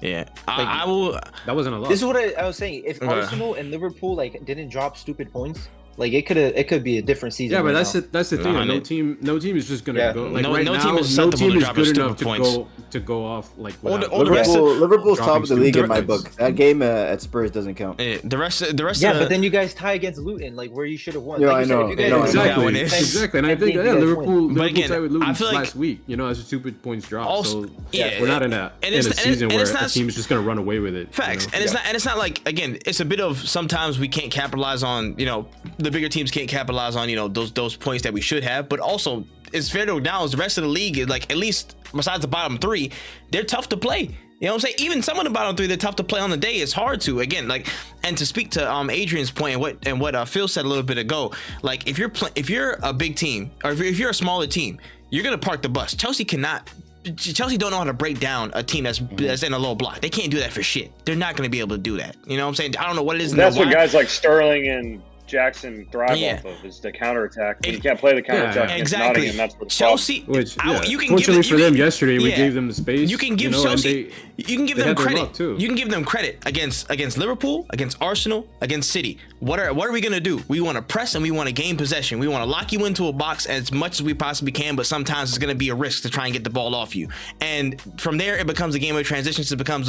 yeah, I will. That wasn't a lot. This is what I was saying. If Arsenal and Liverpool like didn't drop stupid points, like it could be a different season. Yeah, but right that's the thing. No, no team is just gonna go. Like No- right no now, team is no susceptible team to is dropping good stupid enough points. to go off like. All the without- rest of- Liverpoul's top of the league in my dropping book. That game at Spurs doesn't count. The rest Yeah, of but then you guys tie against Luton, like where you should have won. Yeah, like I you said, know. if you guys No, I know. Exactly, Yeah, exactly, and I think you guys win. Liverpool again, tied with Luton I feel like- last week. You know, as a stupid points drop. Also, So yeah, we're not in a season where a team is just gonna run away with it. Facts, you know? and it's not like, again, it's a bit of sometimes we can't capitalize on, the bigger teams can't capitalize on, those points that we should have, but also it's fair to acknowledge the rest of the league is like, at least besides the bottom 3, they're tough to play. You know what I'm saying? Even some of the bottom 3, they're tough to play on the day. It's hard to, again, like, and to speak to Adrian's point and what Phil said a little bit ago, like if you're a big team or if you're a smaller team, you're gonna park the bus. Chelsea don't know how to break down a team that's in a low block. They can't do that for shit. They're not going to be able to do that. You know what I'm saying? I don't know what it is. That's what guys like Sterling and Jackson thrive Yeah. off of, is the counterattack. When you can't play the counterattack against Exactly. Nottingham, that's what Chelsea. Which, you can fortunately give for them, yesterday we yeah. gave them the space. You can give and Chelsea. You can give they them had their credit luck, too. You can give them credit against Liverpool, against Arsenal, against City. What are we gonna do? We want to press and we want to gain possession. We want to lock you into a box as much as we possibly can, but sometimes it's gonna be a risk to try and get the ball off you. And from there, it becomes a game of transitions. It becomes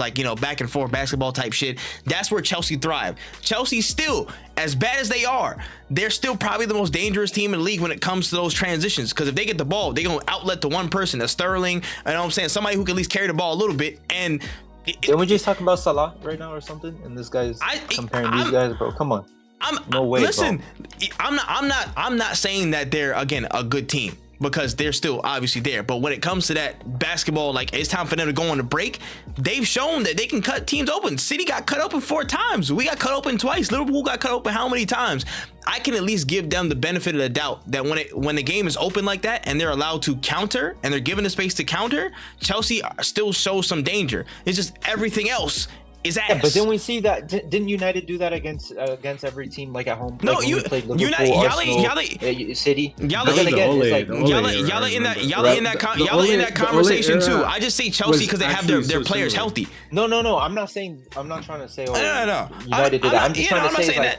like back and forth basketball type shit. That's where Chelsea thrive. Chelsea still, as bad as they are, they're still probably the most dangerous team in the league when it comes to those transitions. Because if they get the ball, they're gonna outlet the one person, a Sterling. You know what I'm saying? Somebody who can at least carry the ball a little bit. And Didn't we just talk about Salah right now or something? And this guy's comparing these guys, bro. Come on. No way, listen, I'm not saying that they're, again, a good team, because they're still obviously there. But when it comes to that basketball, like, it's time for them to go on a break. They've shown that they can cut teams open. City got cut open 4 times. We got cut open twice. Liverpool got cut open how many times? I can at least give them the benefit of the doubt that when the game is open like that and they're allowed to counter and they're given the space to counter, Chelsea still shows some danger. It's just everything else is ass. Yeah, but then we see that didn't United do that against every team, like at home? No, like when we played Liverpool, United, Arsenal, City. Y'all But then again, it's like in that conversation too. I just say Chelsea because they have their players healthy. No. I'm not trying to say No. United did that. I'm just trying I'm to not say saying like, that.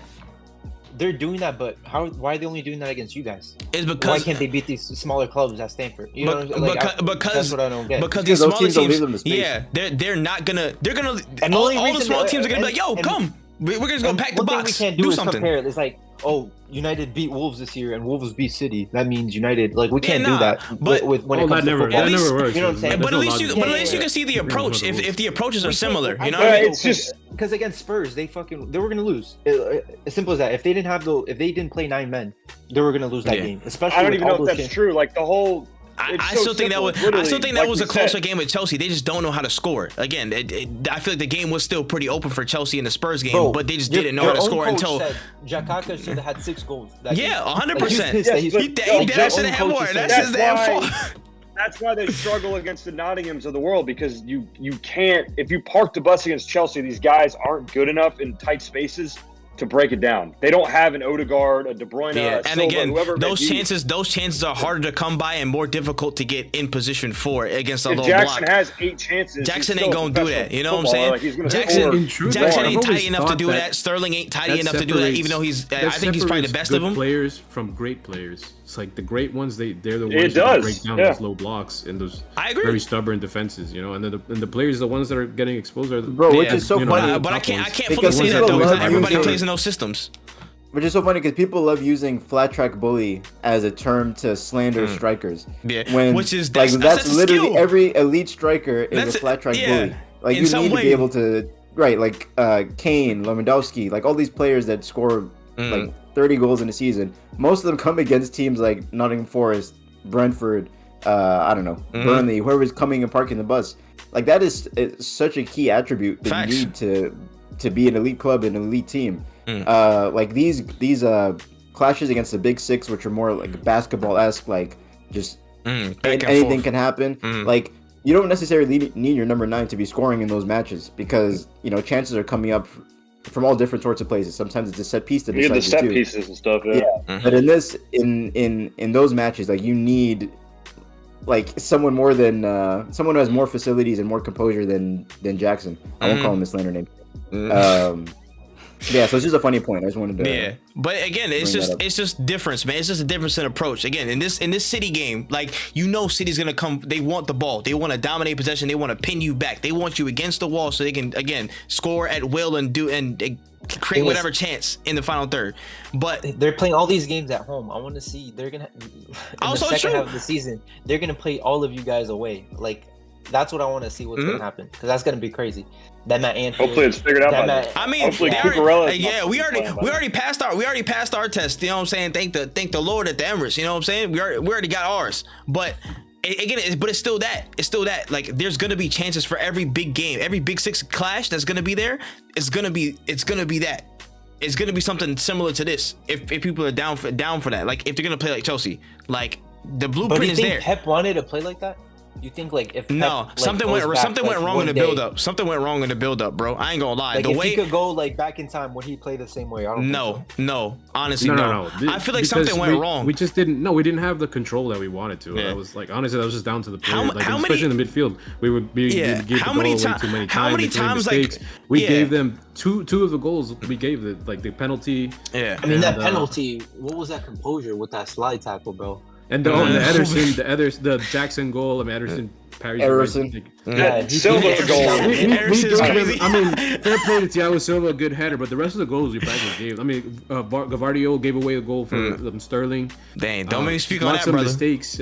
they're doing that, but why are they only doing that against you guys? It's Why because can't they beat these smaller clubs at Stanford? You know, because that's what I don't get. Because these those smaller teams don't teams, leave them the space. yeah, they're not gonna. They're gonna. And the all only the reason small that- teams are gonna be like, "Yo, and- come, we're just gonna pack the One thing box, we can't do is something." compare. It's like, oh, United beat Wolves this year and Wolves beat City. That means United, like, we can't do that. but- when it comes that to never football. works. You know what I'm saying? But at least There's you, no you can see the approach. If the approaches are similar, you know. Yeah, What I mean? it's just because against Spurs, they were gonna lose. As simple as that. If they didn't play 9 men, they were gonna lose that Yeah. game. Especially I don't with even know all if those that's games. true. Like the whole I so still think that simple. was. I Literally, still think that like was you a closer said. game with Chelsea. They just don't know how to score. Again, I feel like the game was still pretty open for Chelsea in the Spurs game, Bro, but they just your- didn't know your how to own score coach until. said Jakarta should have had 6 goals. That game. Yeah, Like, 100%. he's pissed that he's- Yes, He but- should exactly. have had more. Coach That's said his that. damn That's fault. That's why they struggle against the Nottinghams of the world, because you can't, if you park the bus against Chelsea, these guys aren't good enough in tight spaces to break it down. They don't have an Odegaard, a De Bruyne, Yeah, a and Silva, again, whoever it may those be. chances are harder to come by and more difficult to get in position for against a If little Jackson block. has 8 chances, Jackson he's ain't still a gonna do that. professional You know what I'm saying? footballer. Like, he's gonna Jackson, score In truth, Jackson I've ain't tight always enough to thought do that- that. Sterling ain't tight enough to do that. Even though he's, I that think he's probably the separates best of good them. players from great players. It's like the great ones, they're the ones It who can does, break down yeah. those low blocks and those I agree. very stubborn defenses, you know. And the players, the ones that are getting exposed are the Bro, which Yeah. is so you know, funny. But I top can't ones. fully Because say that people though, because love not everybody using- plays in those systems. Which is so funny because people love using flat track bully as a term to slander strikers. Yeah, When, which is- like that's a literally skill. every elite striker is That's a flat track yeah, bully. Like in you some need to way. be able to like Kane, Lewandowski, like all these players that score like 30 goals in a season. Most of them come against teams like Nottingham Forest, Brentford, I don't know, Burnley, whoever's coming and parking the bus. Like that is such a key attribute that Facts. you need to be an elite club and an elite team. Like these clashes against the big six, which are more like basketball-esque, like just Back and anything forth. can happen. Like you don't necessarily need your number 9 to be scoring in those matches because chances are coming up from all different sorts of places. Sometimes it's a set piece that You need the decides set it too. pieces and stuff. Yeah. But in this, in those matches, like you need like someone more than someone who has more facilities and more composure than Jackson. I won't call him a slander name. Yeah, so it's just a funny point. I just wanted to. Yeah, but again, it's bring that up. just difference, man. It's just a difference in approach. Again, in this City game, like City's gonna come. They want the ball. They want to dominate possession. They want to pin you back. They want you against the wall so they can again score at will and create whatever chance in the final third. But They're playing all these games at home. I want to see they're gonna in Also the second true. half of the season. They're gonna play all of you guys away. Like that's what I want to see what's gonna happen because that's gonna be crazy. That Matt Anfield. Hopefully it's figured out that by Matt- then. I mean, Hopefully they Cucurella's not yeah, we playing by already passed our test. You know what I'm saying? Thank the Lord at the Emirates. You know what I'm saying? We already got ours. But it's still that. It's still that. Like there's gonna be chances for every big game, every big six clash that's gonna be there. It's gonna be that. It's gonna be something similar to this. If people are down for that, like if they're gonna play like Chelsea, like the But do blueprint you is think there. Pep wanted to play like that? You think like if Pep, No, like, something goes went back, something like, went wrong one in the day, build up. Something went wrong in the build up, bro. I ain't gonna lie. Like The if way he could go like back in time, would he play the same way? I don't think so. no, honestly, No. I feel like Because something went wrong. We just didn't. No, we didn't have the control that we wanted to. Yeah. That was like honestly, that was just down to the How players. mu- Like how especially many- in the midfield, we would be Yeah, we'd give how the many ball away ti- too many how times. many making times, like, mistakes. We yeah. gave them two of the goals. We gave the penalty. Yeah. I mean that And, penalty. What was that composure with that slide tackle, bro? And the the Jackson goal. I mean, Ederson parries. Ederson. Yeah, he- Silva's he- goal. Harrison's gave him- crazy. I mean, fair play to Thiago Silva, a good header, but the rest of the goals we practically gave. I mean, Gavardio gave away a goal for Sterling. Dang, don't make me speak on Not that, some brother. mistakes.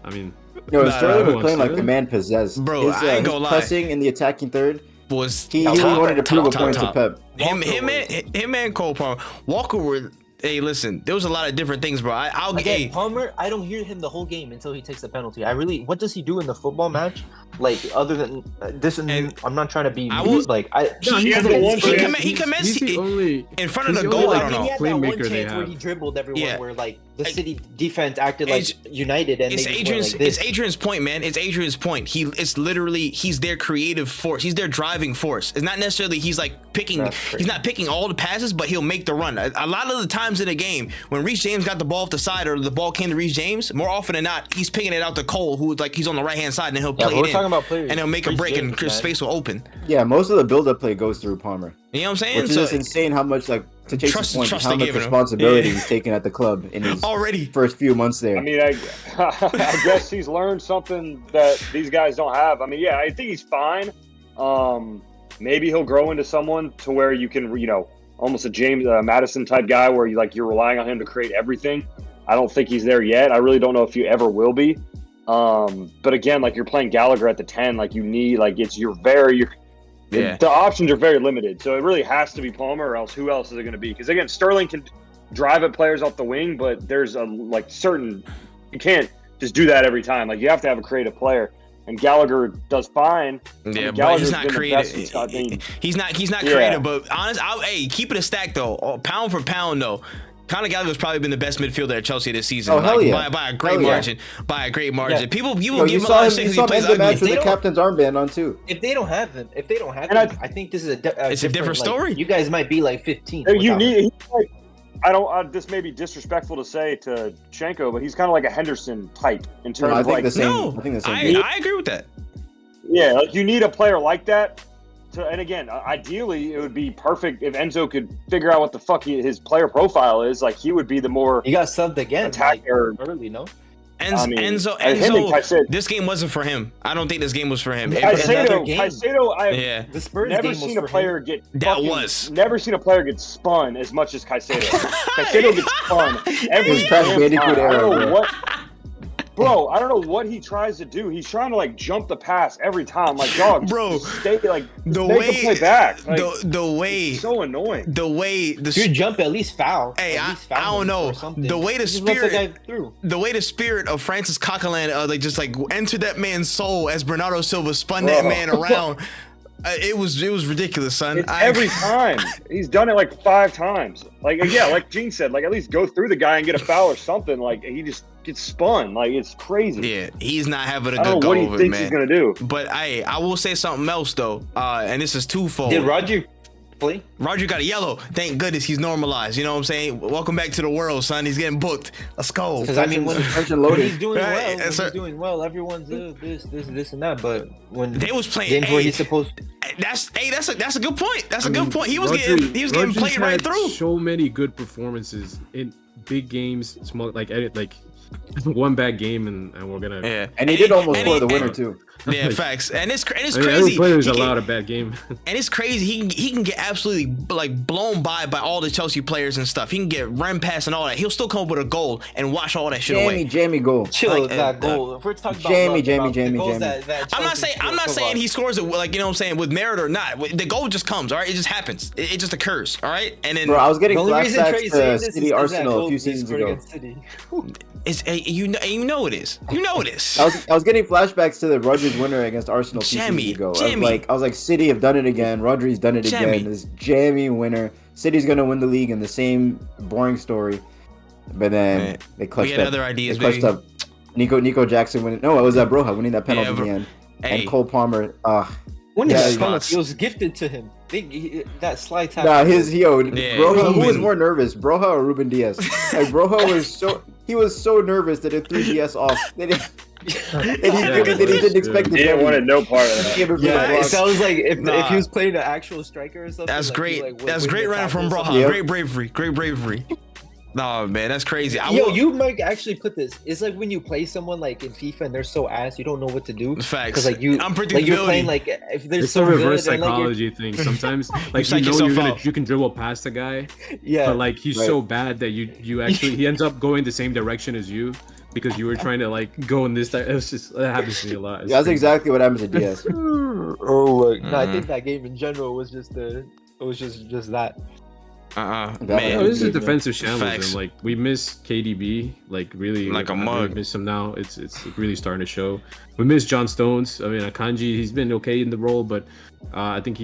I mean, Sterling was nah. playing like the Sterling? man possessed. Bro, his, I ain't his gonna lie. pressing in the attacking third. Was He wanted to prove a point to top. Pep. Him and Cole Palmer. Walker were. Hey, listen, there was a lot of different things, bro. I'll Again, get. Palmer, I don't hear him the whole game until he takes the penalty. What does he do in the football match? Like, other than this, and I'm not trying to be I mean, was- like, he had the one chance. He commenced He's the only in front of he's the the goal. only, I I don't mean, know. he had that one playmaker they chance where have. he dribbled everyone, Yeah. where like the City defense acted like It's- united, and It's they just Adrian's. went like this. It's Adrian's point, man. It's Adrian's point. It's literally he's their creative force. He's their driving force. It's not necessarily he's like picking. That's crazy. He's not picking all the passes, but he'll make the run. A lot of the times in a game when Reece James got the ball off the side or the ball came to Reece James, more often than not, he's picking it out to Cole, who like he's on the right hand side, and he'll Yeah, play but we're it in, talking about players. and he'll make a Reece break, and James, man. space will open. Yeah, most of the build-up play goes through Palmer, You know what I'm saying? which is just insane how much, like, to Chase's Trust- point, trust how they much giving him. responsibility Yeah. he's taken at the club in his Already. first few months there. I mean, I guess he's learned something that these guys don't have. I mean, yeah, I think he's fine. Maybe he'll grow into someone to where you can, almost a James Madison type guy where you're relying on him to create everything. I don't think he's there yet. I really don't know if you ever will be. But again, like you're playing Gallagher at the 10, like you need, like Yeah. the options are very limited. So it really has to be Palmer, or else who else is it going to be? Because again, Sterling can drive at players off the wing, but there's a certain You can't just do that every time. Like, you have to have a creative player. And Gallagher does fine. Yeah, but Gallagher's he's not been the creative. best since Scott Dean. He's not Yeah. creative. But honest, hey, keep it a stack though. Pound for pound though. Conor Gallagher's probably been the best midfielder at Chelsea this season. Oh, hell yeah. By a great Hell yeah. margin. By a great margin. Yeah. People Yo, give you him a saw lot him, of shit you because saw he him plays end the match ugly. with the captain's armband on too. If they don't have him, And I think this is a It's a different like, story. you guys might be like 15. You need. He's like, this may be disrespectful to say to Schenko, but he's kind of like a Henderson type in terms I of think like. the same. No, I think the same. I agree with that. Yeah, like you need a player like that. And again, ideally, it would be perfect if Enzo could figure out what the fuck his player profile is. Like, he would be the more You got subbed again attacker. like, early, no? Enzo, him and Caicedo. this game wasn't for him. I don't think this game was for him. Yeah, another Caicedo, I've Yeah, The Spurs never game was seen for a player him. get Never seen a player get spun as much as Caicedo. Caicedo gets spun every His Crash damn Bandicoot time. I era, don't know bro. what. Bro, I don't know what he tries to do. He's trying to like jump the pass every time. Like, dog, Bro, just stay like the make way him play back. Like, the way it's so annoying. the way the If you jump, at least foul. Hey, At least I foul don't him know. or something. The way the Just let the spirit- guy through. the way the spirit of Francis Coquelin like just like entered that man's soul as Bernardo Silva spun that Bro. man around. It was ridiculous, son. It's every time. He's done it like 5 times. Like, yeah, like Gene said, like at least go through the guy and get a foul or something. Like, he just gets spun. Like, it's crazy. Yeah, he's not having a I good don't know go what he of it, thinks he's man. gonna do. But I will say something else though, and this is twofold. Did Roger play? Roger got a yellow. Thank goodness he's normalized. You know what I'm saying? Welcome back to the world, son. He's getting booked. Let's go. Because I mean, when Attention when loaded. he's doing Right, well, when yes, he's sir. doing well, everyone's this and that. But when They was playing. games where Hey, he's supposed, that's a good point. That's a good point. He was Rodri- getting Rodri's played right had through. So many good performances in big games, small like one bad game, and we're gonna. Yeah, And he did almost and score the he- winner too. Yeah, facts. And it's I mean, every crazy. player's He can- allowed a bad game. And it's crazy. He can get absolutely like blown by all the Chelsea players and stuff. He can get run past and all that. He'll still come up with a goal and wash all that shit away. Jamie goal. chill Like, that goal. If we're talking about Jamie, about Jamie, the goals Jamie. that I'm not Chelsea saying scored, he scores it like, you know what I'm saying, with merit or not. The goal just comes, all right? It just happens. It just occurs, all right? And then Bro, I was getting The only reason flashbacks Trey's saying to this is City 'cause that Arsenal a goal few they seasons scored ago. against City. it's you know it is. You know it is. I was getting flashbacks to the Rodgers winner against Arsenal a few Jammy, seasons ago. Jammy. I was like, City have done it again. Rodri's done it Jammy. again. This Jammy winner. City's gonna win the league in the same boring story. But then Man, they clutched we had up. other ideas, they clutched baby. up. Nico Jackson winning. No, it was Broha winning that penalty bro. in the end. Hey, And Cole Palmer. When Yeah, his he was. it was gifted to him. That slide tackle. Nah, Yeah, Broha. Who was Ruben. more nervous, Broha or Ruben Diaz? Like Broha was so nervous that it threw Diaz off. That he didn't expect He the didn't W. want no part of that. He gave it for Yeah, the it block. sounds like if Nah. he was playing an actual striker or something. that's like, great. he, like, That's would great win the running from tackle or Broha. something. Yep. Great bravery. No, man, that's crazy. Yo, you might actually put this. It's like when you play someone like in FIFA and they're so ass, you don't know what to do. Facts. Because like you're Unpredictability. playing like if they're It's so a reverse good, and, like, psychology thing. Sometimes, like psych you know, yourself out. you can dribble past the guy, yeah. but like he's Right. so bad that you actually he ends up going the same direction as you because you were trying to like go in this. It's just that happens to me a lot. It's Yeah, that's crazy. exactly what happened to Diaz. Oh, no, I Mhm. think that game in general was just just that. That Man. Oh, this is a Good, man. defensive shambles, Facts. and like we miss KDB, like really, Like a I really mug. miss him now. It's really starting to show. We miss John Stones. I mean, Akanji, he's been okay in the role, but I think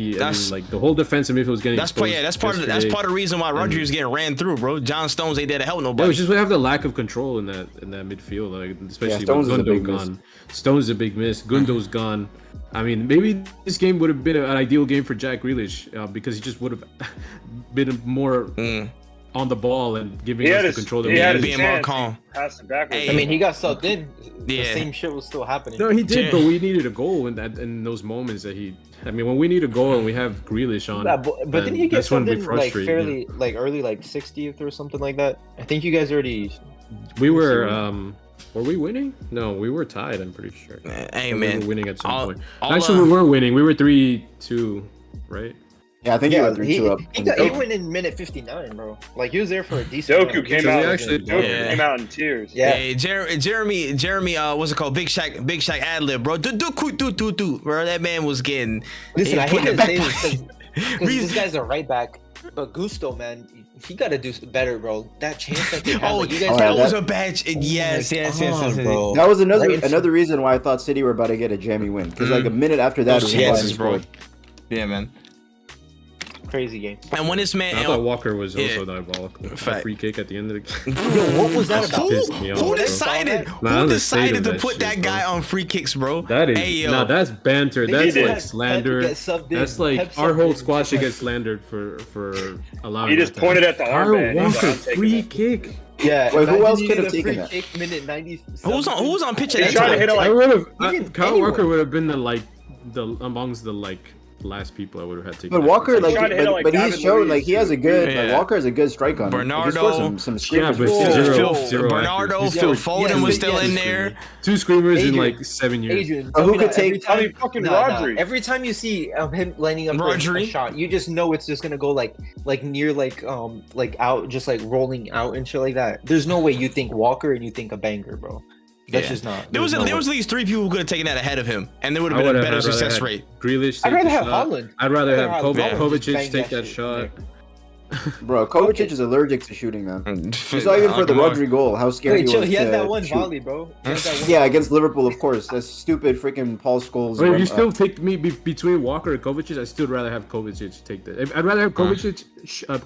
like the whole defensive midfield was getting. That's part. Yeah, that's part of the reason why Rodri was getting ran through, bro. John Stones ain't there to help No, nobody. it's just we have the lack of control in that midfield, like especially Stones is with a Gundo big miss. gone. Stones is a big miss. Gundo's gone. I mean, maybe this game would have been an ideal game for Jack Grealish because he just would have been more on the ball and giving He us had the his- control that he we had need. his being more chance. calm. Passed it backwards. Hey. I mean, he got subbed in. The Yeah. same shit was still happening. No, he did, Yeah. but we needed a goal in those moments that he. I mean, when we need a goal and we have Grealish on, Yeah, but didn't he get that's when subbed we in like frustrate. fairly like early, like 60th or something like that? I think you guys already. We were. Were we winning? No, we were tied. I'm pretty sure. Hey, We man. were winning at some All- point. all, Actually, we were winning. We were 3-2, right? Yeah, I think he went 3-2 up. He went in minute 59, bro. Like he was there for a decent. Doku amount. came So out. we actually- Doku Yeah. came out in tears. Yeah. Hey, Jeremy, what's it called? Big Shaq ad-lib, bro. Do. Bro, that man was getting. Listen, I put hate in to the say back this because Reason- this guy's a right back. But Gusto, man, he got to do better, bro. That chance that they had, Oh, like, you guys that had was that- a bad. Yes, bro. That was another Right into- another reason why I thought City were about to get a jammy win. Because like a minute after that, Those it was chances, Mbappe bro. scored. Yeah, man. Crazy game. And when this man, I thought Walker was Yeah. also diabolical. The Fact. free kick at the end of the game. Yo, what was that That about? pissed me off, who bro. decided? Nah, Who I'm the state decided of to that put shit, that bro. guy on free kicks, bro? That is Hey, yo. no, that's banter. They That's did. like Pep slander. get subbed in. That's like Pep our subbed whole in. squad should Like- get slandered for allowing. He just that to pointed happen. at the Kyle armband. He's like, Walker I'm taking free it. kick. Yeah. Wait, who imagine else you could have need a taken free that? kick, minute 90. Who's on pitch at He that tried to time? hit it I like would have. Even Kyle anyone. Walker would have been the amongst the last people I would have had taken. But that Walker, free like, kick. tried to hit it like but he's David shown Luiz, like he has a too. good. Yeah. Like, Walker has a good strike on him. Like, he scored Bernardo. some Yeah, screamers. but before. zero Bernardo, accuracy. Phil Yeah, Foden was still yes, in there. Two screamers in Adrian. like 7 years. Adrian, Who tell me could that every take- I mean, time- fucking Nah, Rodri. Every time you see him lining up for a Rodri? shot, you just know it's just gonna go like near like out, just like rolling out and shit like that. There's no way you think Walker and you think a banger, bro. That's Yeah. just not. There was there's no at way. least 3 people who could have taken that ahead of him, and there would I have been a would've- better I'd rather success had rate. Grealish I'd take rather the have shot. Haaland. I'd rather have Haaland just Kovacic bang take that that shit shot. in Bro, Kovacic Okay. is allergic to shooting, man. You saw even for the Rodri goal, how scared Wait, he chill. was He had to that one shoot. volley, bro. He had that one Yeah, volley. against Liverpool, of course. That stupid freaking Paul Scholes. Wait, if you still pick me between Walker and Kovacic, I'd still rather have Kovacic take that. I'd rather have Kovacic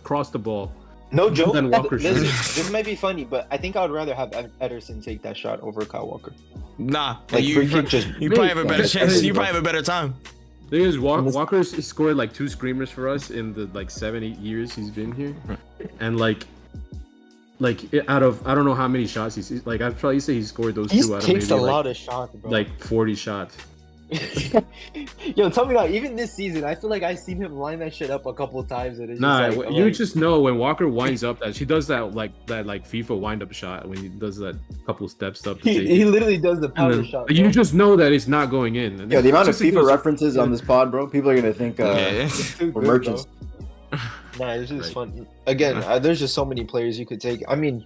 cross the ball. No joke. Then Walker Listen, shoots. this might be funny, but I think I would rather have Ederson take that shot over Kyle Walker. Nah, Like you, free kick just. you probably have a better Maybe. chance. You probably have a better time. Thing is, Walker's scored like 2 screamers for us in the like 7-8 years he's been here, and like out of I don't know how many shots he's like. I'd probably say he scored those He 2 out of takes maybe a like, lot of shots, bro. like 40 shots. Yo, tell me that. Even this season, I feel like I've seen him line that shit up a couple of times, and it's Nah, just like, you just know when Walker winds up that he does that like FIFA wind up shot when he does that couple steps up. To take he it. literally does the And power then, shot. you bro. just know that it's not going in. And Yeah, the amount of just like FIFA those- references on this pod, bro. People are gonna think Yeah. It's too we're good, merchants. bro. Nah, it's just Right. fun. Again, there's just so many players you could take. I mean,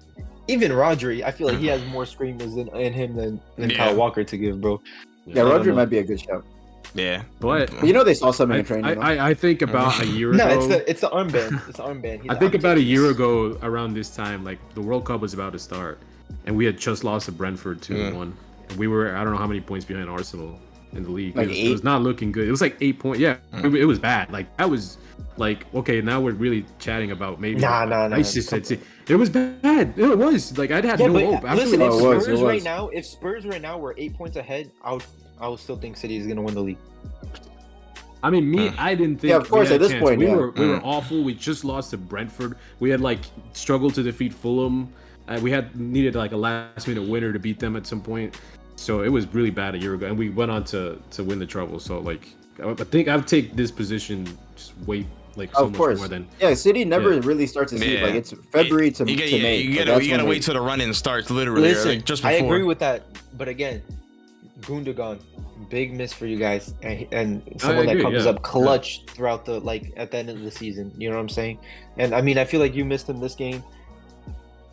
even Rodri, I feel like he has more screamers in him than Yeah. Kyle Walker to give, bro. Yeah, I don't Rodri know. might be a good shout. Yeah, But But you know they saw something in training. though. I think about a year No, ago. it's the armband. It's the armband. I think about a year ago around this time, like the World Cup was about to start, and we had just lost to Brentford 2-1. And we were I don't know how many points behind Arsenal in the league. Like It was not looking good. It was like 8 points. Yeah, it was bad. Like that was like okay. Now we're really chatting about maybe. Nah. It was bad. It was like I'd had Yeah, no but hope. After listen, we if it was, Spurs it right was. now, if Spurs right now were 8 points ahead, I would still think City is gonna win the league. I mean, I didn't think. Yeah, of course, we had at a this chance. point, we yeah. were awful. We just lost to Brentford. We had like struggled to defeat Fulham. We had needed like a last minute winner to beat them at some point. So it was really bad a year ago, and we went on to win the treble. So like, I think I'd take this position just way like so Of much course. more than. Yeah, City never Yeah. really starts to see Yeah. like it's February to you May. gotta, you Like, gotta, that's you gotta when wait they- till the run-in starts. Literally, Listen, like, just before. I agree with that, but again, Gundogan, big miss for you guys, and someone that agree, comes yeah. up clutch throughout the at the end of the season. You know what I'm saying? And I mean, I feel like you missed him this game.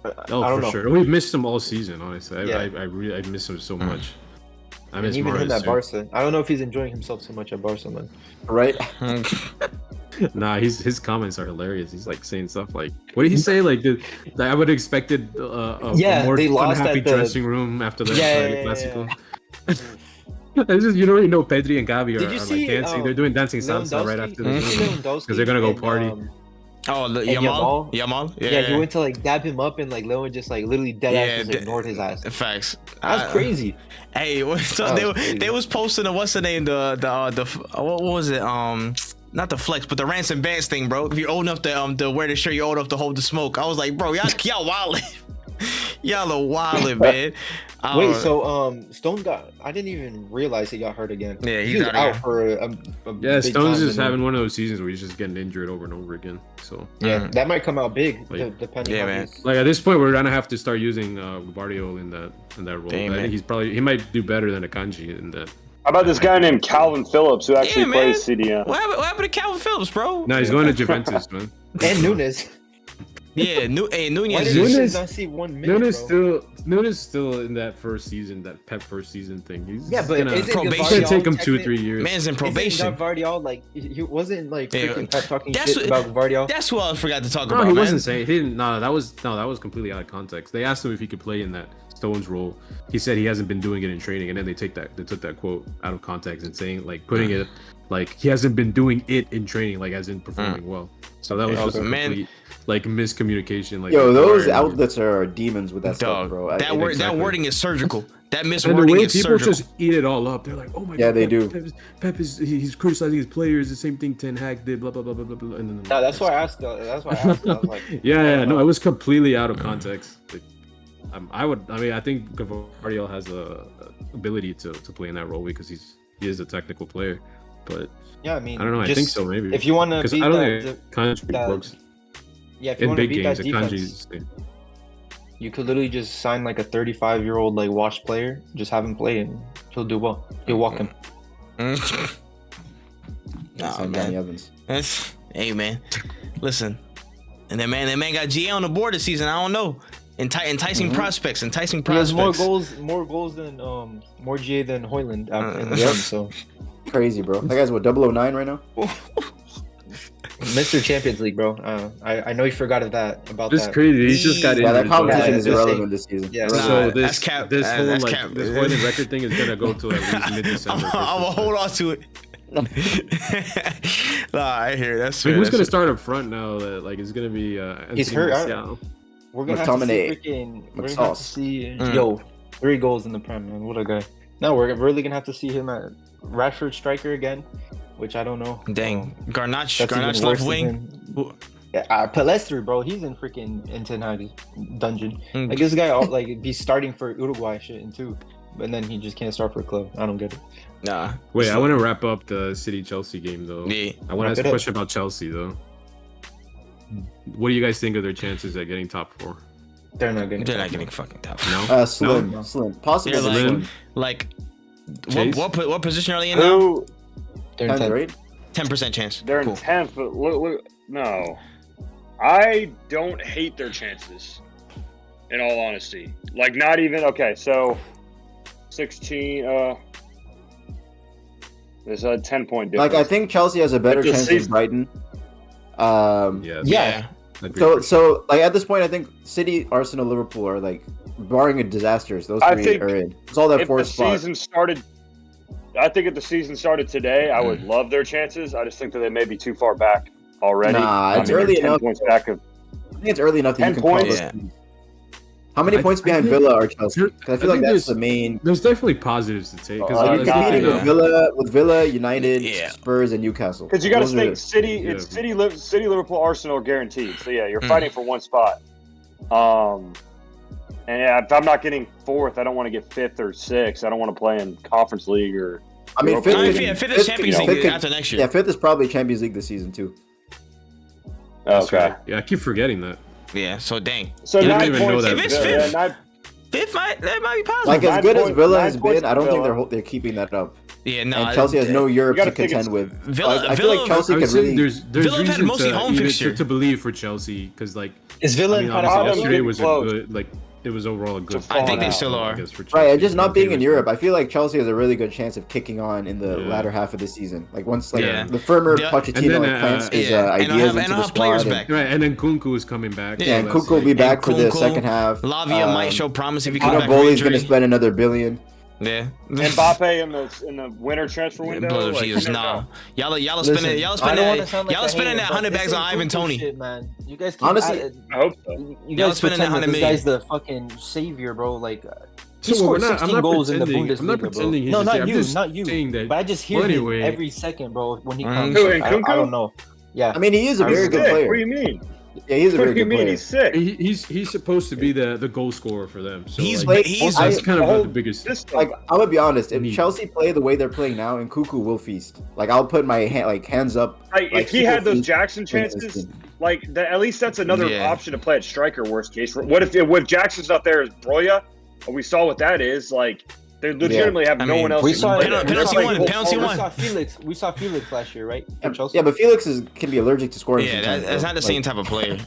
Oh, I don't for know. sure. We've missed him all season. Honestly, Yeah. I really I miss him so much. I And miss even him Mahrez at too. Barca. I don't know if he's enjoying himself so much at Barca, man. right. Nah, his comments are hilarious. He's like saying stuff like, "What did he say?" Like, I would have expected a Yeah, more they lost unhappy at the- dressing room after the Yeah, Clasico. It's just you know Pedri and Gavi Did are you like see, dancing. They're doing dancing salsa right after the Did you see game. Lewandowski? 'Cause they're gonna go and, party. Oh, and Yamal? Yamal? Yamal? Yeah, he went to like dab him up, and like Leon just like literally dead Yeah, ass just the- ignored his ass. Facts. That's crazy. Hey, so That they was crazy. they was posting what's the name what was it not the flex but the ransom bands thing, bro. If you're old enough to wear the shirt, you're old enough to hold the smoke. I was like, bro, y'all wildin'. Y'all are wildin', man. Wait, so Stone got? I didn't even realize he got hurt again. Yeah, he he's was out out again. for a Yeah, big Stone's time, just and having one of those seasons where he's just getting injured over and over again. So yeah, that might come out big Like- depending Yeah, on man. his. like at this point, we're gonna have to start using Guardiola in that role. Damn, I man. think he might do better than Akanji in that. How about this guy named Calvin Phillips who actually man. plays CDM? What happened to Calvin Phillips, bro? No, he's going to Juventus, man. And Nunes. Yeah, Why Nunez did is. Nunes- not see 1 minute, bro? Nunes still in that first season, that Pep first season thing. He's Yeah, but gonna, isn't Probation. it's gonna take him Gvardiol 2-3 years. Man's in Isn't probation. Gvardiol like he wasn't like Yeah, freaking Pep talking that's shit what- about Gvardiol? That's what I forgot to talk No, about, he man. wasn't saying. He didn't. No, that was completely out of context. They asked him if he could play in that Stones role. He said he hasn't been doing it in training, and then they took that quote out of context and saying like putting it like he hasn't been doing it in training, like as in performing well. So that was just a Man. complete like miscommunication. Like Yo, those environment. outlets are demons with that stuff, Dog, bro. that exactly. wording is surgical. That And the miswording way is people surgical. just eat it all up, they're like, "Oh my Yeah, god, they do. Pep is he's criticizing his players. The same thing Ten Hag did. Blah blah blah blah blah blah." And then No, that's why I asked. That's why I asked. I was like, yeah, no, it was completely out of context. Like, I think Gvardiol has a ability to play in that role because he is a technical player, but yeah, I mean, I don't know. I just- think so, maybe. If you want to Because beat I don't that, think Kanji that- works yeah, if you in want to big beat games. that The defense, Kanji's you could literally just sign like a 35-year-old like washed player, just have him play, and he'll do well. He'll walk him. Nah, Like Danny man. Evans. Hey, man. Listen, and that man got GA on the board this season. I don't know. Enticing prospects. Enticing He has prospects. more goals than more GA than Hoyland in the Yep. game. So, Crazy, bro. That guy's what 009 right now. Mr. Champions League, bro. I know you forgot about It's that. crazy. He just got Yeah, that injured. competition Yeah, is just irrelevant this season. Yeah. Irrelevant. So Nah, this that's cap. this whole That's like cap. this Hoyland record thing is gonna go to at least mid-December. I'm gonna hold on to it. Nah, I hear it. That's I mean, fair. who's gonna That's start up front now? That like it's gonna be He's Anthony hurt, Martial. We're gonna have to see McTominay. freaking. We're gonna have to McSauce. see 3 Mm. goals in the Prem, man. What a guy. No, we're really gonna have to see him at Rashford striker again, which I don't know. Dang, Garnacho That's even left worse than wing. him. Yeah, Palestri, bro, he's in freaking Ten Hag's dungeon. Mm. Like this guy, like be starting for Uruguay shit and too, but then he just can't start for a club. I don't get it. Nah. Wait, I want to wrap up the City Chelsea game though. Yeah. I want Wrap to ask it a up. question about Chelsea though. What do you guys think of their chances at getting top 4? They're not getting. They're not getting fucking top. No. Slim, No. slim, possibly They're like, slim. like Chase? what position are they in now? Who? They're in 10th, 10th. right? 10% chance. They're Cool. in 10th, but look, no. I don't hate their chances, in all honesty. Like, not even, okay, so 16, there's a 10-point difference. Like I think Chelsea has a better If the chance than season- Brighton. Yeah. Yeah. So like at this point, I think City, Arsenal, Liverpool are like barring a disasters. Those I three think are in. It's all that if the fourth spot. season started, I think if the season started today, I would love their chances. I just think that they may be too far back already. Nah, it's they're early 10 enough. points back of, I think it's early enough that 10 you can call points? those Yeah. teams. How many I- points I behind think- Villa are Chelsea? 'Cause I feel like think that's there's- the main. There's definitely positives to take because Oh, You're God, competing yeah. with Villa, United, Yeah. Spurs, and Newcastle. because you got to Those are think the- City. Yeah. It's City, Liverpool, Arsenal are guaranteed. So yeah, you're Mm. fighting for one spot. And yeah, if I'm not getting 4th, I don't want to get 5th or 6th. I don't want to play in Conference League or. I mean, Europa fifth, Nah, League. fifth is Champions fifth League could- after next year. Yeah, fifth is probably Champions League this season too. Okay. Yeah, I keep forgetting that. Yeah, so dang. So I didn't 9 even know points. that. If it's yeah, fifth. nine- Fifth that might be possible. Like as 9 good as points- Villa 9 has points been, I don't for think Villa. they're keeping that up. Yeah, no. And Chelsea has no Europe gotta to think contend it's- with. Villa- I feel like Villa- Chelsea I would could say really. there's Villa have had reason mostly to, home even fixture. to believe for Chelsea because like Is Villa I mean, in kind of obviously Probably yesterday was a close. good like it was overall a good. I think they performance, still I are. guess, for Right, and Chelsea. just not being in Favorites. Europe, I feel like Chelsea has a really good chance of kicking on in the Yeah. latter half of the season. Like once, like Yeah. the firmer Yeah. Pochettino And then, like, plants his yeah, and I'll ideas have- into and the I'll have players squad. back. Right, and then Kunku is coming back. Yeah, and that's Kunku will be like- back for the Kunku, second half. Lavia might show promise if he comes Conor back from Bowley's going to injury. spend another $1 billion. Yeah. Mbappe in the winter transfer window. Blood of like, Jesus, you never nah. know. Y'all Listen, spending I don't wanna sound like y'all a spending hater, that but 100 this bags on ain't Ivan Kunku Tony. shit, man. You guys keep, Honestly, I hope so. you Y'all guys spending pretend that that 100 this million. guy's the fucking savior, bro. Like he So scored we're not- 16 I'm not goals in the pretending- Bundesliga, I'm not bro. pretending he's No, the not same. I'm you, just not you. saying that- But I just hear well, him anyway. every second, bro. When he Mm. comes, Who, in I Kunku? don't know. Yeah, I mean, he is a He's very good sick. player. What do you mean? Yeah, he's a What very do you good mean? player. He's sick. He's supposed to be the goal scorer for them. So He's like, he's that's kind of whole the biggest. system. Like, I'm gonna be honest. If Need. Chelsea play the way they're playing now, and Cuckoo will feast. Like, I'll put my hands up. Like, like, if he people had those feast Jackson playing this chances, team. like at least that's another Yeah. option to play at striker. Worst case, what if Jackson's not there? Is Broya? We saw what that is. Like they legitimately have I no mean, one else. we who can saw play penalty- there. penalty They're one, playing penalty full one. forward. We saw Felix last year, right? For Chelsea. Yeah, but Felix can be allergic to scoring. Yeah, sometimes, that's bro. not the Like, same type of player.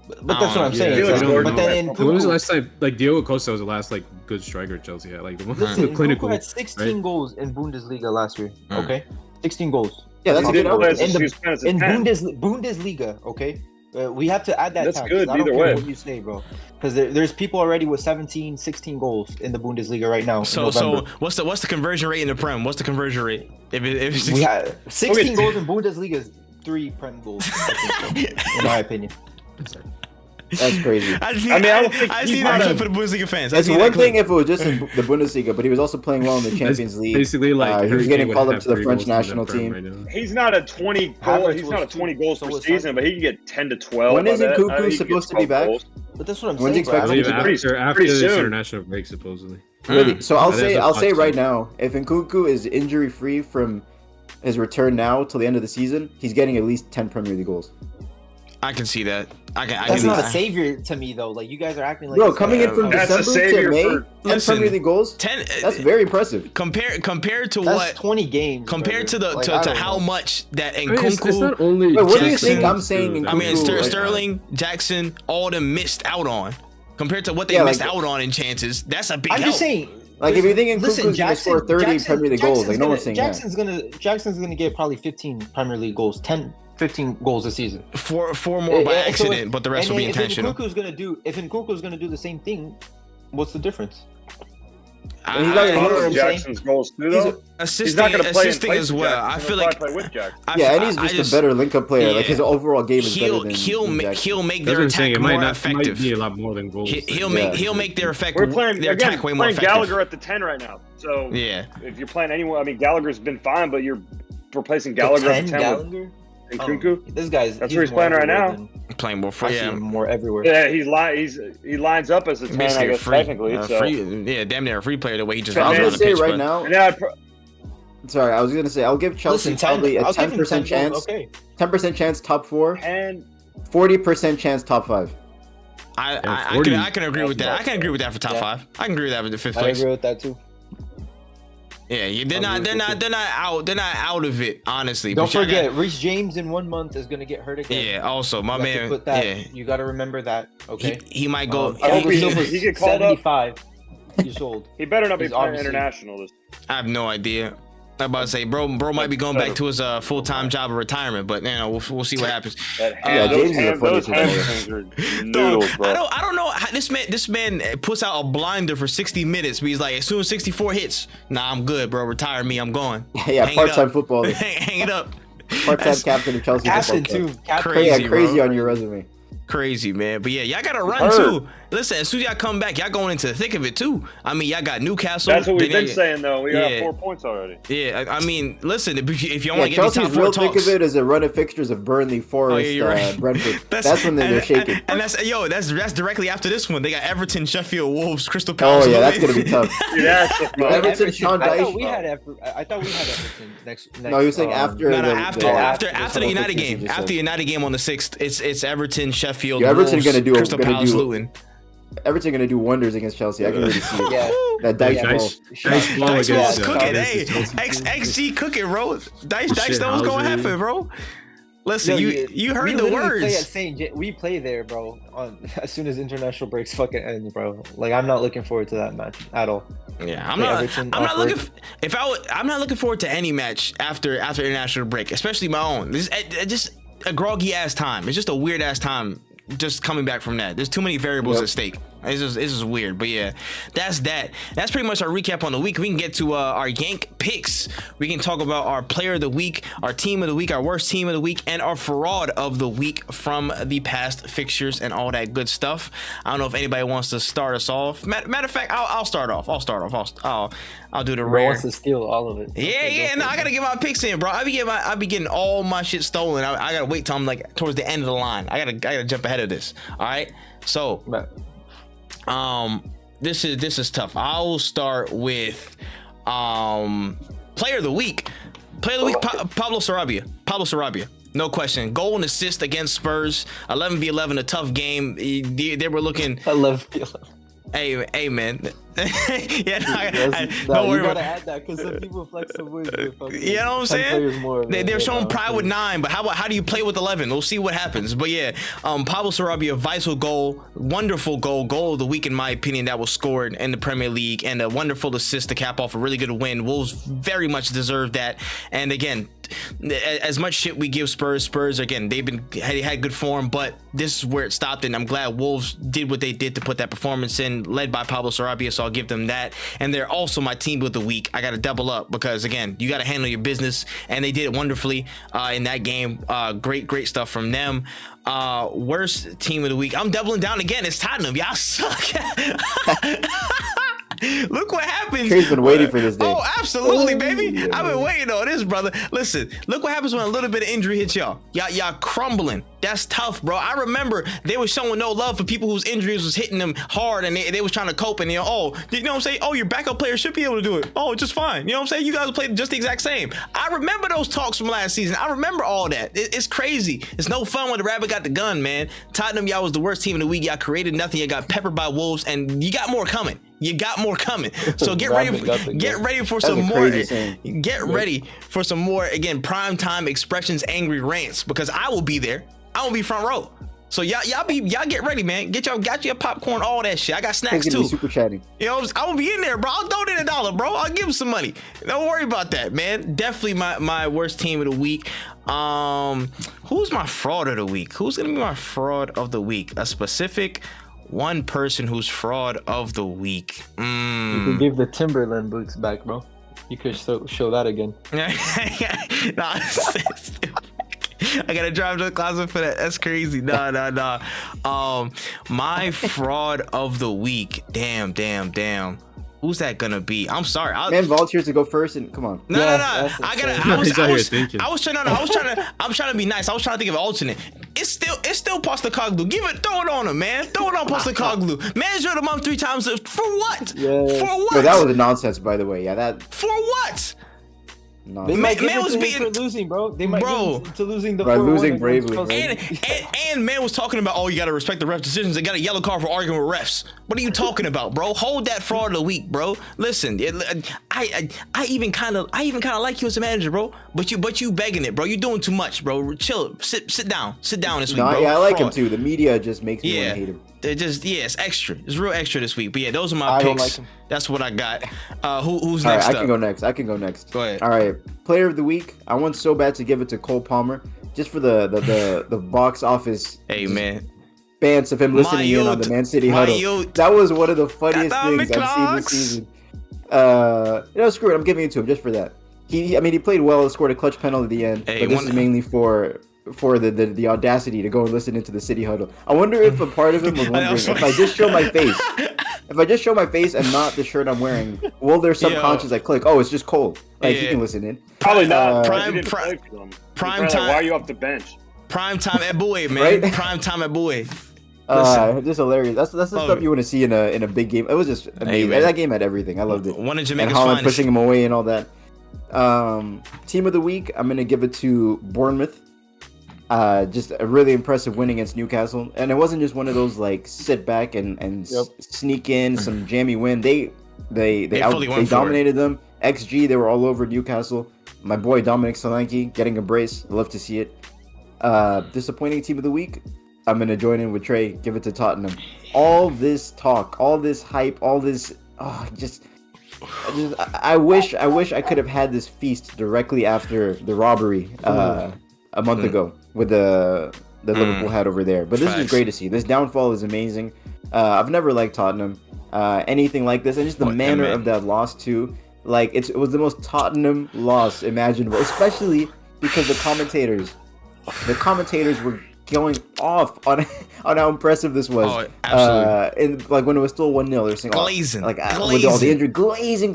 But that's what I'm saying. Felix Like, Gordon. but then in When was the Cuckoo, last time, like, Diogo Costa was the last, like, good striker Chelsea had? Like, the one listen, the clinical. Cuckoo had 16 right? goals in Bundesliga last year. Mm. Okay, 16 goals. Yeah, that's He a good didn't play output. as In he was playing as a In 10. Bundesliga, okay, we have to add that. That's tax. good I don't either care way. what you say, bro, because there's people already with 17, 16 goals in the Bundesliga right now. So in November. what's the conversion rate in the Prem? What's the conversion rate? If it's We had 16 Okay. goals in Bundesliga is 3 Prem goals, I think, so, in my opinion. That's crazy. I don't think I he's see that not clip a- for the Bundesliga fans. It's one thing if it was just in the Bundesliga, but he was also playing well in the Champions League. Basically, like, he was Harry getting Kane called would up to have the 3 French goals in the national Prem team. right now. He's not a 20 goal. Havertz He's not a was 20 two, goals so per was season, Sancho. but he can get 10 to 12. When I isn't bet. Cuckoo I think he can supposed get to be 12 back? goals. But that's what I'm When's he saying, bro. I expected don't to be think back? After pretty this soon. international break, supposedly. Really? So I'll There's say a I'll say box right team. now, if Nkunku is injury free from his return now till the end of the season, he's getting at least 10 Premier League goals. I can see that. That's not a savior to me, though. Like, you guys are acting like Bro, it's coming in from That's a December savior to May, for- 10 Listen, Premier League goals. 10. That's very impressive. compared to that's what 20 games. compared to brother. the Like, to, I to don't how know. much that I mean, it's Nkunku. not only. Wait, what do you Jackson, think I'm saying? I mean, Nkunku, like- Sterling, Jackson, all of them missed out on compared to what they Yeah, missed like- out on in chances. That's a big I'm help. just saying. Like, if you think Listen, Nkunku's gonna score 30 Premier League goals, like no one's saying that. Jackson's gonna get probably 15 Premier League goals, 10, 15 goals a season. Four more by So if- accident, but the rest and will be then intentional. If Nkunku's gonna do the same thing, what's the difference? I- he's not gonna I- hit Follows I'm Jackson's goals too, though. assisting, He's not going to play in assisting place as with well. Jackson. I He'll feel probably like play with Jackson. Yeah, and he's just a better link-up player. Like, his overall game is better than Jackson. he'll make That's their what I'm saying. attack It might more not. It might effective. be a lot more than goals. He'll Yeah. make their effect We're playing their again. attack way more Playing effective. Gallagher at the 10 right now. So Yeah, if you're playing anyone, I mean Gallagher's been fine, but you're replacing Gallagher at the 10 with Gallagher? Nkunku. This guy's That's where he's playing right now. playing more free. I see Yeah, him more everywhere. Yeah, he lines up as a 10, I basically a guess, free, technically. So. free. Yeah, damn near a free player the way he just So I'm runs gonna on the say pitch. right but- now. And then Sorry, I was gonna say I'll give Chelsea Listen, probably a I'll give him 10% 10 chance. Okay. 10% chance top 4, and 40% chance top 5. I 40. can agree with that. I can agree with that for top Yeah. 5. I can agree with that with the 5th I place. agree with that too. Yeah, they're I not agree with you. they're not out of it, honestly. Don't But y'all forget, Reece James in 1 month is gonna get hurt again. Yeah, also my You have to man. put that, Yeah, you got to remember that. Okay. he might go. I hope Thiago he- Silva's he get called up. 75 years old. he better not be He's playing obviously- international this. I have no idea. I'm about to say, bro might be going back to his full-time job of retirement, but you know, we'll see what happens. That Yeah, those James is a funny those player. hamstrings are Dog, noodles, bro. I don't know how this man puts out a blinder for 60 minutes, but he's like, as soon as 64 hits, nah, I'm good, bro. Retire me, I'm going. Yeah, Hang it part-time up. footballer. Hang it up. Part-time That's captain of Chelsea Captain football too. club. Captain. Crazy, Yeah, crazy bro. on your resume. Crazy, man. But yeah, y'all gotta run Hurt. too. Listen, as soon as y'all come back, y'all going into the thick of it too. I mean, y'all got Newcastle. That's what we've then been y'all- saying, though. We got Yeah. 4 points already. Yeah, I mean, listen, if y'all Yeah, want to get these top Chelsea's 4 real thick talks. of it is a run of fixtures of Burnley, Forest, you're right. Brentford. That's when they're shaking. And that's directly after this one. They got Everton, Sheffield, Wolves, Crystal Palace. Oh yeah, that's Luton. gonna be tough. See, that's the Yeah, problem. Everton, Sean I Dyche. thought we had Everton next. No, he was saying after. No, the- after the- after the United fixtures you game. just After the said. United game on the 6th, it's Everton, Sheffield, Yeah, Everton Wolves, gonna do- Crystal gonna Palace, do- Luton. Everton gonna do wonders against Chelsea. I can already see it. Yeah. That Dyche Yeah, ball. Nice ball Dice against was cooking, against hey. Chelsea. XG cooking, bro. Dice Shit, knows what's gonna Housley. happen, bro. Listen, you heard the words. We play there, bro. As soon as international breaks fucking ends, bro. Like, I'm not looking forward to that match at all. Yeah, I'm Play not. Everton I'm not off looking. work. I'm not looking forward to any match after international break, especially my own. This just a groggy ass time. It's just a weird ass time. Just coming back from that. There's too many variables Yep. at stake. It's just weird. But yeah, that's that. That's pretty much our recap on the week. We can get to our Yank picks. We can talk about our player of the week, our team of the week, our worst team of the week, and our fraud of the week from the past fixtures and all that good stuff. I don't know if anybody wants to start us off. Matter of fact, I'll start off. I'll do the Bro rare. wants to steal all of it. Yeah, Okay, yeah. go No, for I it. gotta get my picks in, bro. I be getting all my shit stolen. I gotta wait till I'm like towards the end of the line. I gotta jump ahead of this. All right. So, But this is tough. I'll start with player of the week. Player of the week, Pablo Sarabia. Pablo Sarabia. No question. Goal and assist against Spurs. 11v11, a tough game. They were looking. I love Hey, man. Yeah, No, don't worry you gotta about. add that because some people flex the wins with fucking You know what I'm 10 saying? players more. They're showing pride with 9, but how do you play with 11? We'll see what happens. But yeah, Pablo Sarabia, vital goal, wonderful goal of the week in my opinion that was scored in the Premier League, and a wonderful assist to cap off a really good win. Wolves very much deserve that. And again, as much shit we give Spurs again, they had good form, but this is where it stopped, and I'm glad Wolves did what they did to put that performance in, led by Pablo Sarabia, so I'll give them that. And they're also my team of the week. I got to double up because again, you got to handle your business, and they did it wonderfully in that game. Great stuff from them. Worst team of the week, I'm doubling down again. It's Tottenham. Y'all suck. Look what happens. Trey's been waiting for this day. Oh, absolutely, baby. I've been waiting on this, brother. Listen, look what happens when a little bit of injury hits y'all. Y'all crumbling. That's tough, bro. I remember they were showing no love for people whose injuries was hitting them hard, and they was trying to cope, and you know what I'm saying? Oh, your backup player should be able to do it. Oh, just fine. You know what I'm saying? You guys played just the exact same. I remember those talks from last season. I remember all that. It's crazy. It's no fun when the rabbit got the gun, man. Tottenham, y'all was the worst team in the week. Y'all created nothing. You got peppered by Wolves, and you got more coming. You got more coming. So get ready for some more. Get ready for some more, again, prime time expressions, angry rants, because I will be there. I will be front row. So y'all get ready, man. Got your popcorn, all that shit. I got snacks too. Super chatting. You know, I will be in there, bro. I'll donate $1, bro. I'll give him some money. Don't worry about that, man. Definitely my worst team of the week. Who's my fraud of the week? Who's gonna be my fraud of the week? A specific one person who's fraud of the week. You can give the Timberland boots back, bro. You could show that again. Nah, I gotta drive to the closet for that. That's crazy. Nah. My fraud of the week. Damn. Who's that gonna be? I'm sorry. Man volunteers to go first, and come on. No. I was trying to be nice. I was trying to think of an alternate. It's still Postecoglou. Throw it on him, man. Throw it on Postecoglou. Manager of the month 3 times. For what? Yeah. For what? But that was a nonsense, by the way. Yeah, that. For what? They might give it to him for losing, bro. They might give it to losing the 4-1 losing bravely. And man was talking about, oh, you gotta respect the ref decisions. They got a yellow card for arguing with refs. What are you talking about, bro? Hold that fraud of the week, bro. Listen, I even kind of like you as a manager, bro. But you begging it, bro. You're doing too much, bro. Chill. Sit down this week, bro. Yeah, I like him too. The media just makes me want to hate him. It's extra. It's real extra this week. But yeah, those are my picks. Like him. That's what I got. Who's All next? Right, I can go next. Go ahead. All right, player of the week. I want so bad to give it to Cole Palmer, just for the box office. Hey man. Bans of him listening in on the Man City huddle. That was one of the funniest things I've seen this season. Screw it. I'm giving it to him just for that. He played well. Scored a clutch penalty at the end. But this is mainly for the audacity to go and listen into the City huddle. I wonder if a part of him was wondering if I just show my face and not the shirt I'm wearing, will their subconscious click? Oh, it's just Cole. He can listen in. Probably not. Prime time. Why are you off the bench? Prime time at Bowie, man. Right? Prime time at Bowie. Just hilarious. That's the stuff you want to see in a big game. It was just amazing. That game had everything. I loved it. One of Jamaica's and Holland finest. pushing him away and all that. Team of the week, I'm gonna give it to Bournemouth. Just a really impressive win against Newcastle, and it wasn't just one of those sit back and sneak in some jammy win. They dominated them. XG, they were all over Newcastle. My boy Dominic Solanke getting a brace. I love to see it. Disappointing team of the week, I'm gonna join in with Trey. Give it to Tottenham. All this talk, all this hype, all this. I wish I could have had this feast directly after the robbery a month ago with the Liverpool had over there. But this is great to see. This downfall is amazing. I've never liked Tottenham anything like this, and just the manner of that loss too. It was the most Tottenham loss imaginable, especially because the commentators were going off on how impressive this was. Oh, absolutely. And when it was still 1-0, they're saying glazing, with all the injury, glazing.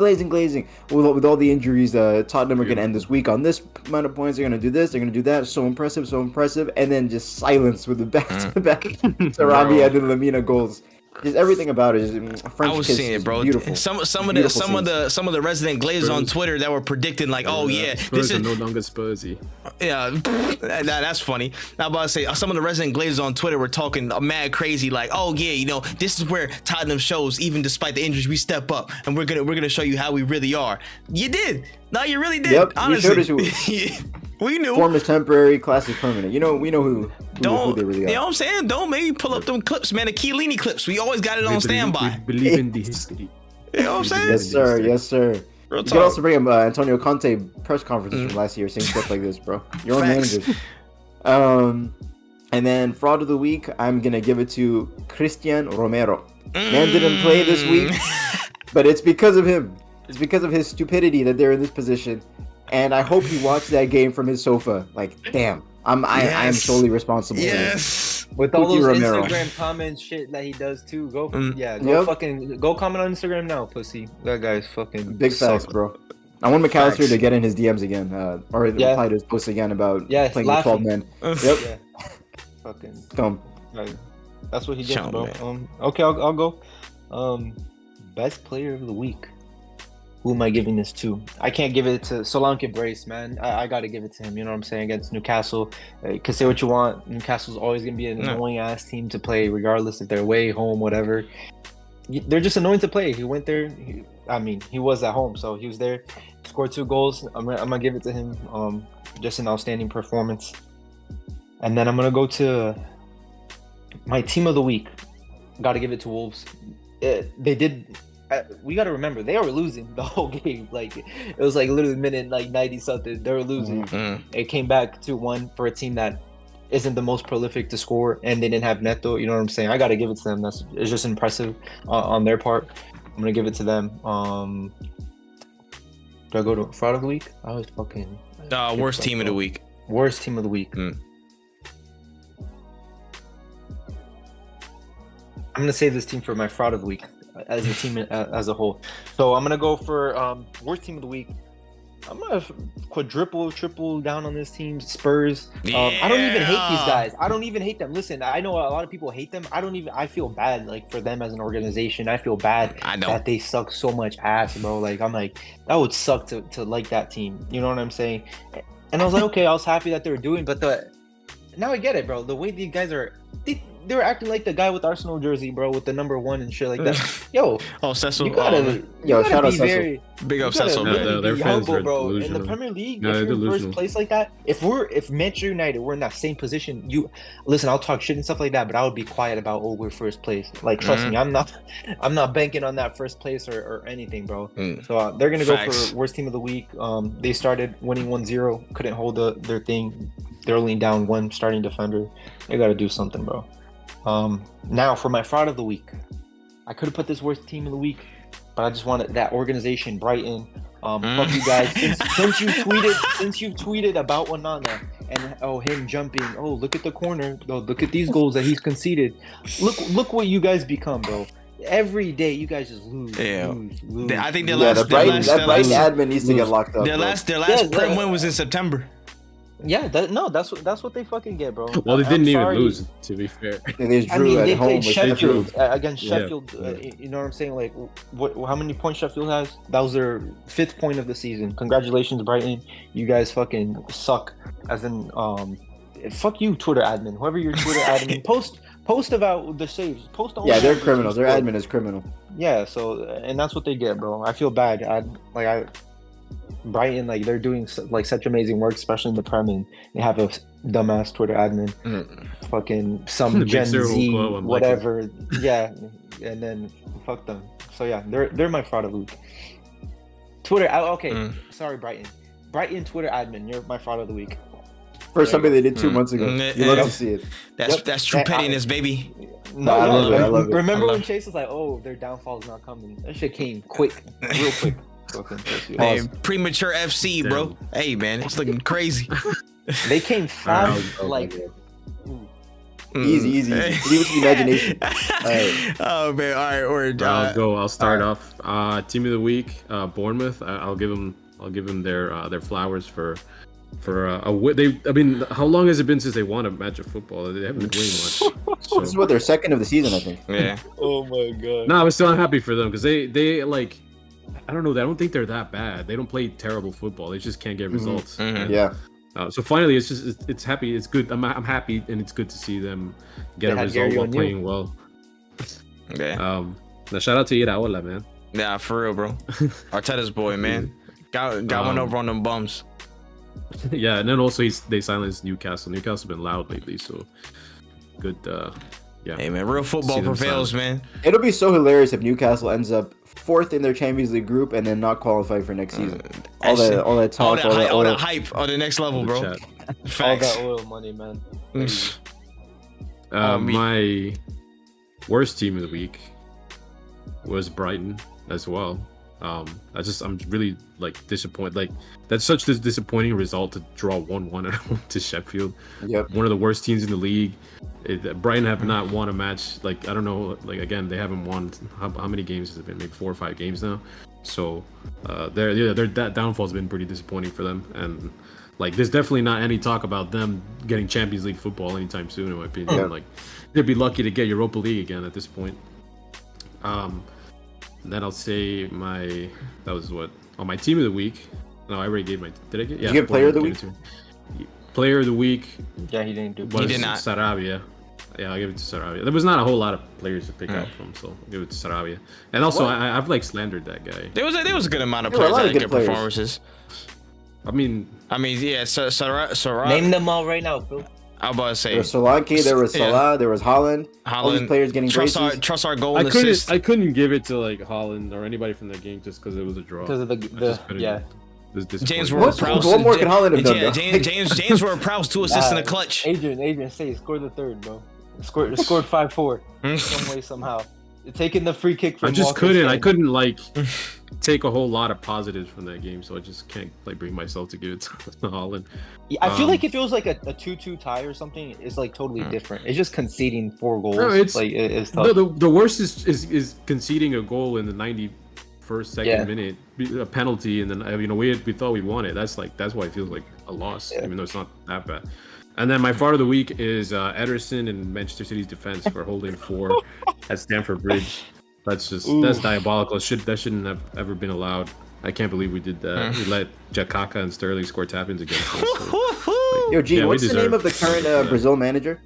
With all the injuries, Tottenham are going to end this week on this amount of points. They're going to do this. They're going to do that. So impressive, and then just silence with the back-to-back Sarabia and Lamina goals. just everything about it. Just, French I was kiss seeing is it, bro. Beautiful. Some of the Beautiful some of the resident Glazers on Spurs. Twitter that were predicting like, oh yeah, Spurs this are is no longer Spursy. yeah, that's funny. I'm about to say some of the resident Glazers on Twitter were talking mad crazy like, oh yeah, you know, this is where Tottenham shows even despite the injuries we step up and we're gonna show you how we really are. You did. No, you really did. Yep, you honestly. showed us We knew. Form is temporary, class is permanent. We know who Don't, they really you are. know what I'm saying? Don't maybe pull up them clips, man. The Chiellini clips. We always got it on standby. We believe in the history. You know what I'm saying? Yes, sir. Yes, sir. Real You talk. can also bring up Antonio Conte press conferences from last year saying stuff like this, bro. Your own Facts. managers. And then fraud of the week, I'm gonna give it to Christian Romero. Man didn't play this week, but it's because of him. It's because of his stupidity that they're in this position. And I hope he watched that game from his sofa. Like, damn, I am Yes. solely responsible for this. Yes. With all Cookie those Romero. Instagram comments shit that he does too, go Yep. go comment on Instagram now, pussy. That guy's fucking Big facts, suck. bro. I want McAllister Facts. to get in his DMs again, or Yeah. reply to his post again about Yeah, playing with 12 laughing. men. Yep, Yeah. Fucking come. like, that's what he gets, Chum, bro. man. Okay, I'll go. Best player of the week. Who am I giving this to? I can't give it to Solanke Brace, man. I got to give it to him. You know what I'm saying? Against Newcastle. You can say what you want. Newcastle's always going to be an annoying ass team to play, regardless if they're away, home, whatever. They're just annoying to play. He went there. He was at home, so he was there. Scored 2 goals. I'm gonna give it to him. Just an outstanding performance. And then I'm gonna go to my team of the week. Got to give it to Wolves. They did. We got to remember they were losing the whole game. Like it was like literally minute like 90 something. They were losing. It came back 2-1 for a team that isn't the most prolific to score, and they didn't have Neto. You know what I'm saying? I got to give it to them. It's just impressive on their part. I'm gonna give it to them. Do I go to fraud of the week? I was fucking Worst team of the week. worst team of the week. I'm gonna save this team for my fraud of the week as a team as a whole. So I'm gonna go for worst team of the week. I'm gonna triple down on this team. Spurs. I don't even hate these guys. I don't even hate them. Listen, I know a lot of people hate them. I feel bad like for them as an organization. I feel bad that they suck so much ass, bro. Like I'm like that would suck to like that team. You know what I'm saying? And I was like, okay, I was happy that they were doing, but now I get it, bro. The way these guys are. They were acting like the guy with Arsenal jersey, bro, with the number 1 and shit like that. Yo, Cecil. you gotta shout out be Cecil. Big up you gotta Cecil, really man. Their be fans humble, are bro. In the delusional. Premier League, No, if they're you're in first delusional. place like that, if Manchester United were in that same position, listen, I'll talk shit and stuff like that, but I would be quiet about we're first place. Like trust me, I'm not banking on that first place or anything, bro. So they're gonna go Facts. for worst team of the week. They started winning 1-0, couldn't hold their thing. They're only down 1 starting defender. They gotta do something, bro. Now for my fraud of the week, I could have put this worst team of the week, but I just wanted that organization, Brighton. Fuck you guys. Since you've tweeted about Onana and him jumping. Oh, look at the corner. Oh, look at these goals that he's conceded. Look what you guys become, bro. Every day you guys just lose. Yeah. lose. I think Yeah, their Brighton last admin needs to get locked up. their bro. last Yeah, Prem win was in September. Yeah, that's what they fucking get, bro. Well, they I'm didn't even sorry. lose, to be fair. And they I drew mean, at they home played with Sheffield against Yeah. Sheffield. You know what I'm saying? Like, how many points Sheffield has? That was their 5th point of the season. Congratulations, Brighton. You guys fucking suck. As in, fuck you, Twitter admin. Whoever your Twitter admin, post about the saves. Post on. Yeah, they're criminals. Their admin is criminal. Yeah. So, and that's what they get, bro. I feel bad. Brighton, like they're doing like such amazing work, especially in the Prem, and they have a dumbass Twitter admin, fucking some The Gen big zero Z, glow, I'm whatever. Yeah, and then fuck them. So yeah, they're my fraud of the week. Twitter, sorry, Brighton Twitter admin, you're my fraud of the week. For something they did 2 months ago. Mm. You love Yep. to see it. That's true pettiness, baby. No, I love it, I love it. Remember I when love Chase was like, "Oh, their downfall is not coming." That shit came quick, real quick. Fucking pussy. Hey, premature FC, bro. Hey, man, it's looking crazy. They came fast, Oh, like. Easy. Leave it to the imagination. Alright. Oh man, all right. Or I'll go. I'll start off. Team of the week, Bournemouth. I'll give them their flowers for for I mean, how long has it been since they won a match of football? They haven't been winning much. So. This is what their second of the season, I think. Yeah. Oh my god. No, I was still unhappy for them because they like, I don't know. I don't think they're that bad. They don't play terrible football. They just can't get results. Mhm. Yeah. So finally, it's happy. It's good. I'm happy, and it's good to see them get They a had result Gary while O'Neill. playing well. Yeah. Now shout out to Iraola, man. Yeah, for real, bro. Arteta's boy, man. Got one over on them bums. Yeah, and then also they silenced Newcastle. Newcastle's been loud lately, so good. Yeah. Hey, man, real football See them prevails, man. It'll be so hilarious if Newcastle ends up fourth in their Champions League group and then not qualify for next season. All that talk, all that hype on the next level, bro. Chat. All Facts. that oil money, man. My worst team of the week was Brighton as well. I'm really like disappointed. Like that's such this disappointing result to draw 1-1 at home to Sheffield. Yep. One of the worst teams in the league. Brighton have not won a match. Like I don't know. Like again, they haven't won. How many games has it been? Maybe 4 or 5 games now. So their that downfall has been pretty disappointing for them. And like there's definitely not any talk about them getting Champions League football anytime soon, in my opinion. Yeah. Like they'd be lucky to get Europa League again at this point. Then I'll say my team of the week. No, I already gave my. Did I get? Yeah. Did you get player of the week? Player of the week. Yeah, he didn't do. Was He did not. Sarabia. Yeah, I'll give it to Sarabia. There was not a whole lot of players to pick out from, so I'll give it to Sarabia. And also, I've like slandered that guy. There was a good amount of There were a players lot that of had good good players. performances. I mean, Yeah, Sarah. Name them all right now, Phil. I was about to say There was Solanke, there was Salah, there was Holland. All these players getting braces. Trust our goal I and assist. couldn't give it to like Holland or anybody from that game just because it was a draw. Because of I just couldn't- yeah. it was James disappointing. Ward-Prowse. What more can Holland have done, Yeah, though? James Ward-Prowse 2 assists in the clutch. Adrian, say score the third, bro. Scored 5-4 some way somehow. Taking the free kick from. I just Walker's couldn't. I hand. couldn't like take a whole lot of positives from that game, so I just can't like bring myself to give it to Holland. Yeah, I feel like if it was like a 2-2 tie or something, it's like totally different. It's just conceding 4 goals. No, it's- like it's tough. No, the worst is conceding a goal in the 91st Yeah. minute, a penalty, and then we thought we won it. That's why it feels like a loss, Yeah. even though it's not that bad. And then my fart of the week is Ederson and Manchester City's defense for holding 4 at Stamford Bridge. That's diabolical. That shouldn't have ever been allowed. I can't believe we did that. We let Jakaka and Sterling score tap-ins against us. So, Yo, Gene, Yeah, we what's the name deserve- of the current Yeah. Brazil manager?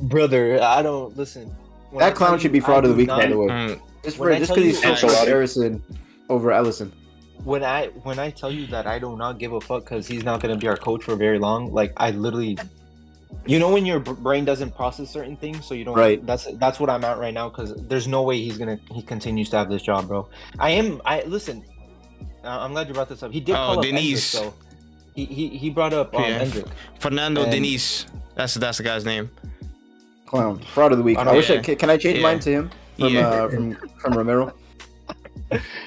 Brother, I don't listen. When I That clown tell should be you, fraud I of the do week, not- by the way. Mm, Just When I because tell he's you- so Harrison over Ellison. When I tell you that I do not give a fuck because he's not gonna be our coach for very long, like I literally, when your brain doesn't process certain things, so you don't. Right. That's what I'm at right now because there's no way he continues to have this job, bro. Listen. I'm glad you brought this up. He did call up Denise. Endrick, so he brought up Yeah. Endrick. Fernando And- Diniz. That's the guy's name. Clown. Fraud of the week. Oh, I wish yeah. can I change Yeah. mine to him from Yeah. from Romero?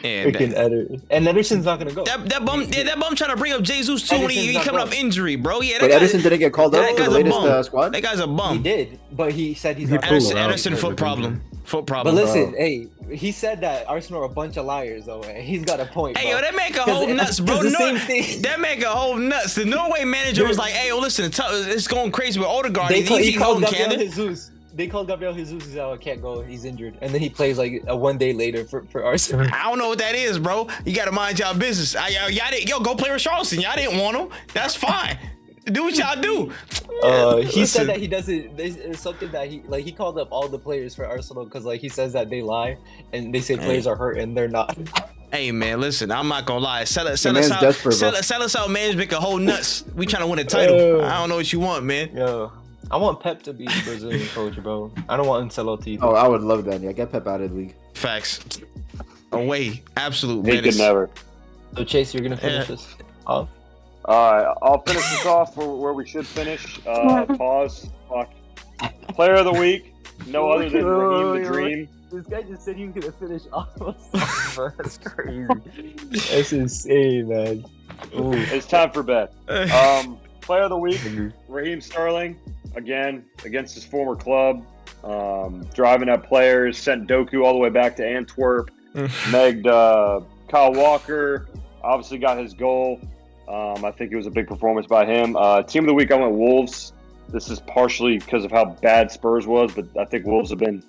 Yeah, Freaking Ederson. And Ederson's not gonna go. that bum trying to bring up Jesus too when he Edison's not coming off going. injury, bro. Yeah, Wait, Edison didn't get called that up for guy's the a latest bum. squad? That guy's a He bum. did, but he said he's He not. pulled Ederson, out Ederson foot with problem. Foot But problem. listen, hey, he said that Arsenal are a bunch of liars, though. And he's got a point. Hey, bro. yo, that make a 'Cause whole it- nuts, 'cause bro. the No, same thing. that make a whole nuts. The Norway manager was like, "Hey, yo, listen, it's going crazy with Odegaard. He's He called holding Gabriel Canada." Jesus. They called Gabriel Jesus. He's out. Can't go. He's injured. And then he plays like one day later for Arsenal. I don't know what that is, bro. You gotta mind y'all business. Y'all go play with Charleston. Y'all didn't want him. That's fine. Do what y'all do. He Listen. said that he doesn't. It's something that he called up all the players for Arsenal because he says that they lie and they say players are hurt and they're not. Hey man, listen, I'm not gonna lie. Sell us man's out. desperate, bro. Sell us out, man. Make a whole nuts. We trying to win a title. I don't know what you want, man. Yo, I want Pep to be Brazilian coach, bro. I don't want Ancelotti. Oh, I would love that. Yeah, get Pep out of the league. Facts. Away. Absolute He could menace. never. So Chase, you're gonna finish Yeah. this off. I'll finish this off where we should finish. Pause. Fuck. Player of the week. No other than Raheem the Dream. This guy just said he was gonna finish off. That's crazy. That's insane, man. Ooh. It's time for bed. Player of the week. Raheem Sterling. Again, against his former club. Driving up players. Sent Doku all the way back to Antwerp. Megged Kyle Walker. Obviously got his goal. I think it was a big performance by him. Team of the week, I went Wolves. This is partially because of how bad Spurs was, but I think Wolves have been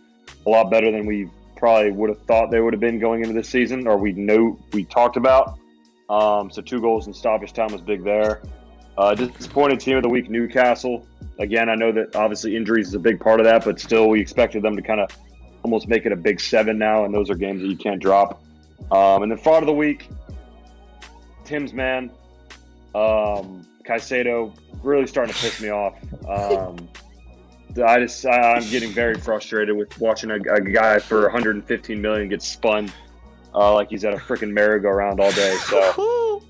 a lot better than we probably would have thought they would have been going into this season, or we talked about. So 2 goals in stoppage time was big there. Disappointed team of the week, Newcastle. Again, I know that obviously injuries is a big part of that, but still we expected them to kind of almost make it a big 7 now, and those are games that you can't drop. And then fraud of the week, Tim's man, Caicedo, really starting to piss me off. I'm getting very frustrated with watching a guy for 115 million get spun like he's at a freaking merry-go-round all day. So,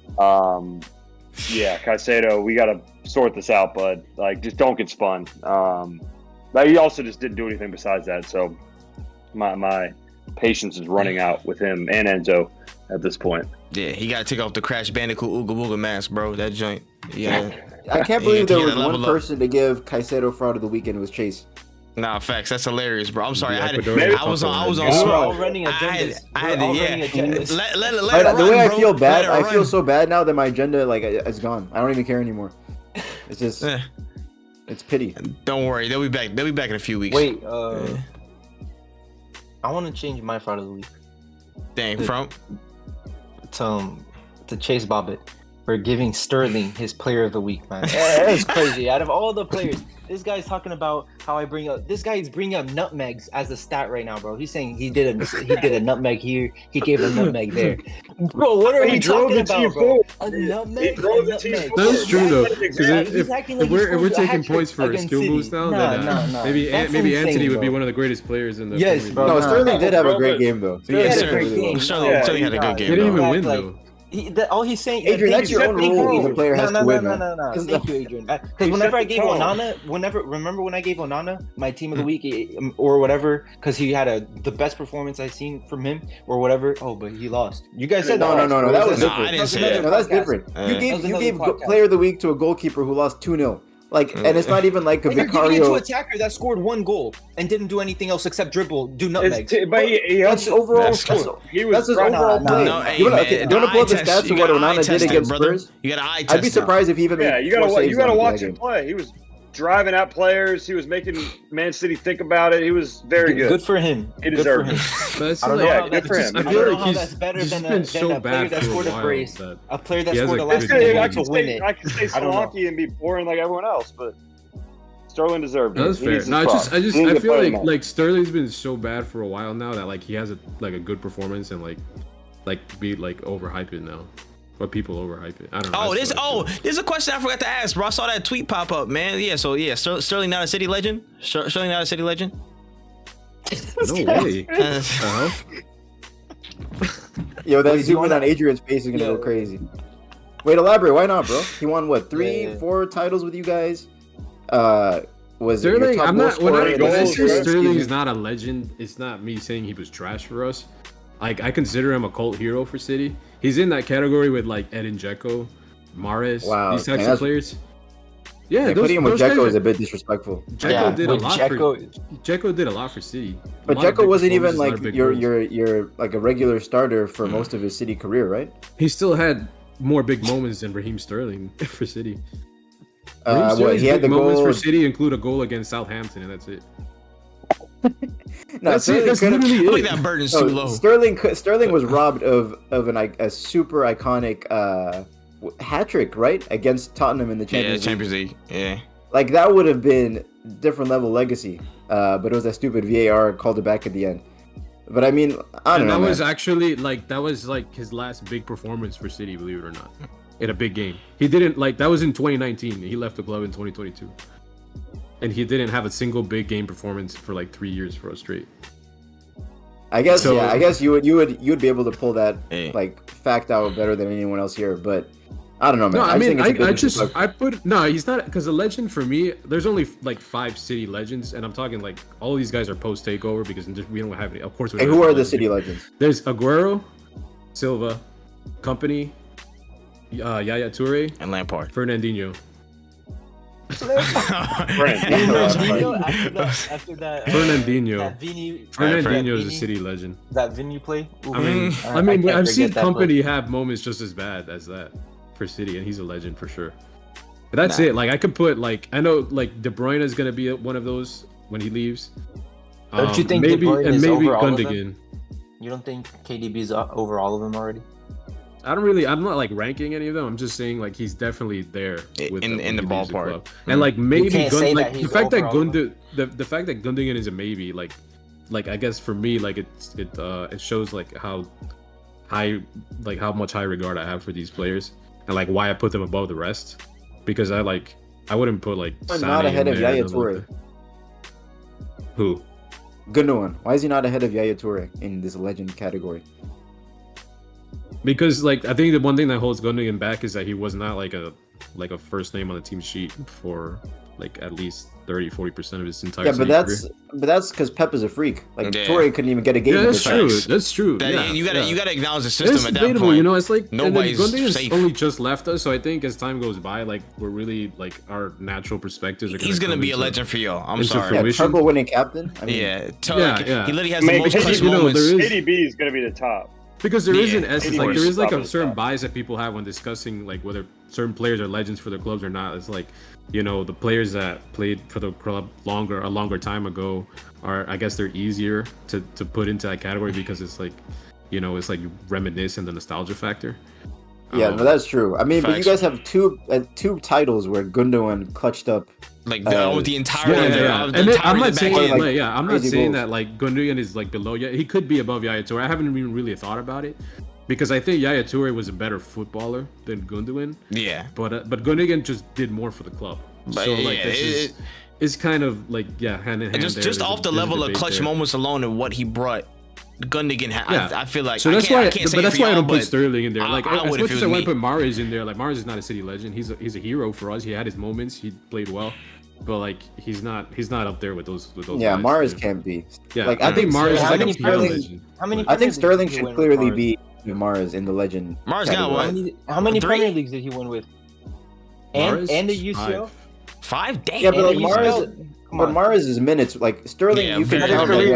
yeah, Caicedo, we got to sort this out, bud. Like, just don't get spun. But he also just didn't do anything besides that. So, my patience is running out with him and Enzo at this point. Yeah, he got to take off the Crash Bandicoot Ooga Booga mask, bro. That joint. Yeah. I can't believe there was one person to give Caicedo fraud of the weekend was Chase. Nah, facts. That's hilarious, bro. I'm sorry. I was on. We're all running agendas. The way I feel bad, I feel so bad now that my agenda is gone. I don't even care anymore. It's just, it's pity. Don't worry, they'll be back. They'll be back in a few weeks. Wait, I want to change my fraud of the week. Dang, from to Chase Bobbitt for giving Sterling his player of the week, man. It's crazy. Out of all the players, this guy's talking about how this guy's bringing up nutmegs as a stat right now, bro. He's saying he did a nutmeg here, he gave a nutmeg there. Bro, what are we talking about, bro? A nutmeg? That's true though. Because if we're taking points for a skill boost now, then maybe Anthony would be one of the greatest players in the Yes, bro. No, Sterling did have a great game though. Sterling had a good game. He didn't even win though. All he's saying, Adrian, that's your own rule. The player has to win. No. Thank you, Adrian. Because whenever I gave Onana, remember when I gave Onana my team of the week or whatever, because he had the best performance I've seen from him or whatever. Oh, but he lost. You guys said no. That was different. I didn't say that. No, that's different. You gave player of the week to a goalkeeper who lost 2-0. And it's not even like a Vicario. Vicario. You're giving it to attacker that scored 1 goal and didn't do anything else except dribble, do nutmegs. But that's overall score. That's his overall play. You want to pull up the stats of what Onana did against Spurs? You got to eye test. I'd be surprised if he even made you got to watch him play. He was driving at players. He was making Man City think about it. He was very good. Good for him. He deserved it. But I don't know good for him. I feel like that's better than been so a player bad that for scored a a brace. while. A player that He has scored a a good last game. minute I to can win say it. I can say Solanke and be boring like everyone else, but Sterling deserved it. That's fair. No, I feel like Sterling's been so bad for a while now that like he has a good performance and be overhyped it now. But people overhype it. I don't know. There's a question I forgot to ask, bro. I saw that tweet pop up, man. Yeah, so yeah, Sterling not a City legend? Sterling not a City legend? No way. Yo, that zooming on Adrian's face is gonna go crazy. Wait, elaborate. Why not, bro? He won what, 4 titles with you guys? Was Sterling? I'm not. When I say right? Sterling is not a legend, it's not me saying he was trash for us. Like I consider him a cult hero for City. He's in that category with like Edin Dzeko, Mahrez, these types of players. Yeah, putting him with Dzeko is a bit disrespectful. Dzeko did a lot. Dzeko did a lot for City. But Dzeko wasn't even like your like a regular starter for most of his City career, right? He still had more big moments than Raheem Sterling for City. He had the moments goal for City include a goal against Southampton, and that's it. That's literally it. I think that burden's too low. Sterling was robbed of a super iconic hat trick, right, against Tottenham in the Champions League. Yeah. Like that would have been different level legacy, but it was that stupid VAR called it back at the end. But I mean, I don't know. That was actually that was his last big performance for City, believe it or not, in a big game. He didn't that was in 2019. He left the club in 2022. And he didn't have a single big game performance for 3 years for us straight. I guess you would be able to pull that fact out better than anyone else here, but I don't know, man. No, he's not, because a legend for me, there's only 5 City legends, and I'm talking all of these guys are post takeover because we don't have any. Of course, and who are the City legends? There's Aguero, Silva, Company, Yaya Toure, and Lampard, Fernandinho. Fernandinho is a City legend. That Vinny play. I mean, I've seen Company have moments just as bad as that for City, and he's a legend for sure. But that's it. Like I could put like I know like De Bruyne is gonna be one of those when he leaves. Don't you think maybe De Bruyne and is maybe over all of them? Gundogan. You don't think KDB's over all of them already? I'm not like ranking any of them. I'm just saying like he's definitely there with in when the he leaves ballpark. club. And like maybe can't say like that the he's fact that over all of them. the fact that Gundogan is a maybe like I guess for me like it shows like how much high regard I have for these players and like why I put them above the rest because I wouldn't put like But Sané not ahead in of there, Yaya nothing like Toure. that. Who? Gundogan. Why is he not ahead of Yaya Toure in this legend category? Because like I think the one thing that holds Gundogan back is that he was not like a first name on the team sheet for like at least 30-40% of his entire Yeah, but career. that's because Pep is a freak. Like Yeah. Toure couldn't even get a game. Yeah, in that's this true. Facts. That's true. That, yeah, you gotta acknowledge the It's system at that debatable, point. you know. It's like Nobody's Gundogan's safe. only just left us, so I think as time goes by, like we're really like our natural perspectives are. He's gonna come be a into- legend for y'all. I'm into sorry. Yeah, fruition. treble winning captain. I mean, Yeah, Yeah. He literally has I the mean, most because clutch you know, moments. there is- KDB is going to be the top. Because there is Yeah, an essence, anyway, like there is like a probably certain top. bias that people have when discussing like whether certain players are legends for their clubs or not. It's like, you know, the players that played for the club a longer time ago are, I guess, they're easier to put into that category because it's like, you know, it's like you reminisce and the nostalgia factor. yeah, no, that's true. I mean, but you Facts. guys have two titles where Gundogan clutched up. Like Uh, with the entire, Yeah. the And entire I'm of not the saying, back end. like, I'm not crazy saying goals. that like Gundogan is like below. Yeah, he could be above Yaya Toure. I haven't even really thought about it because I think Yaya Toure was a better footballer than Gundogan. Yeah, But Gundogan just did more for the club. But So like yeah, this is kind of like hand in hand. just there. just There's off a- the there's a level of debate clutch there. moments alone and what he brought, Gundogan. Yeah. I feel like So I that's can't, why, I can't say but it that's for why I y'all, don't put but Sterling in there. Like I as would much if as it I was want to me. put Mahrez in there, like Mahrez is not a City legend. He's a hero for us. He had his moments. He played well, but like he's not up there with those. Yeah, guys, Mahrez you know? can't be. Yeah, Like, I think Mahrez is How like many a pure Premier League- legend. How many? I think Premier Sterling Leagues did he should win with clearly Mahrez? be Mahrez in the legend. Mahrez got category. one. How many Three? Premier Leagues did he win with? Mahrez? And the UCL. 5 days. Yeah, but like And the Mahrez, UCL. but Mahrez's minutes, like Sterling, Yeah, you can very Better count good. like,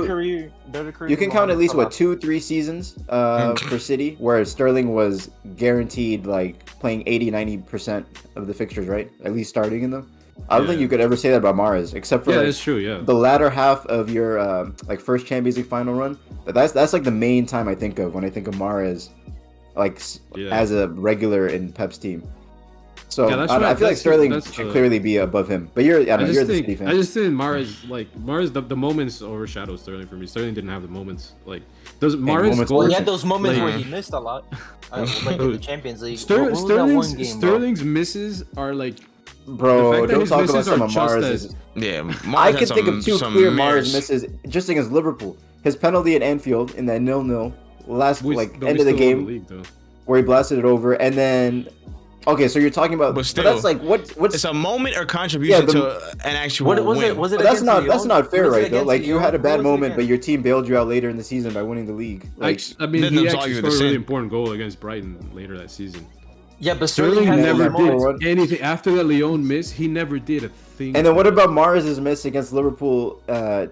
career, what, better career. you can than count at Mahrez. least Come what on. 2-3 seasons for City, where Sterling was guaranteed like playing 80-90% of the fixtures, right? At least starting in them. I don't think Yeah. you could ever say that about Mahrez, except for Yeah, like, that's true. Yeah. the latter half of your like first Champions League final run. That's like the main time I think of when I think of Mahrez, like Yeah. as a regular in Pep's team. So Yeah, that's I right. feel like That's- Sterling that's should the- clearly be above him. But you're the City fan. I just think Mahrez the moments overshadow Sterling for me. Sterling didn't have the moments like those Mahrez moments goals. Well, he had those moments Like- where he missed a lot, like in the Champions League. Sterling, What was that one game, bro? Sterling's misses are like the Bro, fact that don't his talk about misses some are of just Mahrez. as- Yeah, Mahrez I had can think some- of two some clear mirrors. Mahrez misses just against Liverpool. His penalty at Anfield in that 0-0 last we- like but end we of the still won game league, though. where he blasted it over, and then okay, so you're talking about, But but still, that's like what's It's a moment or contribution Yeah, to an actual What was win. it? Was it? but that's against not Lyon? fair, Was it right? Though, against like you Lyon? had a Who bad was it moment, but against? your team bailed you out later in the season by winning the league. Like, I mean, Then he those actually argue the scored a really same. important goal against Brighton later that season. Yeah, but Sterling Sterling had never those did moments. what? anything after that Lyon miss. He never did a thing. and then what about Mahrez's miss against Liverpool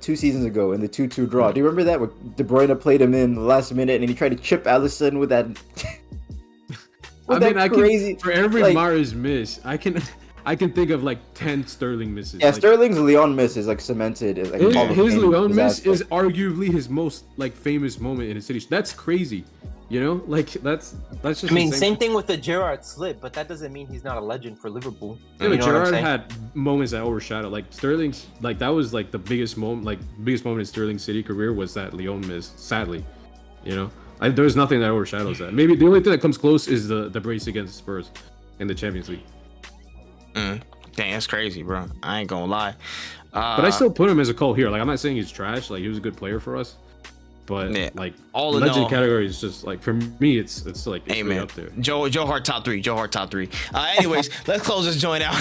2 seasons ago in the 2-2 draw? Do you remember that where De Bruyne played him in the last minute and he tried to chip Alisson with that? I mean, I crazy can for every like- Mahrez miss, I can think of like 10 Sterling misses. Yeah, Like, Sterling's Lyon miss is like cemented. Like, His, Hall of his Fame Lyon miss disaster. is arguably his most like famous moment in the city. That's crazy, you know. Like that's just. I mean, insane. same thing with the Gerrard slip, but that doesn't mean he's not a legend for Liverpool. Yeah, You but know what I'm Gerrard saying? had moments that overshadowed. Like Sterling's, like that was like the biggest moment. Like biggest moment in Sterling's City career was that Lyon miss. Sadly, you know, there's nothing that overshadows that. Maybe the only thing that comes close is the brace against Spurs in the Champions League. Dang, that's crazy, bro. I ain't gonna lie. But I still put him as a cult hero. Like I'm not saying he's trash. Like he was a good player for us. But Yeah. like All in legend all- category is just like for me, it's like it's Hey really man, up there. Joe Hart top three. Anyways, let's close this joint out.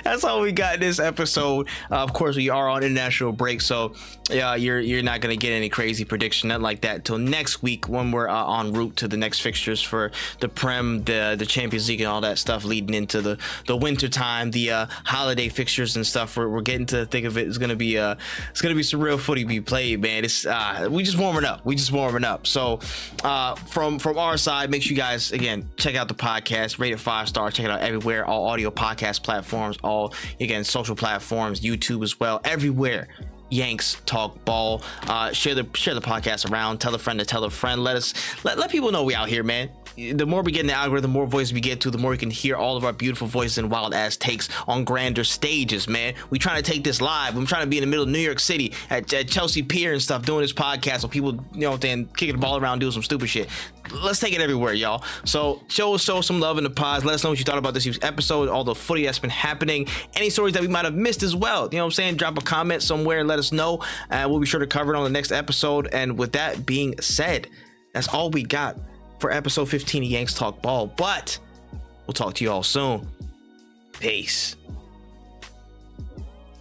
that's all we got this episode. Of course, we are on international break, so yeah, you're not gonna get any crazy prediction, nothing like that, till next week when we're en route to the next fixtures for the Prem, the Champions League, and all that stuff leading into the winter time, the holiday fixtures and stuff. We're getting to the thick of it. It's gonna be some real footy be played played, man. It's we just warming up. So from our side, make sure you guys again check out the podcast, rate it 5 stars, check it out everywhere, all audio podcast platforms, all again social platforms, YouTube as well, everywhere. Yanks Talk Ball. Share the podcast around. Tell a friend to tell a friend. Let people know we out here, man. The more we get in the algorithm, the more voices we get to, the more we can hear all of our beautiful voices and wild ass takes on grander stages, man. We trying to take this live. I'm trying to be in the middle of New York City at Chelsea Pier and stuff, doing this podcast so people, then kicking the ball around, doing some stupid shit. Let's take it everywhere, y'all. So show some love in the pods. Let us know what you thought about this week's episode, all the footy that's been happening, any stories that we might have missed as well. You know what I'm saying? Drop a comment somewhere and let us know. We'll be sure to cover it on the next episode. And with that being said, that's all we got for episode 15 of Yanks Talk Ball. But we'll talk to you all soon. Peace.